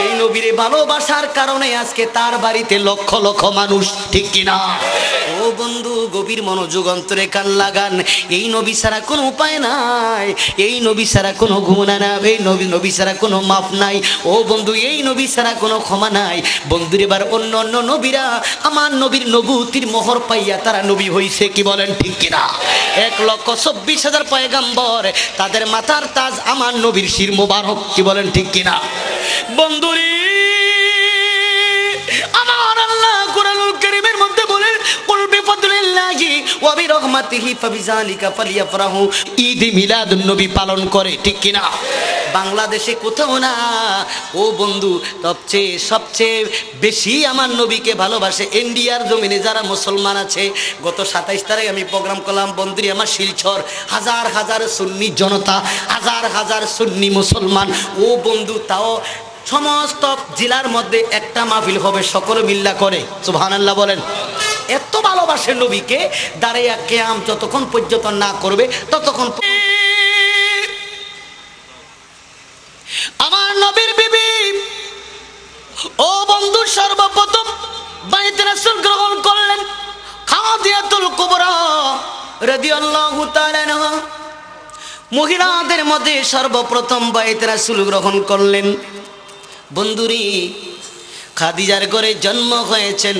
এই নবীরে ভালোবাসার কারণে আজকে তার বাড়িতে লক্ষ লক্ষ মানুষ, ঠিক কিনা? ও বন্ধু গভীর মনোযোগ অন্তরে কান লাগান। এই নবী ছাড়া কোনো উপায় নাই, এই নবী ছাড়া কোনো গুনাহ নাই, এই নবী ছাড়া কোনো মাফ নাই। ও বন্ধু এই নবী ছাড়া কোনো ক্ষমা নাই। বন্ধুর এবার অন্য অন্য নবীরা আমার নবীর নবুতির মোহর পাইয়া তারা নবী হইছে। কি বলেন ঠিক কিনা? 1,24,000 পয়গাম্বর, তাদের মাথার তাজ আমার নবীর শির মোবারক। কি বলেন ঠিক কিনা? বন্ধুরি আমার আল্লাহ কুরআনুল কারীমের মধ্যে বলেন, কুল বিফদলিল্লাহি ওয়া বিরহমাতিহি ফাবিযালিকা ফালিয়াফরাহু। ঈদ মিলাদুন নবী পালন করে, ঠিক কিনা? বাংলাদেশে কোথাও না। ও বন্ধু সবচেয়ে বেশি আমার নবীকে ভালোবাসে ইন্ডিয়ার জমিনে যারা মুসলমান আছে। গত 27 তারিখ আমি প্রোগ্রাম করলাম বন্ধুরি আমার শিলচর, হাজার হাজার সুন্নি জনতা, হাজার হাজার সুন্নি মুসলমান। ও বন্ধু তাও সমস্ত জেলার মধ্যে একটা মাহফিল হবে, সকলে মিল্লা করে সুবহানাল্লাহ বলেন। এত ভালোবাসে নবীকে, দাঁড়িয়ে কিয়াম যতক্ষণ পর্যন্ত না করবে ততক্ষণ। আমার নবীর বিবি ও বন্ধু সর্বপ্রথম বাইতুর রাসূল গ্রহণ করলেন খাদিজাতুল কুবরা রাদিয়াল্লাহু তাআলা আনহা। মহিলাদের মধ্যে সর্বপ্রথম বাইতুর রাসূল গ্রহণ করলেন। বন্ধুরি খাদিজার ঘরে জন্ম হয়েছেন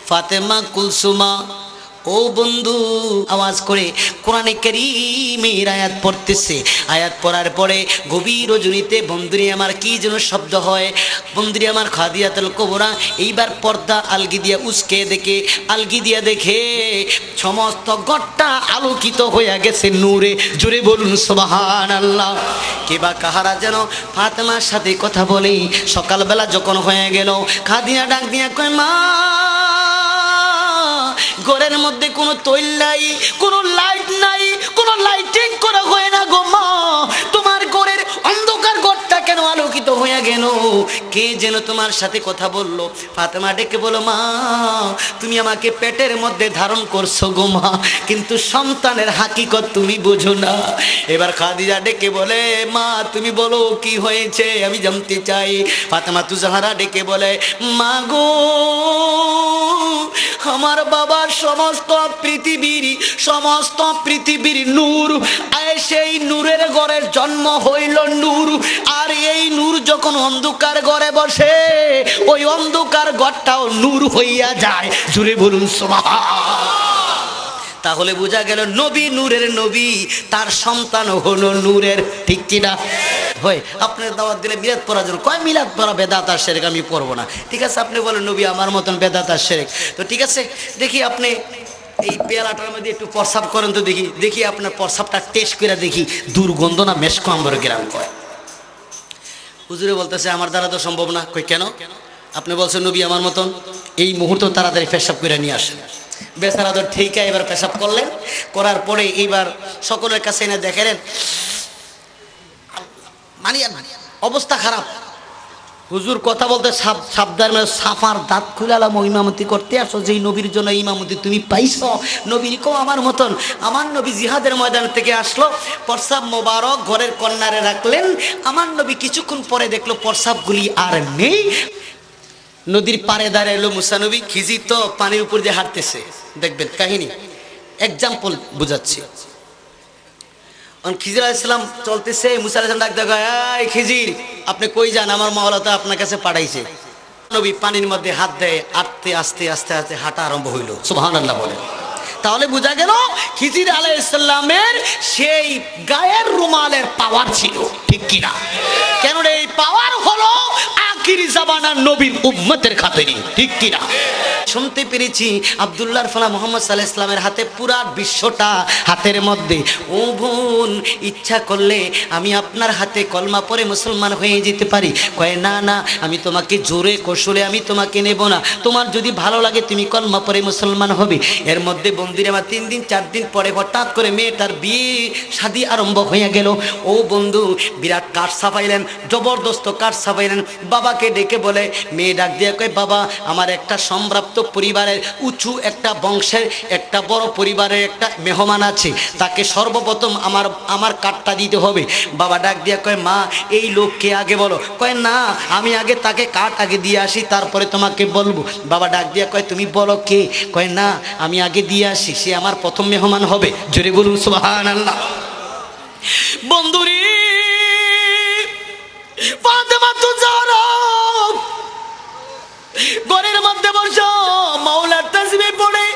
ফাতেমা কুলসুমা। ও বন্ধু আওয়াজ করে কোরআনে কারীমের আয়াত পড়তেছে। আয়াত পড়ার পরে গভীর রজনীতে বন্ধুরি আমার কি যেন শব্দ হয়। বন্ধুরি আমার খাদিজাতুল কুবরা এইবার পর্দা আলগি দিয়া উস্কে দেখে, আলগি দিয়া দেখে সমস্ত ঘরটা আলোকিত হয়ে গেছে নূরে। জোরে বলুন সুবহানাল্লাহ। কেবা কাহারা যেন ফাতেমার সাথে কথা বলে। সকালবেলা যখন হয়ে গেল খাদিজা ডাক দিয়া কয়, মা ঘরের মধ্যে কোনো তৈল নাই, কোনো লাইট নাই, কোনো লাইটিং করা হয় না গো মা, তোমার ঘরের অন্ধকার ঘরটা কেন আলোকিত হয়ে গেল? কে যেন তোমার সাথে কথা বললো। ফাতেমা ডেকে বলো, মা তুমি আমাকে পেটের মধ্যে ধারণ করছো গো মা, কিন্তু সন্তানের হাকিকত তুমি বোঝো না। এবার খাদিজা ডেকে বলে, মা তুমি বলো কি হয়েছে, আমি জানতে চাই। ফাতেমা তুজাহারা ডেকে বলে, মা গো আমার বাবার সমস্ত পৃথিবীর নূর, সেই নূরের ঘরের জন্ম হইল নূর। আর এই নূর যখন অন্ধকার ঘরে বসে, ওই অন্ধকার ঘরটাও নূর হইয়া যায়। জুড়ে বলুন সুবহানাল্লাহ। তাহলে বোঝা গেল নবী নূরের নবী, তার সন্তান হলো নূরের, ঠিক কিনা? হয় আপনার দাওয়াত দিলে মিলাদ পড়ার জন্য, কয় মিলাদ পড়া বেদাত আর শিরক, আমি পড়বো না। ঠিক আছে আপনি বলেন নবী আমার মতন বেদাত আর শিরক, তো ঠিক আছে দেখি আপনি এই পেয়ালাটার মধ্যে একটু প্রস্রাব করেন তো দেখি আপনার প্রস্রাবটা টেস্ট করে দেখি দুর্গন্ধ না মেশক আম্বর গ্রাম কয়। হুজুরে বলতেছে আমার দ্বারা তো সম্ভব না। কই কেন? আপনি বলছেন নবী আমার মতন, এই মুহূর্তে তাড়াতাড়ি পেশাব করে নিয়ে আসেন। বেচারা তো ঠিকই এবার পেশাব করলেন, করার পরে এইবার সকলের কাছে এনে দেখেন অবস্থা খারাপ। হুজুর কথা বলতে সাবধান, সাফার দাঁত খুলালাম ইমামতি করতে আসো, যেই নবীর জন্য ইমামতি তুমি পাইছো, নবীর কো আমার মতন। আমার নবী জিহাদের ময়দান থেকে আসলো, প্রসাব মোবারক ঘরের কর্নারে রাখলেন। আমার নবী কিছুক্ষণ পরে দেখলো প্রসাবগুলি আর নেই। নদীর পাড়ে দাঁড়ায় এলো মুসা নবী, খিজির তো পানির উপর দিয়ে হাঁটতেছে। দেখবেন কাহিনী, এক্সাম্পল বুঝাচ্ছি। খিজির আলাইহিস সালাম চলতেছে, মুসা আলাইহিস সালাম ডাক দেয়, এই খিজির আপনি কই যান, আমার মওলা তো আপনার কাছে পাঠাইছে। নবী পানির মধ্যে হাত দেয়, আস্তে আস্তে আস্তে আস্তে হাঁটা আরম্ভ হইল। সুবহানাল্লাহ বলে। তাহলে বোঝা গেল খিজির আলাইহিস সালামের সেই গায়ের রুমালের পাওয়ার ছিল, ঠিক কিনা? কেন এই পাওয়ার হলো আখিরি জামানার নবীর উম্মতের খাতিরে, ঠিক কিনা? শুনতে পেরেছি আব্দুল্লাহর ফলা মুহাম্মদ সাল্লাল্লাহু আলাইহি ওয়াসাল্লামের হাতে পুরা বিশ্বটা হাতের মধ্যে। ও বোন, ইচ্ছা করলে আমি আপনার হাতে কলমা পড়ে মুসলমান হয়ে যেতে পারি। কয় না না, আমি তোমাকে জোরে কৌশলে আমি তোমাকে নেব না, তোমার যদি ভালো লাগে তুমি কলমা পড়ে মুসলমান হবে। এর মধ্যে বন্ধুরা আমার 3 দিন 4 দিন পরে হঠাৎ করে মেয়েটার বিয়ে শাদী আরম্ভ হয়ে গেল। ও বন্ধু, বিরাট কাঠ ছাপাইলেন, জবরদস্ত কাঠ ছাপাইলেন। বাবাকে ডেকে বলে, মেয়ে ডাক দিয়ে কয়, বাবা আমার একটা সম্ভ্রান্ত পরিবারের উঁচু একটা বংশের একটা বড় পরিবারের একটা মেহমান আছে, তাকে সর্বপ্রথম আমার কাঠটা দিতে হবে। বাবা ডাক দিয়ে কয়, মা এই লোককে আগে বলো। কয় না, আমি আগে তাকে কাঠ আগে দিয়ে আসি, তারপরে তোমাকে বলবো। বাবা ডাক দিয়ে কয়, তুমি বলো কে? কয় না, আমি আগে দিয়ে আসি, সে আমার প্রথম মেহমান হবে। জোরে বলুন সুবহানাল্লাহ। বন্ধুরি ফাতেমা তো যারা ঘরের মধ্যে বসো, মাওলার তাসবিহ পড়ে,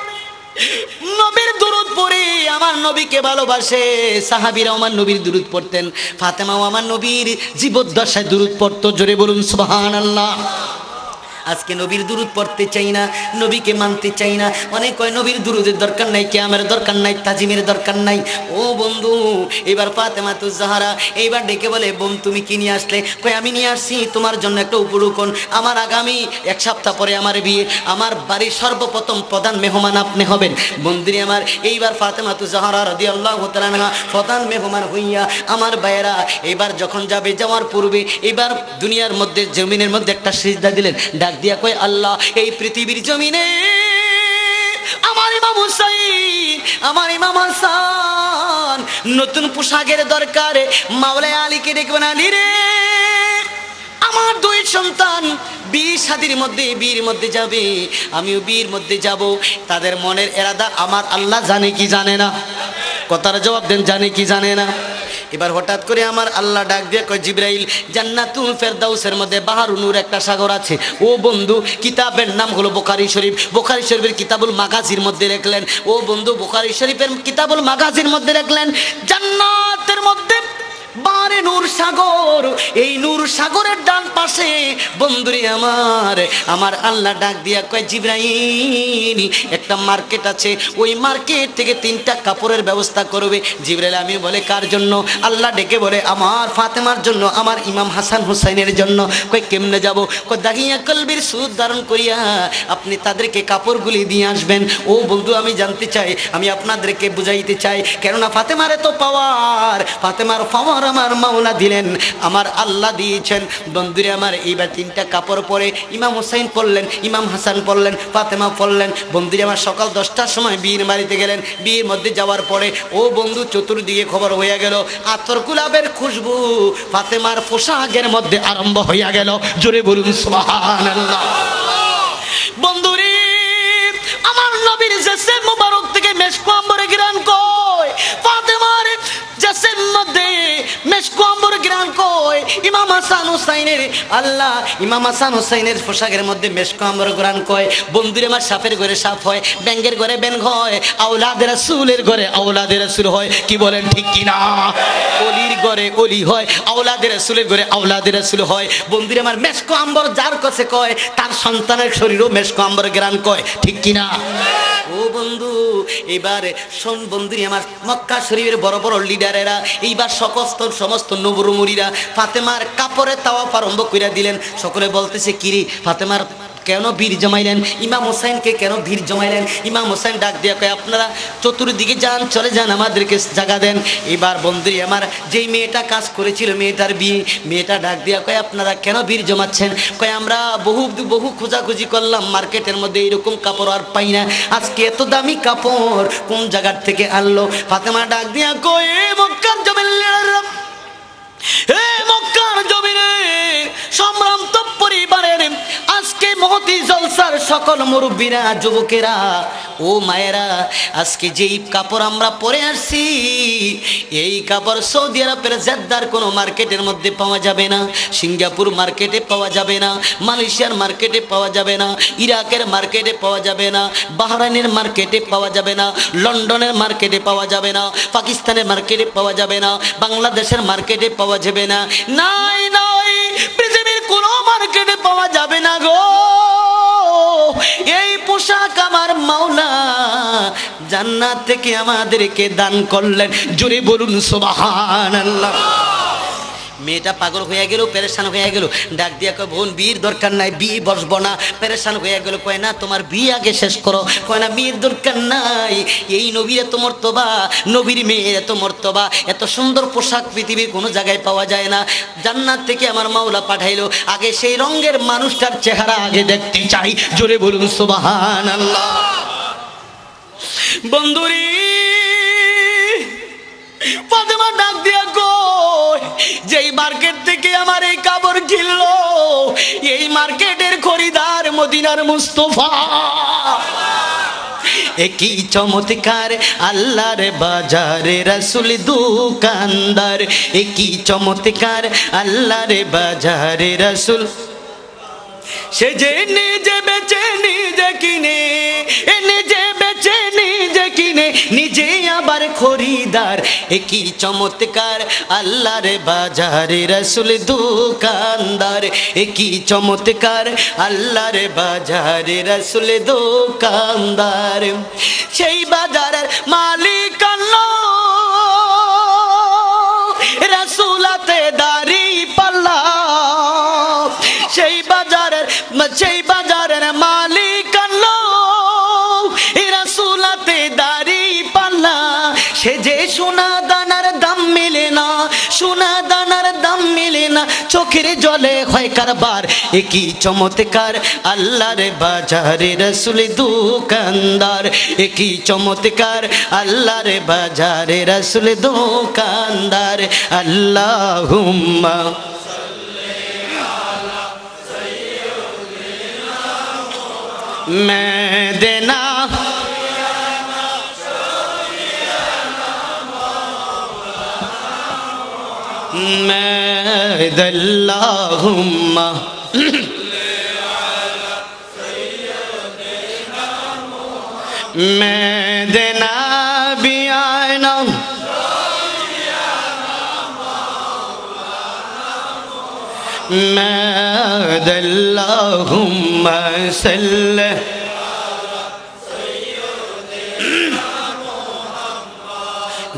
নবীর দুরূদ পড়ে, আমার নবীকে ভালোবাসে। সাহাবীরা আমার নবীর দুরূদ পড়তেন, ফাতেমাও আমার নবীর জীবদ্দশায় দুরূদ পড়তো। জোরে বলুন সুবহানাল্লাহ। আজকে নবীর দুরূদ পড়তে চাই না, নবীকে মানতে চাই না। অনেক কয় নবীর দুরূদের দরকার নাই, কিয়ামের দরকার নাই, তাজিমের দরকার নাই। ও বন্ধু, এবার ফাতেমা তুজ জাহরা এইবার ডেকে বলে, বোন তুমি কি নিয়ে আসলে? কয় আমি নিয়ে আসছি তোমার জন্য একটা উপঢৌকন। আমার আগামী 1 সপ্তাহ পরে আমার বিয়ে, আমার বাড়ির সর্বপ্রথম প্রধান মেহমান আপনি হবেন। বন্ধুরে আমার, এইবার ফাতেমা তুজ জাহরা রাদিয়াল্লাহু তাআলা আনহা প্রধান মেহমান হইয়া আমার ভাইয়েরা এবার যখন যাবে, যাওয়ার পূর্বে এবার দুনিয়ার মধ্যে জমিনের মধ্যে একটা সিজদা দিলেন। ডাক দিয়া কয়, আল্লাহ এই পৃথিবীর জমিনে আমার ইমাম হুসাইন, আমার ইমাম হাসান নতুন পোশাকের দরকার, মাওলা আলীকে দেখবেন, আলী রে আমার 2 সন্তান বিয়ে শাদীর মধ্যে বিয়ের মধ্যে যাবে, আমিও বিয়ের মধ্যে যাব। তাদের মনের এরাদা আমার আল্লাহ জানে কি জানে না? কথার জবাব দেন, জানে কি জানে না? এবার হঠাৎ করে আমার আল্লাহ ডাক দিয়ে কয়, জিবরাইল জান্নাতুল ফেরদাউসের মধ্যে বাহারুন নূর একটা সাগর আছে। ও বন্ধু, কিতাবের নাম হলো বুখারী শরীফ। বুখারী শরীফের কিতাবুল মাগাজির মধ্যে লিখলেন, ও বন্ধু বুখারী শরীফের কিতাবুল মাগাজির মধ্যে লিখলেন, জান্নাতের মধ্যে বারে নূর সাগর, এই নূর সাগরের ডান পাশে বন্ধুরে আমার আল্লাহ ডাক দিয়া কয়, জিবরাইল একটা মার্কেট আছে, ওই মার্কেট থেকে 3টা কাপড়ের ব্যবস্থা করবে। জিবরাইল আমি বলে, কার জন্য? আল্লাহ ডেকে বলে, আমার ফাতেমার জন্য, আমার ইমাম হাসান হুসাইনের জন্য। কয় কেমনে যাব? কয় দাহিয়া কলবির সুদ ধারণ করিয়া আপনি তাদেরকে কাপড়গুলি দিয়ে আসবেন। ও বন্ধু আমি জানতে চাই, আমি আপনাদেরকে বুঝাইতে চাই, কেননা ফাতেমার এত পাওয়ার, ফাতেমার পাওয়ার আমার মাওলা দিলেন, আমার আল্লাহ দিয়েছেন। বন্ধুরে আমার, এইবার 3টা কাপড় পরে ইমাম হুসাইন পড়লেন, ইমাম হাসান পড়লেন, ফাতেমা পড়লেন। বন্ধুরে আমার সকাল 10টার সময় বিয়ের বাড়িতে গেলেন। বিয়ের মধ্যে যাওয়ার পরে ও বন্ধু চতুর্দিকে খবর হইয়া গেল, আতর গোলাপের খুশবু ফাতেমার পোশাকের মধ্যে আরম্ভ হইয়া গেল। জোরে বলুন সুবহানাল্লাহ। বন্ধুরে আমার নবীর জেসে মুবারক থেকে মেশক আম্বরে ঘ্রাণ কয়, ফাতেমার জেসের মধ্যে মেশক আম্বরে ঘ্রাণ কয়। ইমাম হাসান হুসাইনের আল্লাহ, ইমাম হাসান হুসাইনের পোশাকের মধ্যে মেশক আম্বরে ঘ্রাণ কয়। বন্ধুরে আমার সাপের ঘরে সাপ হয়, ব্যাঙের ঘরে ব্যাঙ হয়, আওলাদের রাসূলের ঘরে আওলাদের রাসূল হয়। কি বলেন ঠিক কি না? অলির ঘরে অলি হয়, আওলাদের রাসূলের ঘরে আওলাদের রাসূল হয়। বন্ধুরে আমার মেশক আম্বর যার কাছে কয়, তার সন্তানের শরীরও মেশক আম্বরে ঘ্রাণ কয়, ঠিক কি না? ও বন্ধু এবারে শোন বন্ধুরি আমার, মক্কা শরীফের বড় বড় লিডারেরা এইবার সমস্ত নবরুমুরিরা ফাতেমার কাপড়ে তাওয়াফ আরম্ভ কইরা দিলেন। সকলে বলতেছে, কিরে ফাতেমার কেন ভিড় জমাইলেন? ইমাম হোসেনকে কেন ভিড় জমাইলেন? ইমাম হোসেন ডাক দিয়ে কয়, আপনারা চতুর্দিকে যান, চলে যান, আমাদেরকে জায়গা দেন। এবার বন্ধুরি আমার, যেই মেয়েটা কাজ করেছিল মেয়েটার বিয়ে, মেয়েটা ডাক দিয়া কয়, আপনারা কেন ভিড় জমাচ্ছেন? কয়, আমরা বহু খোঁজাখুঁজি করলাম, মার্কেটের মধ্যে এরকম কাপড় আর পাই না, আজকে এত দামি কাপড় কোন জায়গার থেকে আনলো? ফাতেমা ডাক দিয়া কয়, মক্কার জমিনের, হে মক্কার জমিনে সম্ভ্রান্ত পরিবারের আজকে মহতি জলসার সকল মুরব্বীরা, যুবকেরা, ও মায়েরা, আজকে যেই কাপড় আমরা পরে আসছি, এই কাপড় সৌদি আরবের জেদ্দার কোনো মার্কেটের মধ্যে পাওয়া যাবে না, সিঙ্গাপুর মার্কেটে পাওয়া যাবে না, মালয়েশিয়ার মার্কেটে পাওয়া যাবে না, ইরাকের মার্কেটে পাওয়া যাবে না, বাহরাইনের মার্কেটে পাওয়া যাবে না, লন্ডনের মার্কেটে পাওয়া যাবে না, পাকিস্তানের মার্কেটে পাওয়া যাবে না, বাংলাদেশের মার্কেটে পাওয়া যাবে না, নাই নাই পৃথিবীর কোনো মার্কেটে পাওয়া যাবে না গো। এই পোশাক আমার মাওলা জান্নাত থেকে আমাদেরকে দান করলেন, জোরে বলুন সুবহানাল্লাহ। মেয়েটা পাগল হয়ে গেল, পেরেশান হয়ে গেল, ডাক দিয়া কয়, বোন বিয়ের দরকার নাই, বিয়ে বসবো না। পেরেশান হয়ে গেল, কয় না তোমার বিয়ে আগে শেষ করো। কয় না, বিয়ের দরকার নাই, এই নবীর এত মর্তবা, নবীর মেয়ের এত মর্তবা, এত সুন্দর পোশাক পৃথিবীর কোনো জায়গায় পাওয়া যায় না, জান্নাত থেকে আমার মাওলা পাঠাইলো, আগে সেই রঙের মানুষটার চেহারা আগে দেখতে চাই, জোরে বলুন সুবহানাল্লাহ। বন্ধুরি ফাতেমা ডাক দিয়া কই, যেই মার্কেট থেকে আমার এই কাপড় কিনলো, এই মার্কেটের খরিদার মদিনার মুস্তাফা। একই চমৎকার আল্লাহর বাজারে রাসূল দোকানদার, একই চমৎকার আল্লাহর বাজারে রাসূল, সে যে নিজে বেচে নিজে কিনে, নিজে বেচে নিজে কিনে, নিজে আবার খরিদার। একই চমৎকার আল্লাহর বাজারে রাসূল দোকানদার, একই চমৎকার আল্লাহর বাজারে রাসূল দোকানদার। সেই বাজারের মালিক আল্লাহ, রাসূলাতে দাড়ি পাল্লা, সেই বাজারের মালিক আল্লাহ, রাসূলাতে দাড়ি পাল্লা। সে যে সোনা দানার দাম মেলে না, সোনা দানার দাম মেলে না, চোখের জলে হয় কারবার। একই চমৎকার আল্লাহর বাজারে রাসূল দোকানদার, একই চমৎকার আল্লাহর বাজারে রাসূল দোকানদার। আল্লাহুম্মা মেদিনা মেদাল্লাহুম্মা মেদিনা বিআনা মেদাল্লাহুম্মা সাল্লি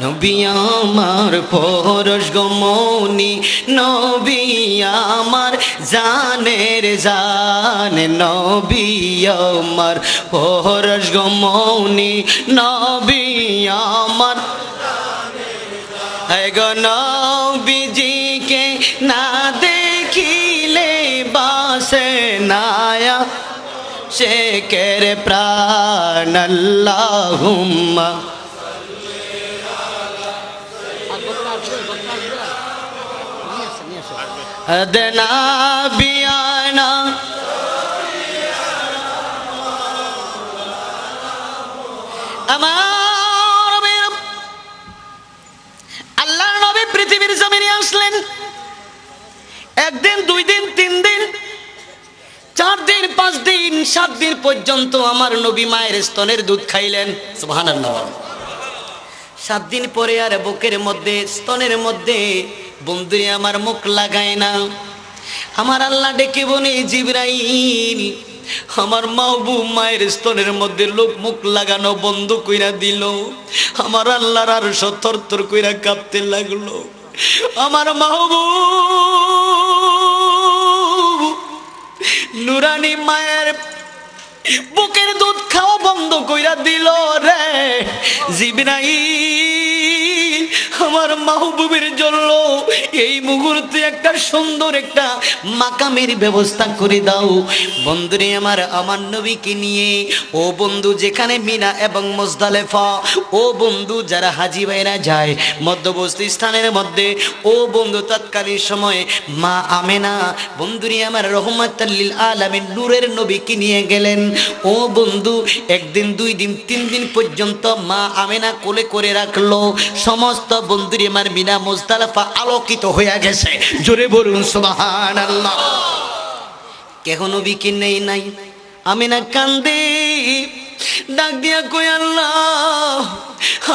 নবী আমার পরশ গমনি, নবী আমার জানের জান, নবী আমার পরশ গমনি, নবী আমার গো, নবীজিকে না দেখিলে বাসে নায়া শেখের প্রাণ। আল্লাহুম্মা আদনা বিয়ানা আমার আল্লাহর নবী পৃথিবীর জমিনে আসলেন। একদিন, দুই দিন, তিন দিন, 4 দিন, 5 দিন, 7 দিন পর্যন্ত আমার নবী মায়ের স্তনের দুধ খাইলেন। সুবহানাল্লাহ। 7 দিন পরে আর বুকের মধ্যে, স্তনের মধ্যে বন্ধুরে আমার মুখ লাগায় না। আমার আল্লাহ ডেকে বলে, জিবরাইল, আমার মাহবুব মায়ের স্তনের মধ্যে লোক মুখ লাগানো বন্ধ কইরা দিল। আমার আল্লাহর আরশ থরথর কইরা কাঁপতে লাগলো। আমার মাহবুব নুরানি মায়ের বুকের দুধ খাওয়া বন্ধ কইরা দিল রে জিবরাইল, আমার মাহবুবের জন্য এই মুহূর্তে একটা সুন্দর একটা মাকামের ব্যবস্থা করে দাও। বন্ধুরে আমার নবীকে নিয়ে ও বন্ধু যেখানে মিনা এবং মুজদালিফা, ও বন্ধু যারা হাজী ভাইরা যায় মধ্যবর্তী স্থানের মধ্যে, ও বন্ধু তৎকালীন সময়ে মা আমেনা বন্ধুরে আমার রহমাতুল লিল আলামিন নূরের নবীকে নিয়ে গেলেন। ও বন্ধু একদিন, 2 দিন, 3 দিন পর্যন্ত মা আমেনা কোলে করে রাখলো। সমস্ত বন্ধুরে আমার মিনা মুজদালিফা আলোকিত হয়ে গেছে। জোরে বলুন সুবহানাল্লাহ। কেহ নবীকে নেই নাই। আমেনা কান্দে, ডাক দিয়া কই আল্লাহ,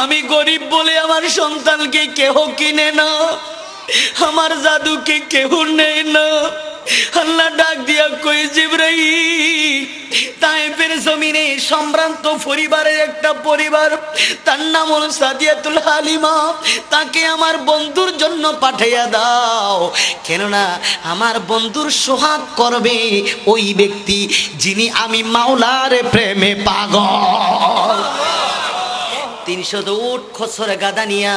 আমি গরিব বলে আমার সন্তানকে কেহ কিনে না, আমার জাদুকে কেহ নেই না। আল্লাহ ডাক দিয়া কই জিবরাইল, তায়েফের জমিনে সম্ভ্রান্ত পরিবারের একটা পরিবার, তার নাম হলো সাদিয়াতুল হালিমা, তাকে আমার বন্ধুর জন্য পাঠাইয়া দাও। কেননা আমার বন্ধুর সোহাগ করবে ওই ব্যক্তি যিনি আমি মাওলার প্রেমে পাগল। 300 উট খসরে গাদা নিয়া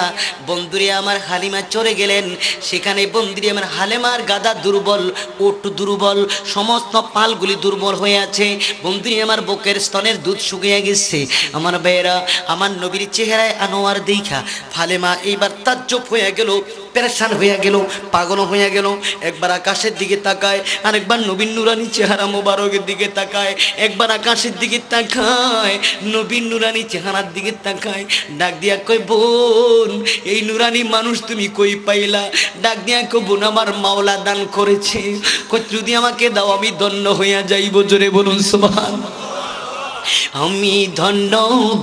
বন্ধুরে আমার হালিমা চড়ে গেলেন। সেখানে বন্ধুরে আমার হালিমার গাদা দুর্বল, উট দুর্বল, সমস্ত পালগুলি দুর্বল হয়ে আছে। বন্ধুরে আমার বুকের স্তনের দুধ শুকিয়ে গেছে। আমার ভাইয়েরা, আমার নবীর চেহারায় আনোয়ার দেখা হালিমা এইবার তাজ্জব হয়ে গেল, পেরেশান হয়ে গেল, পাগল হয়ে গেল। একবার আকাশের দিকে তাকায়, আরেকবার নবীর নুরানি চেহারা মোবারকের দিকে তাকায়, একবার আকাশের দিকে তাকায়, নবীর নুরানি চেহারার দিকে তাকায়। ডাক দিয়া কই বোন, এই নুরানি মানুষ তুমি কই পাইলা? ডাক দিয়া কই বোন, আমার মাওলা দান করেছে, কই যদি আমাকে দাও আমি ধন্য হইয়া যাইব। জোরে বলুন সুবহানাল্লাহ। আমি ধন্য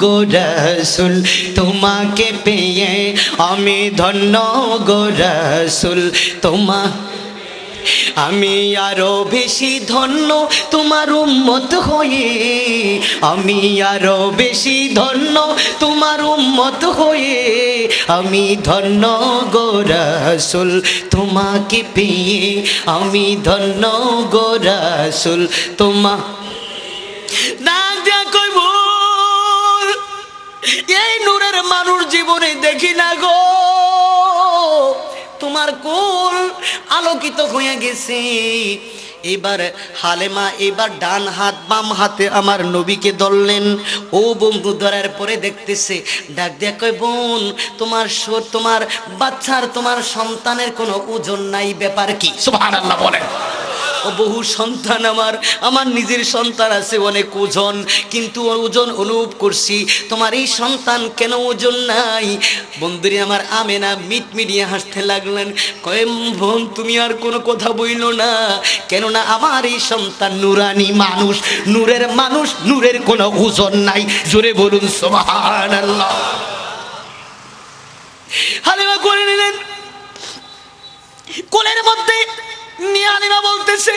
গো রাসূল তোমাকে পেয়ে, আমি ধন্য গো রাসূল তোমা, আমি আরো বেশি ধন্য তোমার উম্মত হয়ে, আমি আরো বেশি ধন্য তোমার উম্মত হয়ে, আমি ধন্য গো রাসূল তোমাকে পেয়ে, আমি ধন্য গো রাসূল তোমা। এই নূরের মানুষ জীবনে দেখি না গো, তোমার কোল আলোকিত হয়ে গেছে। এবার হালেমা এবার ডান হাত বাম হাতে আমার নবীকে ধরলেন। ও বন্ধু ধরার পরে দেখতেছে, ডাক দিয়া কয় বোন, তোমার তোমার বাচ্চার, তোমার সন্তানের কোনো ওজন নাই, ব্যাপার কি? সুবহানাল্লাহ বলেন। ও বহু সন্তান, আমার নিজের সন্তান আছে অনেক ওজন, কিন্তু ওজন অনুভব করছি, তোমার এই সন্তান কেন ওজন নাই? বন্ধুরে আমার আমেনা মিটমিটিয়ে হাসতে লাগলেন, কয় বোন তুমি আর কোনো কথা বইল না, কেননা আমার এই সন্তান নুরানি মানুষ, নূরের মানুষ, নূরের কোনো ওজন নাই। জোরে বলুন সুবহানাল্লাহ। হালিমা করে নিলেন কোলের মধ্যে নিয়ালিমা বলতেছে,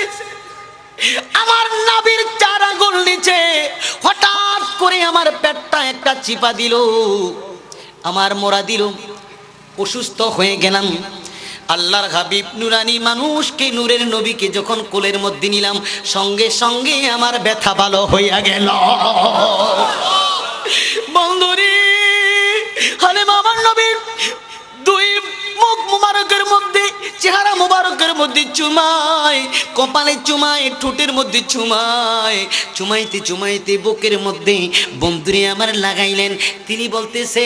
আমার নাবির 4 আঙ্গুল নিচে হঠাৎ করে আমার পেটটা একটা চিপা দিল, আমার মোরা দিল, অসুস্থ হয়ে গেলাম। আল্লাহর হাবিব নুরানি মানুষকে, নূরের নবীকে যখন কোলের মধ্যে নিলাম, সঙ্গে সঙ্গে আমার ব্যথা ভালো হইয়া গেল। বন্ধুরি হালিমা আমার নবীর 2 মুখ মুবারকের মধ্যে, চেহারা মুবারকের মধ্যে চুমায়, কপালে চুমায়, ঠোঁটের মধ্যে চুমায়, চুমাইতে চুমাইতে বুকের মধ্যে বন্ধুরে আমার লাগাইলেন। তিনি বলতেছে,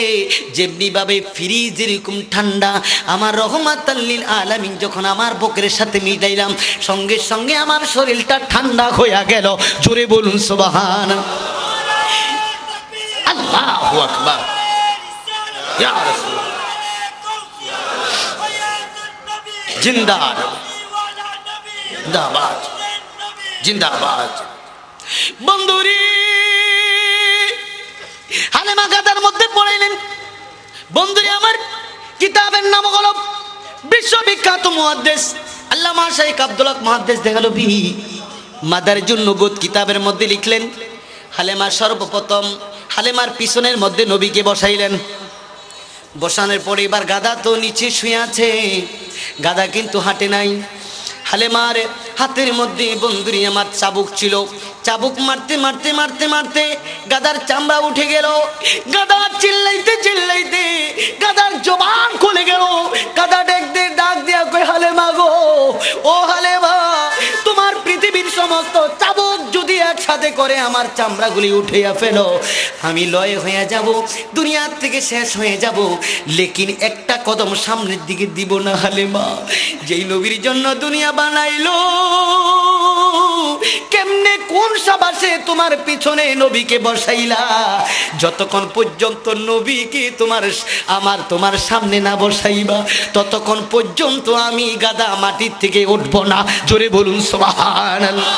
যেমনি ভাবে ফ্রিজ এরকম ঠান্ডা, আমার রহমাতুল লিল আলামিন যখন আমার বুকের সাথে মিলাইলাম, সঙ্গে সঙ্গে আমার শরীরটা ঠান্ডা হয়ে গেল। জোরে বলুন সুবহানাল্লাহ। আল্লাহু আকবার। ইয়া রাসূল জিন্দাবাদ, জিন্দাবাদ, জিন্দাবাদ। বন্ধুরি হালিমা গাদার মধ্যে পড়াইলেন। বন্ধুরি আমার কিতাবের নাম হলো বিশ্ববিখ্যাত মুহাদ্দিস আল্লামা শাইখ আব্দুল হক মুহাদ্দিস দেহলভী মাদারিজুন নবুওয়াত কিতাবের মধ্যে লিখলেন, হালিমা সর্বপ্রথম হালিমার পিছনের মধ্যে নবীকে বসাইলেন। বসানোর পরে এবার গাদা তো নিচে শুয়ে আছে, গাদা কিন্তু হাঁটে নাই। হাতের মধ্যে বন্ধুরি আমার চাবুক ছিল। চাবুক মারতে মারতে মারতে মারতে গাদার চামড়া উঠে গেল। গাদা চিল্লাইতে চিল্লাইতে গাদার জবান খুলে গেল। গাদা ডাক দিয়া কই, হালেমা গো, ও হালেমা, তোমার পৃথিবীর সমস্ত চাবুক যদি একসাথে করে আমার চামড়াগুলি উঠাইয়া ফেলো, আমি লয় হয়ে যাব, দুনিয়ার থেকে শেষ হয়ে যাব, লেকিন একটা কদম সামনের দিকে দিব না হালেমা। যেই নবীর জন্য দুনিয়া বানাইলো, কেমনে কোন সাবাসে তোমার পিছনে নবীকে বসাইলা? যতক্ষণ পর্যন্ত নবীকে তোমার সামনে না বসাইবা, ততক্ষণ পর্যন্ত আমি গাদা মাটির থেকে উঠবো না। জোরে বলুন সুবহানাল্লাহ।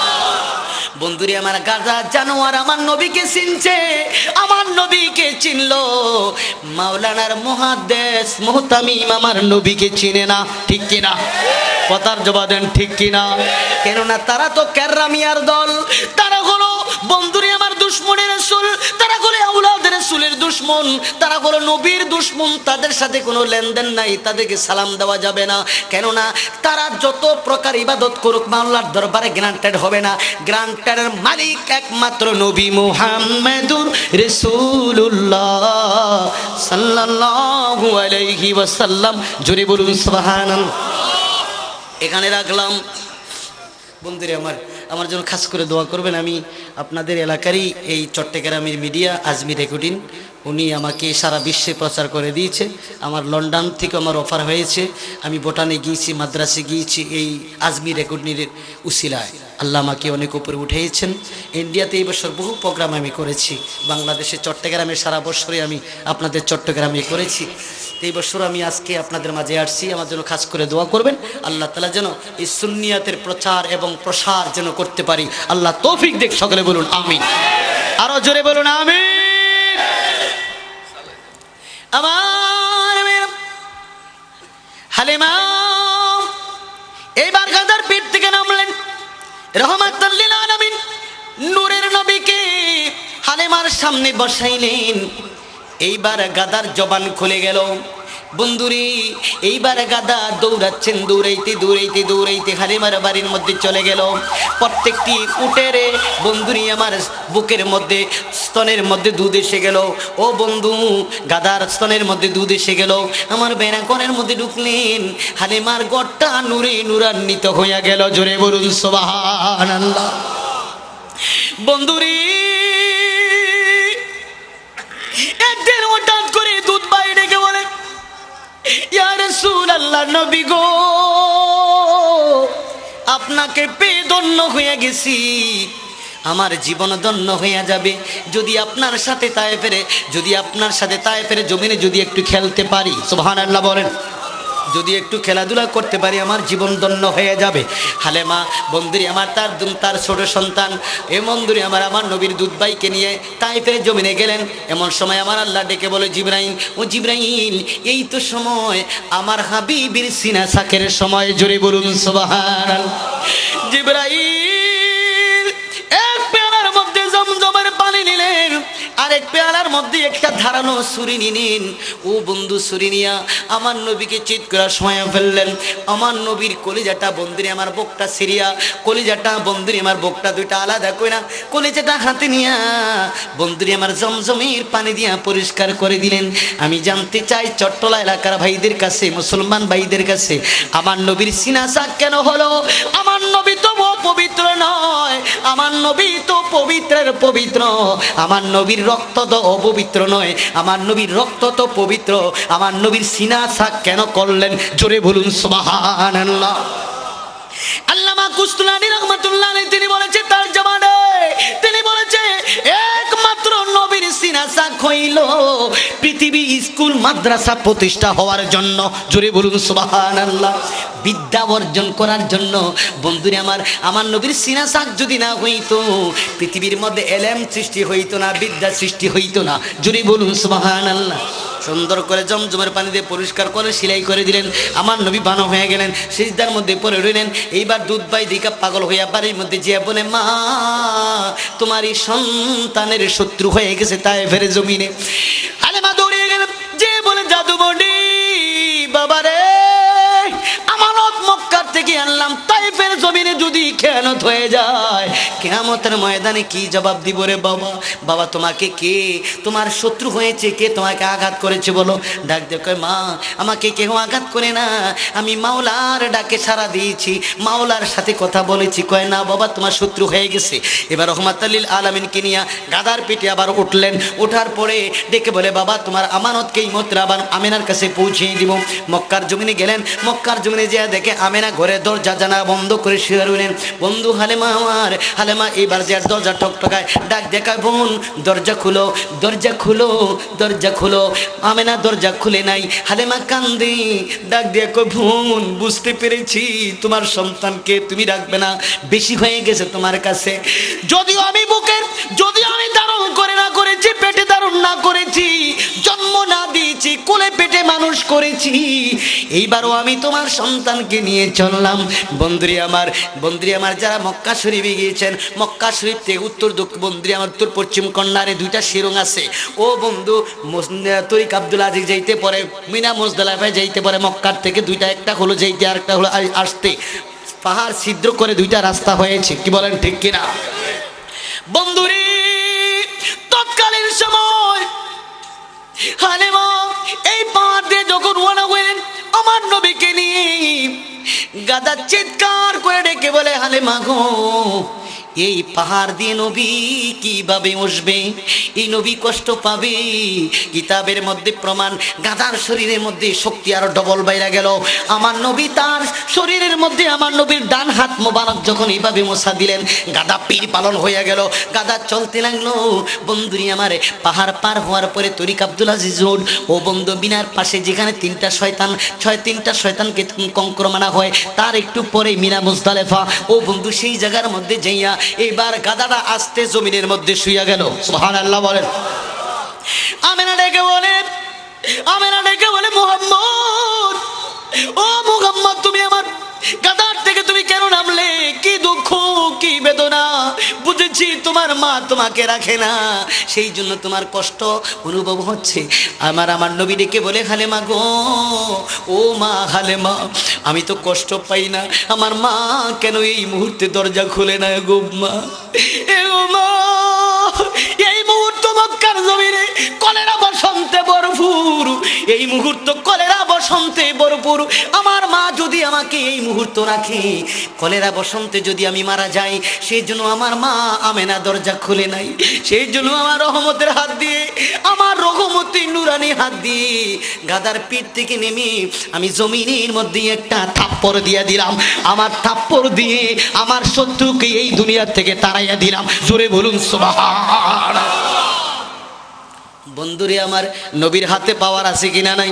বন্ধুরে আমার, গাদা জানোয়ার আমার নবীকে চিনছে, আমার নবীকে চিনলো। মাওলানার মুহাদ্দিস মুহতামিম আমার নবীকে চিনে না, ঠিক কিনা? কথার জবাব দেন, ঠিক কিনা? কেননা তারা তো কেরামিয়ার দল, তারা হলো বন্ধুরে আমার দুশমনের রাসূল, তারা হলো আওলাদের রাসূলের দুশমন, তারা হলো নবীর দুশমন। তাদের সাথে কোনো লেনদেন নাই, তাদেরকে সালাম দেওয়া যাবে না। কেননা তারা যত প্রকার ইবাদত করুক আল্লাহর দরবারে গ্রান্টেড হবে না। গ্রান্টেডের মালিক একমাত্র নবী মুহাম্মদুর রাসূলুল্লাহ সাল্লাল্লাহু আলাইহি ওয়াসাল্লাম। জোরে বলুন সুবহানাল্লাহ। এখানে রাখলাম। বন্ধুরে আমার জন্য খাস করে দোয়া করবেন। আমি আপনাদের এলাকারই এই চট্টগ্রামের মিডিয়া আজমি রেকর্ডিং, উনি আমাকে সারা বিশ্বে প্রচার করে দিয়েছে। আমার লন্ডন থেকে আমার অফার হয়েছে, আমি ভুটানে গিয়েছি, মাদ্রাসে গিয়েছি, এই আজমি রেকর্ডিংয়ের উসিলায় আল্লাহ আমাকে অনেক উপরে উঠেছেন। ইন্ডিয়াতে এই বছর বহু প্রোগ্রাম আমি করেছি, বাংলাদেশে চট্টগ্রামে সারা বছরে আমি আপনাদের চট্টগ্রামে করেছি। এই বছর আমি আজকে আপনাদের মাঝে আসছি, আমার জন্য খাস করে দোয়া করবেন। আল্লাহ তাআলা যেন এই সুন্নিয়াতের প্রচার এবং প্রসার যেন করতে পারি, আল্লাহ তৌফিক দেখ। সকলে বলুন আমিন, আরো জোরে বলুন আমিন। আমার হালিমা এইবার গাদার পিঠ থেকে নামলেন, রহমাতুল লিল আলামিন নূরের নবীকে হালিমার সামনে বসাইলেন। এইবার গাদার জবান খুলে গেল। বন্ধুরি এইবার গাদা দৌড়াচ্ছেন, দৌড়াইতে দৌড়াইতে দৌড়াইতে হালিমার বাড়ির মধ্যে চলে গেল। প্রত্যেকটি উটেরে বন্ধুরি আমার বুকের মধ্যে, স্তনের মধ্যে দুধ এসে গেল। ও বন্ধু, গাদার স্তনের মধ্যে দুধ এসে গেল। আমার বেনাকনের মধ্যে ঢুকলেন, হালিমার গড়টা নূরে নূরান্বিত হইয়া গেল। জোরে বলুন সুবহানাল্লাহ। বন্ধুরি একদিন হঠাৎ করে দুধ বাইরে ডেকে বলে, ইয়া রাসূলুল্লাহ, নবী গো, আপনাকে পেয়ে ধন্য হয়ে গেছি, আমার জীবন ধন্য হয়ে যাবে যদি আপনার সাথে তায়েফের জমিনে যদি একটু খেলতে পারি। সুবহানাল্লাহ বলেন। যদি একটু খেলাধুলা করতে পারি আমার জীবন ধন্য হয়ে যাবে। হালেমা বন্ধুরি আমার তার ছোট সন্তান এ বন্ধুরি আমার নবীর দুধ ভাইকে নিয়ে তায়েফের জমিনে গেলেন। এমন সময় আমার আল্লাহ ডেকে বলে, জিবরাইল, ও জিবরাইল, এই তো সময় আমার হাবিবের সিনা সাকের সময়। জোরে বলুন সুবহানাল্লাহ। জিবরাইল এক পেয়ালার মধ্যে জমজমের পানি নিলেন, আরেক পেয়ালার মধ্যে একটা ধারানো ছুরি নিলেন। ও বন্ধু, ছুরি নিয়া আমার নবীকে চিৎ করে শোয়া ফেললেন। আমার নবীর কলিজাটা বন্ধুরে আমার বুকটা সিরিয়া, কলিজাটা বন্ধুরে আমার বুকটা দুইটা আলাদা কইরা কলিজাটা হাতে নিয়া বন্ধুরে আমার জমজমের পানি দিয়া পরিষ্কার করে দিলেন। আমি জানতে চাই চট্টলা এলাকার ভাইদের কাছে, মুসলমান ভাইদের কাছে, আমার নবীর সিনা সাক কেন হলো? আমার নবী তো পবিত্র নয়, আমার নবী তো পবিত্রের পবিত্র, আমার নবীর রক্ত তো অপবিত্র নয়, আমার নবীর রক্ত তো পবিত্র। আমার নবীর সিনা সাক কেন করলেন? জোরে বলুন সুবহানাল্লাহ। আল্লামা কুস্তুলানী রাহমাতুল্লাহ আলাইহি তিনি বলেছে, তার জবানে তিনি বলেছে, একমাত্র নবীর সিনা সাক হইল পৃথিবী স্কুল মাদ্রাসা প্রতিষ্ঠা হওয়ার জন্য। জোরে বলুন সুবহানাল্লাহ। বিদ্যা অর্জন করার জন্য। বন্ধুরে আমার নবীর সিনা সাক যদি না হইতো, পৃথিবীর মধ্যে এলেম সৃষ্টি হইতো না, বিদ্যা সৃষ্টি হইতো না। জোরে বলুন সুবহানাল্লাহ। সুন্দর করে জমজমের পানি দিয়ে পরিষ্কার করে সেলাই করে দিলেন। আমার নবী বানো হয়ে গেলেন, সিজদার মধ্যে পড়ে রইলেন। এইবার দুধ ভাই দিকা পাগল হইয়া বাড়ির মধ্যে যে বলে, মা, তোমার এই সন্তানের শত্রু হয়ে গেছে তায়েফের জমিনে। হালিমা দৌড়িয়ে গেলেন, যে বলে, জাদুমণি বাবারে, আমানত মক্কার থেকে আনলাম, তায়েফের জমিনে যদি খেয়ানত হয়ে যায়, কিয়ামতের ময়দানে কি জবাব দিব রে বাবা? বাবা তোমাকে কে, তোমার শত্রু হয়েছে কে, তোমাকে আঘাত করেছে বলো? ডাক দিয়ে কয় মা আমাকে কেউ আঘাত করে না, আমি মাওলার ডাকে সাড়া দিয়েছি, মাওলার সাথে কথা বলেছি। কয় না বাবা তোমার শত্রু হয়ে গেছে। এবার রহমাতুল লিল আলামিনকে নিয়ে গাদার পিঠে আবার উঠলেন। ওঠার পরে ডেকে বলে বাবা তোমার আমানতকে এই মোত্রাবান আমেনার কাছে পৌঁছিয়ে দিব। মক্কার জমিনে গেলেন। মক্কার জমিনে যেয়ে দেখে আমেনা ঘরে দরজা জানা বন্ধ করে শুয়ে রইলেন। বন্ধু হালেমা আমার, হালেমা এবার যে দরজা ঠকঠকায়, ডাক দেখায় বোন দরজা খুলো, দরজা খুলো, দরজা খুলো। আমেনা দরজা খুলে নাই। হালেমা কান্দে, ডাক দিয়ে কয় বোন বুঝতে পেরেছি তোমার সন্তানকে তুমি রাখবে না, বেশি হয়ে গেছে তোমার কাছে। যদিও আমি বুকের, যদিও আমি ধারণ করে না করেছি, পেটে ধারণ না করেছি, জন্ম না দিয়েছি, কোলে পেটে মানুষ করেছি, এইবারও আমি তোমার সন্তানকে নিয়ে চললাম। বন্ধুরি আমার, বন্ধুরি আমার যারা মক্কা শরীফে গিয়েছেন, মক্কা শরীফ থেকে উত্তর দক্ষিণ, বন্ধুরি আমার উত্তর পশ্চিম কর্নারে দুইটা শিরং আছে। ও বন্ধু তরিক আব্দুল আজিজ যাইতে পারে, মিনা মুজদালিফায় যাইতে পারে, মক্কার থেকে দুইটা, একটা হলো যাইতে আর একটা হলো আসতে। পাহাড় ছিদ্র করে দুইটা রাস্তা হয়েছে, কি বলেন ঠিক কিনা? বন্ধুরি তৎকালীন সময় হালেমা এই পাহাড় দিয়ে যখন রওনা হলেন আমার নবীকে নিয়ে, গাদা চিৎকার করে ডেকে বলে হালেমা গো এই পাহাড় দিয়ে নবী কিভাবে উঠবে? এই নবী কষ্ট পাবে। কিতাবের মধ্যে প্রমাণ, গাদার শরীরের মধ্যে শক্তি আরো ডবল বাইরা গেল। আমার নবী তার শরীরের মধ্যে, আমার নবীর ডান হাত মোবারক যখন এইভাবে মোছা দিলেন, গাদা পীর পালন হয়ে গেল, গাদা চলতে লাগলো। বন্ধুরি আমার পাহাড় পার হওয়ার পরে তরিক আব্দুল আজিজ রোড, ও বন্ধু বিনার পাশে যেখানে তিনটা শয়তানকে কঙ্কর মানা হয়, তার একটু পরে মিনা মুজদালিফা। ও বন্ধু সেই জায়গার মধ্যে যাইয়া এবার গাদাটা আস্তে জমিনের মধ্যে শুইয়া গেল। সুবহানাল্লাহ বলেন। আমেনা ডেকে বলে, আমেনা ডেকে বলে মুহাম্মদ, ও মুহাম্মদ তুমি আমার গাদার থেকে তুমি কেন নামলে? কি দুঃখ, কি বেদনা, বুঝেছি তোমার মা তোমাকে রাখে না, সেই জন্য তোমার কষ্ট অনুভব হচ্ছে। আমার নবী ডেকে বলে হালেমা গো, ও মা হালেমা আমি তো কষ্ট পাই না, আমার মা কেন এই মুহূর্তে দরজা খুলে না গো মা? এ গো মা এই মুহূর্ত মক্কার জমিনে কলেরা বসন্তে ভরপুর, এই মুহূর্ত কলেরা বসন্তে ভরপুর। আমার মা যদি আমাকে এই মুহূর্ত রাখে, কলেরা বসন্তে যদি আমি মারা যাই, সেই জন্য আমার মা আমেনা দরজা খুলে নাই। সেই জন্য আমার রহমতের হাত দিয়ে, আমার রহমতের নুরানি হাত দিয়ে গাদার পিঠ থেকে নেমে আমি জমিনের মধ্যে একটা থাপ্পড় দিয়ে দিলাম। আমার থাপ্পড় দিয়ে আমার শত্রুকে এই দুনিয়া থেকে তাড়াইয়া দিলাম। জোরে বলুন সুবহানাল্লাহ। বন্ধুরে আমার নবীর হাতে পাওয়ার আছে কিনা নাই?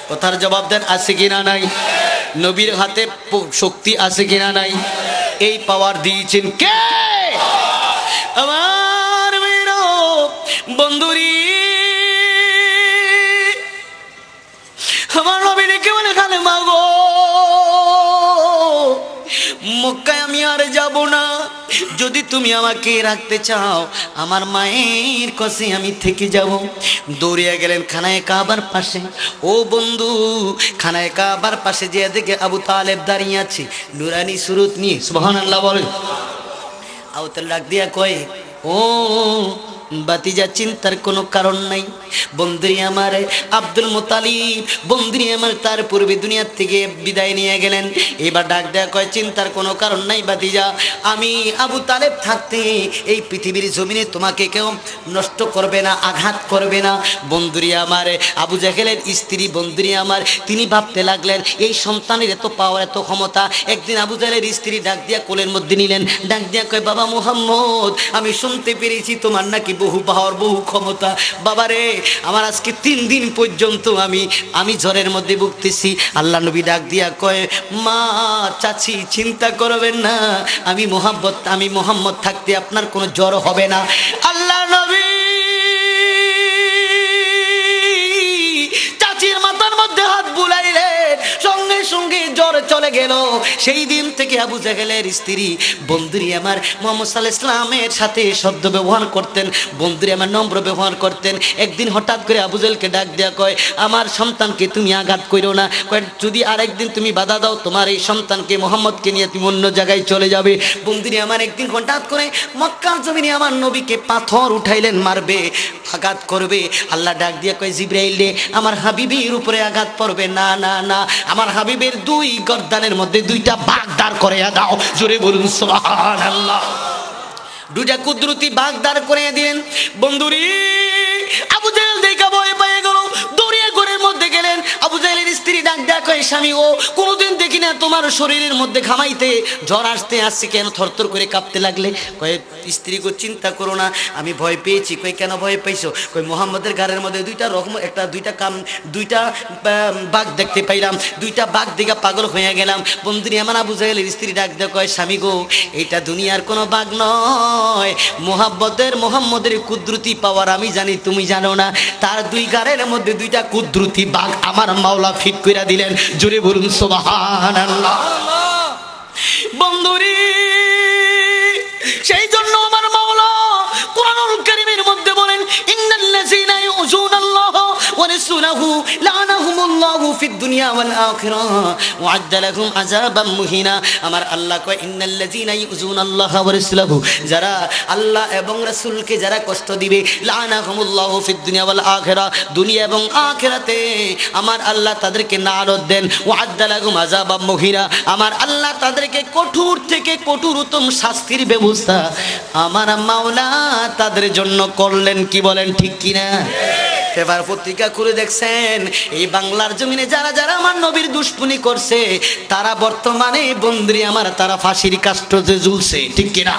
কথার জবাব দেন, আছে কিনা নাই? নবীর হাতে শক্তি আছে কিনা নাই? এই পাওয়ার দিয়েছেন কে? আমার মেয়েরা বন্ধুরি, আমার নবী ডেকে বলে হালেমা গো মক্কায় আমি আর যাব না, যদি তুমি আমাকে রাখতে চাও আমার মায়ের কাছে আমি থেকে যাব। দৌড়িয়া গেলেন খানায়ে কাবার পাশে। ও বন্ধু খানায়ে কাবার পাশে যে দেখে আবু তালেব দাঁড়িয়ে আছে নুরানি সুরত নিয়ে। সুবহানাল্লাহ বলেন। আবু তালেব ডাক দিয়া কয়, ও বাতিজা চিন্তার কোনো কারণ নাই। বন্ধুরি আমার আব্দুল মুতালিব, বন্ধুরি আমার তার পূর্বে দুনিয়ার থেকে বিদায় নিয়ে গেলেন। এবার ডাক দেয়া কয়, চিন্তার কোনো কারণ নাই বাতিজা, আমি আবু তালেব থাকতে এই পৃথিবীর জমিনে তোমাকে কেউ নষ্ট করবে না, আঘাত করবে না। বন্ধুরি আমার আবু জাহেলের স্ত্রী, বন্ধুরি আমার তিনি ভাবতে লাগলেন এই সন্তানের এত পাওয়ার, এত ক্ষমতা। একদিন আবু জাহেলের স্ত্রী ডাক দিয়া কোলের মধ্যে নিলেন, ডাক দিয়া কয়, বাবা মুহাম্মদ আমি শুনতে পেরেছি তোমার নাকি বহু পাওয়ার, বহু ক্ষমতা। বাবারে আমার আজকে 3 দিন পর্যন্ত আমি জ্বরের মধ্যে ভুগতেছি। আল্লাহ নবী ডাক দিয়া কয়, মা চাচি চিন্তা করবেন না, আমি মোহাম্মদ থাকতে আপনার কোনো জ্বর হবে না। আল্লাহ নবী চাচির মাথার মধ্যে হাত বুলাইলেন, সঙ্গে সঙ্গে জ্বর চলে গেল। সেই দিন থেকে আবু জাহেলের স্ত্রী বন্ধুরি আমার মুহাম্মদ সাল্লাল্লাহু আলাইহি ওয়াসাল্লামের সাথে শব্দ ব্যবহার করতেন, বন্ধুরি আমার নম্র ব্যবহার করতেন। একদিন হঠাৎ করে আবু জাহেলকে ডাক দেয়া কয়, আমার সন্তানকে তুমি আঘাত করো না, কয় যদি আরেকদিন তুমি বাধা দাও তোমার এই সন্তানকে মুহাম্মদকে নিয়ে তুমি অন্য জায়গায় চলে যাবে। বন্ধুরি আমার একদিন হঠাৎ করে মক্কার জমিনে আমার নবীকে পাথর উঠাইলেন, মারবে, আঘাত করবে। আল্লাহ ডাক দিয়া কয়, জিবরাইল রে, আমার হাবিবের উপরে আঘাত পড়বে না, না না, আমার হাবিবের দুই গর্দানের মধ্যে দুইটা বাঘ দাঁড় করে দাও। জোরে বলুন সুবহানাল্লাহ। দুইটা কুদরতি বাঘ দাঁড় করে দিলেন। বন্ধুরি আবু জাহেল দেখা ভয় পেয়ে গেল, দৌড়িয়ে ঘরের মধ্যে গেলেন। আবু জাহেলের স্ত্রী ডাক দেয়া কয়, স্বামী ও কোনোদিন দেখি না তোমার শরীরের মধ্যে ঘামাইতে জ্বর আসছে কেন, থরথর করে কাঁপতে লাগলে? কয় স্ত্রী কো, চিন্তা করো না, আমি ভয় পেয়েছি। কই কেন ভয় পাইছো? কই মুহাম্মদের গাড়ির মধ্যে দুইটা বাঘ দেখতে পাইলাম, দুইটা বাঘ দিকে পাগল হয়ে গেলাম। বন্ধুরি আমার আবু জাহেলের স্ত্রী ডাক দেয়া কয়, স্বামী গো, এটা দুনিয়ার কোনো বাঘ নয়, মুহাম্মদের কুদরতি পাওয়ার আমি জানি, তুমি জানো না। তার দুই গাড়ির মধ্যে দুইটা কুদরতি বাঘ আমার মাওলা ফিট কইরা দিলেন। জোরে বলুন সুবহানাল্লাহ। বন্ধুরি সেই জন্য আমার মাওলা কুরআনুল কারীমের মধ্যে বলেন, ইন্নাল্লাযীনা ইউযুনাল্লাহ ওয়া রাসূলাহু লা'নাহুমুল্লাহু ফিদ দুনিয়া ওয়াল আখিরাহ ওয়া আ'আদ্দা লাহুম আযাবাম মুহিনা। আমার আল্লাহ কয়, ইন্নাল্লাযীনা ইউযুনাল্লাহ ওয়া রাসূলাহু, যারা আল্লাহ এবং রাসূলকে যারা কষ্ট দিবে, লা'নাহুমুল্লাহু ফিদ দুনিয়া ওয়াল আখিরাহ, দুনিয়া এবং আখিরাতে আমার আল্লাহ তাদেরকে নারদ দেন। ওয়া আ'আদ্দা লাহুম আযাবাম মুহিনা, আমার আল্লাহ তাদেরকে কঠোর থেকে কঠোরতম শাস্তির ব্যবস্থা আমার মাওলা তাদের জন্য করলেন। কি বলেন, ঠিক কিনা? পেপার পত্রিকা খুলে দেখছেন, এই বাংলার জমিনে যারা যারা আমার নবীর দুশমনি করছে তারা বর্তমানে বন্ধুরি আমার তারা ফাঁসির কাস্টে ঝুলছে। ঠিক কিনা?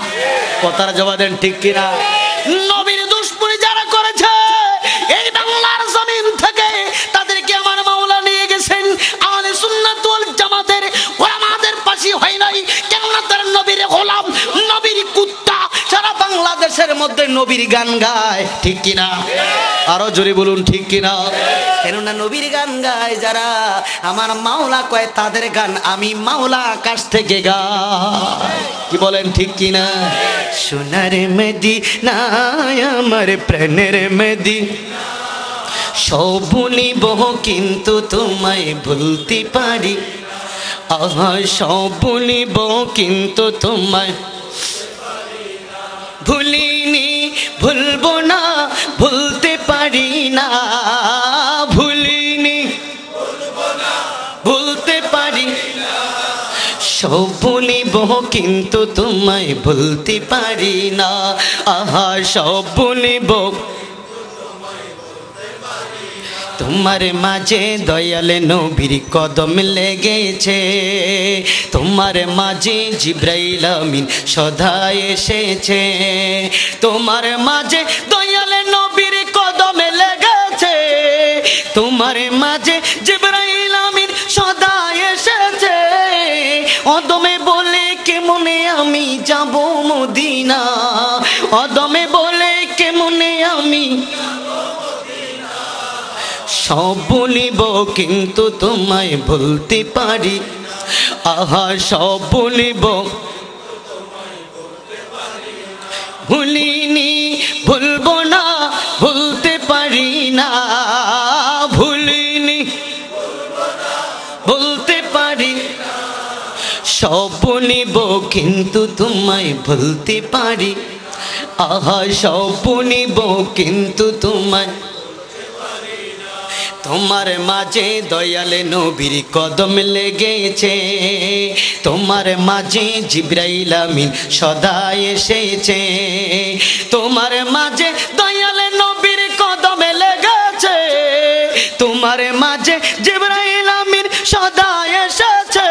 কথার জবাব দেন, ঠিক কিনা? নবীর দুশমনি যারা করেছে এই বাংলার জমিন থেকে তাদেরকে আমার মাওলা নিয়ে গেছেন। আহলে সুন্নাত ওয়াল জামাতের ওলামাদের ফাঁসি হয় নাই, কেননা তারা নবীর গোলাম, নবীর কুত্তা। সারা বাংলাদেশের মধ্যে নবীর গান গায়। ঠিক কিনা? আরো জোরে বলুন, ঠিক কিনা? কেননা নবীর গান গায় যারা, আমার মাওলা কয় তাদের গান আমি মাওলা আকাশ থেকে গাই। কি বলেন, ঠিক কিনা? সোনার মদিনা আমার প্রাণের মদিনা, সব ভুলিব কিন্তু তোমায় ভুলতে পারি, আহা সব ভুলিব কিন্তু তোমায় ভুলিনি, ভুলবো না, ভুলতে পারি না, ভুলিনি, ভুলতে পারি, সব ভুলিব কিন্তু তোমায় ভুলতে পারি না, আহা সব ভুলিব। তোমার মাঝে দয়াল নবীর কদম লেগেছে, তোমার মাঝে জিবরাইল আমিন সদা এসেছে, তোমার মাঝে দয়াল নবীর কদম লেগেছে, তোমার মাঝে জিবরাইল আমিন সদা এসেছে। অদমে বলে কেমনে আমি যাব মদিনা, অদমে বলে কেমনে আমি সব বলিব কিন্তু তোমায় ভুলতে পারি, আহা সব বলিব, ভুলিনি, ভুলবো না, ভুলতে পারি না, ভুলিনি, ভুলতে পারি, সব বলিব কিন্তু তোমায় ভুলতে পারি, আহা সব বলিব কিন্তু তোমায়। তোমার মাঝে দয়াল নবীর কদম লেগেছে, তোমার মাঝে জিবরাইল আমিন সদা এসেছে, তোমার মাঝে দয়াল নবীর কদম লেগেছে, তোমার মাঝে জিবরাইল আমিন সদা এসেছে।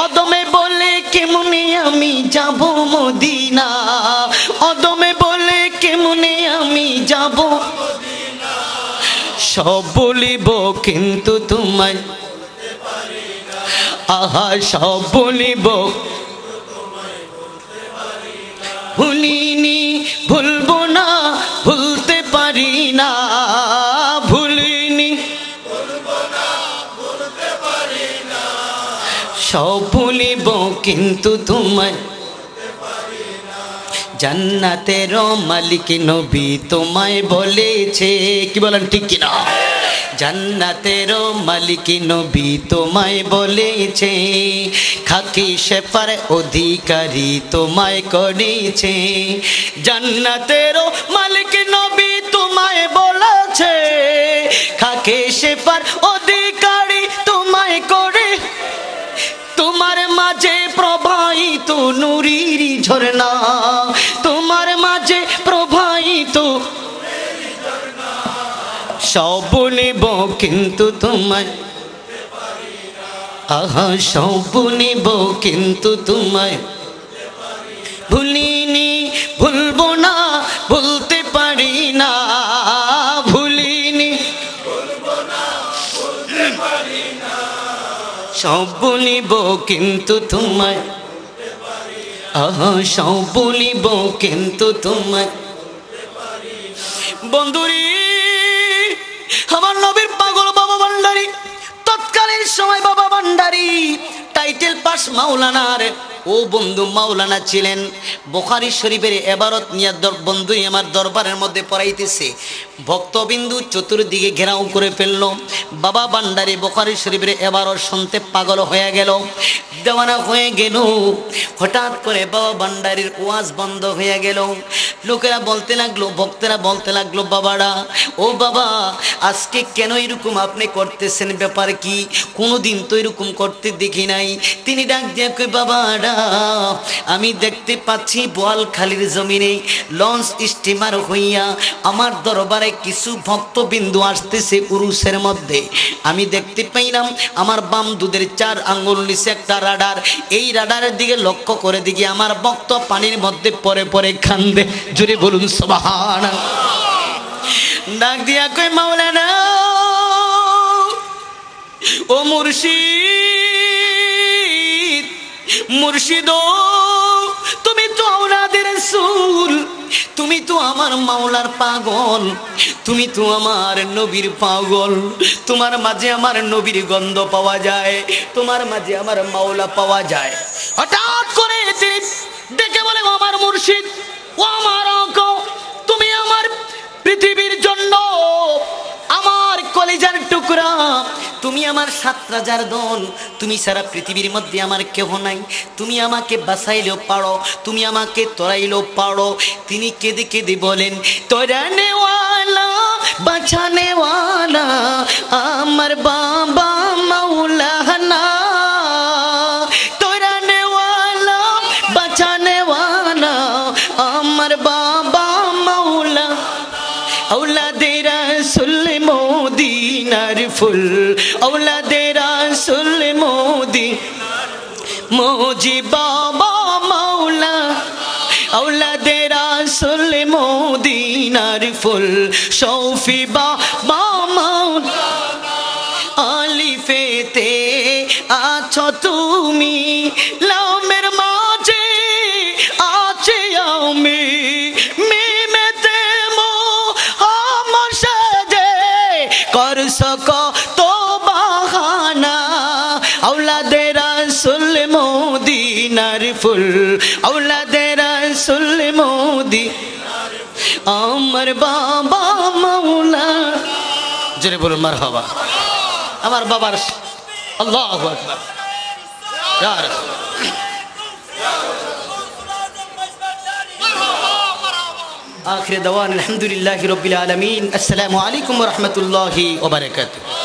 অদমে বলে কেমনে আমি যাব মদিনা, অদমে বলে কেমনে আমি যাব, সব বলিব কিন্তু তোমায়, আহা সব বলিব, ভুলিনি, ভুলবো না, ভুলতে পারি না, ভুলিনি, সব ভুলিব কিন্তু তোমায় জান্নাতের মালিক নবী তোমায় বলেছে, কি বলেন ঠিক কিনা? জান্নাতের মালিক নবী তোমায় বলেছে, খাকি শেফার অধিকারী তোমায় করেছে। জান্নাতের মালিক নবী তোমায় বলেছে, খাকি শেফার অধিকারী তোমায় করে। তোমার মাঝে প্রবাহিত নূরের ঝরনা, তোমার মাঝে প্রবাহিত সব বলিব কিন্তু তোমায়, আহা সব নিব কিন্তু তোমায় ভুলিনি, ভুলবো না, ভুলতে পারি না, ভুলিনি সব বলিব কিন্তু তোমায়, আহা সব বলিব কিন্তু তোমায়। বন্ধুরি আমার নবীর পাগল বাবা ভান্ডারী, তৎকালীন সময় বাবা ভান্ডারী টাইটেল পাস মাওলানার। ও বন্ধু মাওলানা ছিলেন, বুখারী শরীফের এবারত নিয়ে বন্ধু আমার দরবারের মধ্যে পড়াইতেছে। ভক্তবিন্দু চতুর্দিকে ঘেরাও করে ফেললো। বাবা ভান্ডারী বুখারী শরীফের এবারত শুনতে পাগল হয়ে গেল, দেওয়ানা হয়ে গেল। হঠাৎ করে বাবা ভান্ডারীর ওয়াজ বন্ধ হয়ে গেল। লোকেরা বলতে লাগলো, ভক্তেরা বলতে লাগলো, বাবারা ও বাবা আজকে কেন এরকম আপনি করতেছেন, ব্যাপার কি? কোনোদিন তো এরকম করতে দেখি নাই। তিনি ডাক দিয়ে কই, বাবারা আমি দেখতে পাচ্ছি বোয়ালখালীর জমিনে লঞ্চ স্টিমার হইয়া আমার দরবারে কিছু ভক্তবিন্দু আসতেছে উরুসের মধ্যে। আমি দেখতে পাইলাম আমার বাম দুধের 4 আঙ্গুল নিচে একটা রাডার, এই রাডারের দিকে লক্ষ্য করে দিকে আমার ভক্ত পানির মধ্যে পরে পরে কান্দে। জোরে বলুন সুবহানাল্লাহ। ডাক দিয়া কই, মাওলানা ও মুর্শিদ, মুর্শিদ তুমি তো আওলাদের রাসূল, তুমি তো আমার মাওলার পাগল, তুমি তো আমার নবীর পাগল। তোমার মাঝে আমার নবীর গন্ধ পাওয়া যায়, তোমার মাঝে আমার মাওলা পাওয়া যায়। হঠাৎ করে তিনি ডেকে বলে, আমার মুর্শিদ, ও আমার আকা, তুমি আমার পৃথিবীর জন্য আমার কলিজার টুকরা, তুমি আমার 7 রাজার দল, তুমি সারা পৃথিবীর মধ্যে আমার কেহ নাই। তুমি আমাকে বাঁচাইলেও পারো, তুমি আমাকে তরাইলেও পারো। তিনি কেঁদে কেঁদে বলেন, তরানেওয়ালা বাঁচানেওয়ালা আমার বাবা মাওলানা, তরানেওয়ালা বাঁচানেওয়ালা আমার বাবা মাওলা। औलादे रसूल मोदीनार फुल, औलादे रसूल मोदी मोजी बाबा मौला, औलादे रसूल मोदीनार फुल शौफी बाबा मौला। आलिफेते आछो तुमी, लामेर माঝে আছে আমি, कर सको तो बहाना। औलादे रसूल मोदीनार फुल, औलादे रसूल मोदी আমার বাবা মাওলা। জোরে বলুন মারহাবা। আমার বাবার আল্লাহু আকবার। ইয়া রাসূল आखिर दवान अल्हम्दुलिल्लाहि रब्बिल आलमीन। अस्सलामु अलैकुम व रहमतुल्लाहि व बरकातुहू।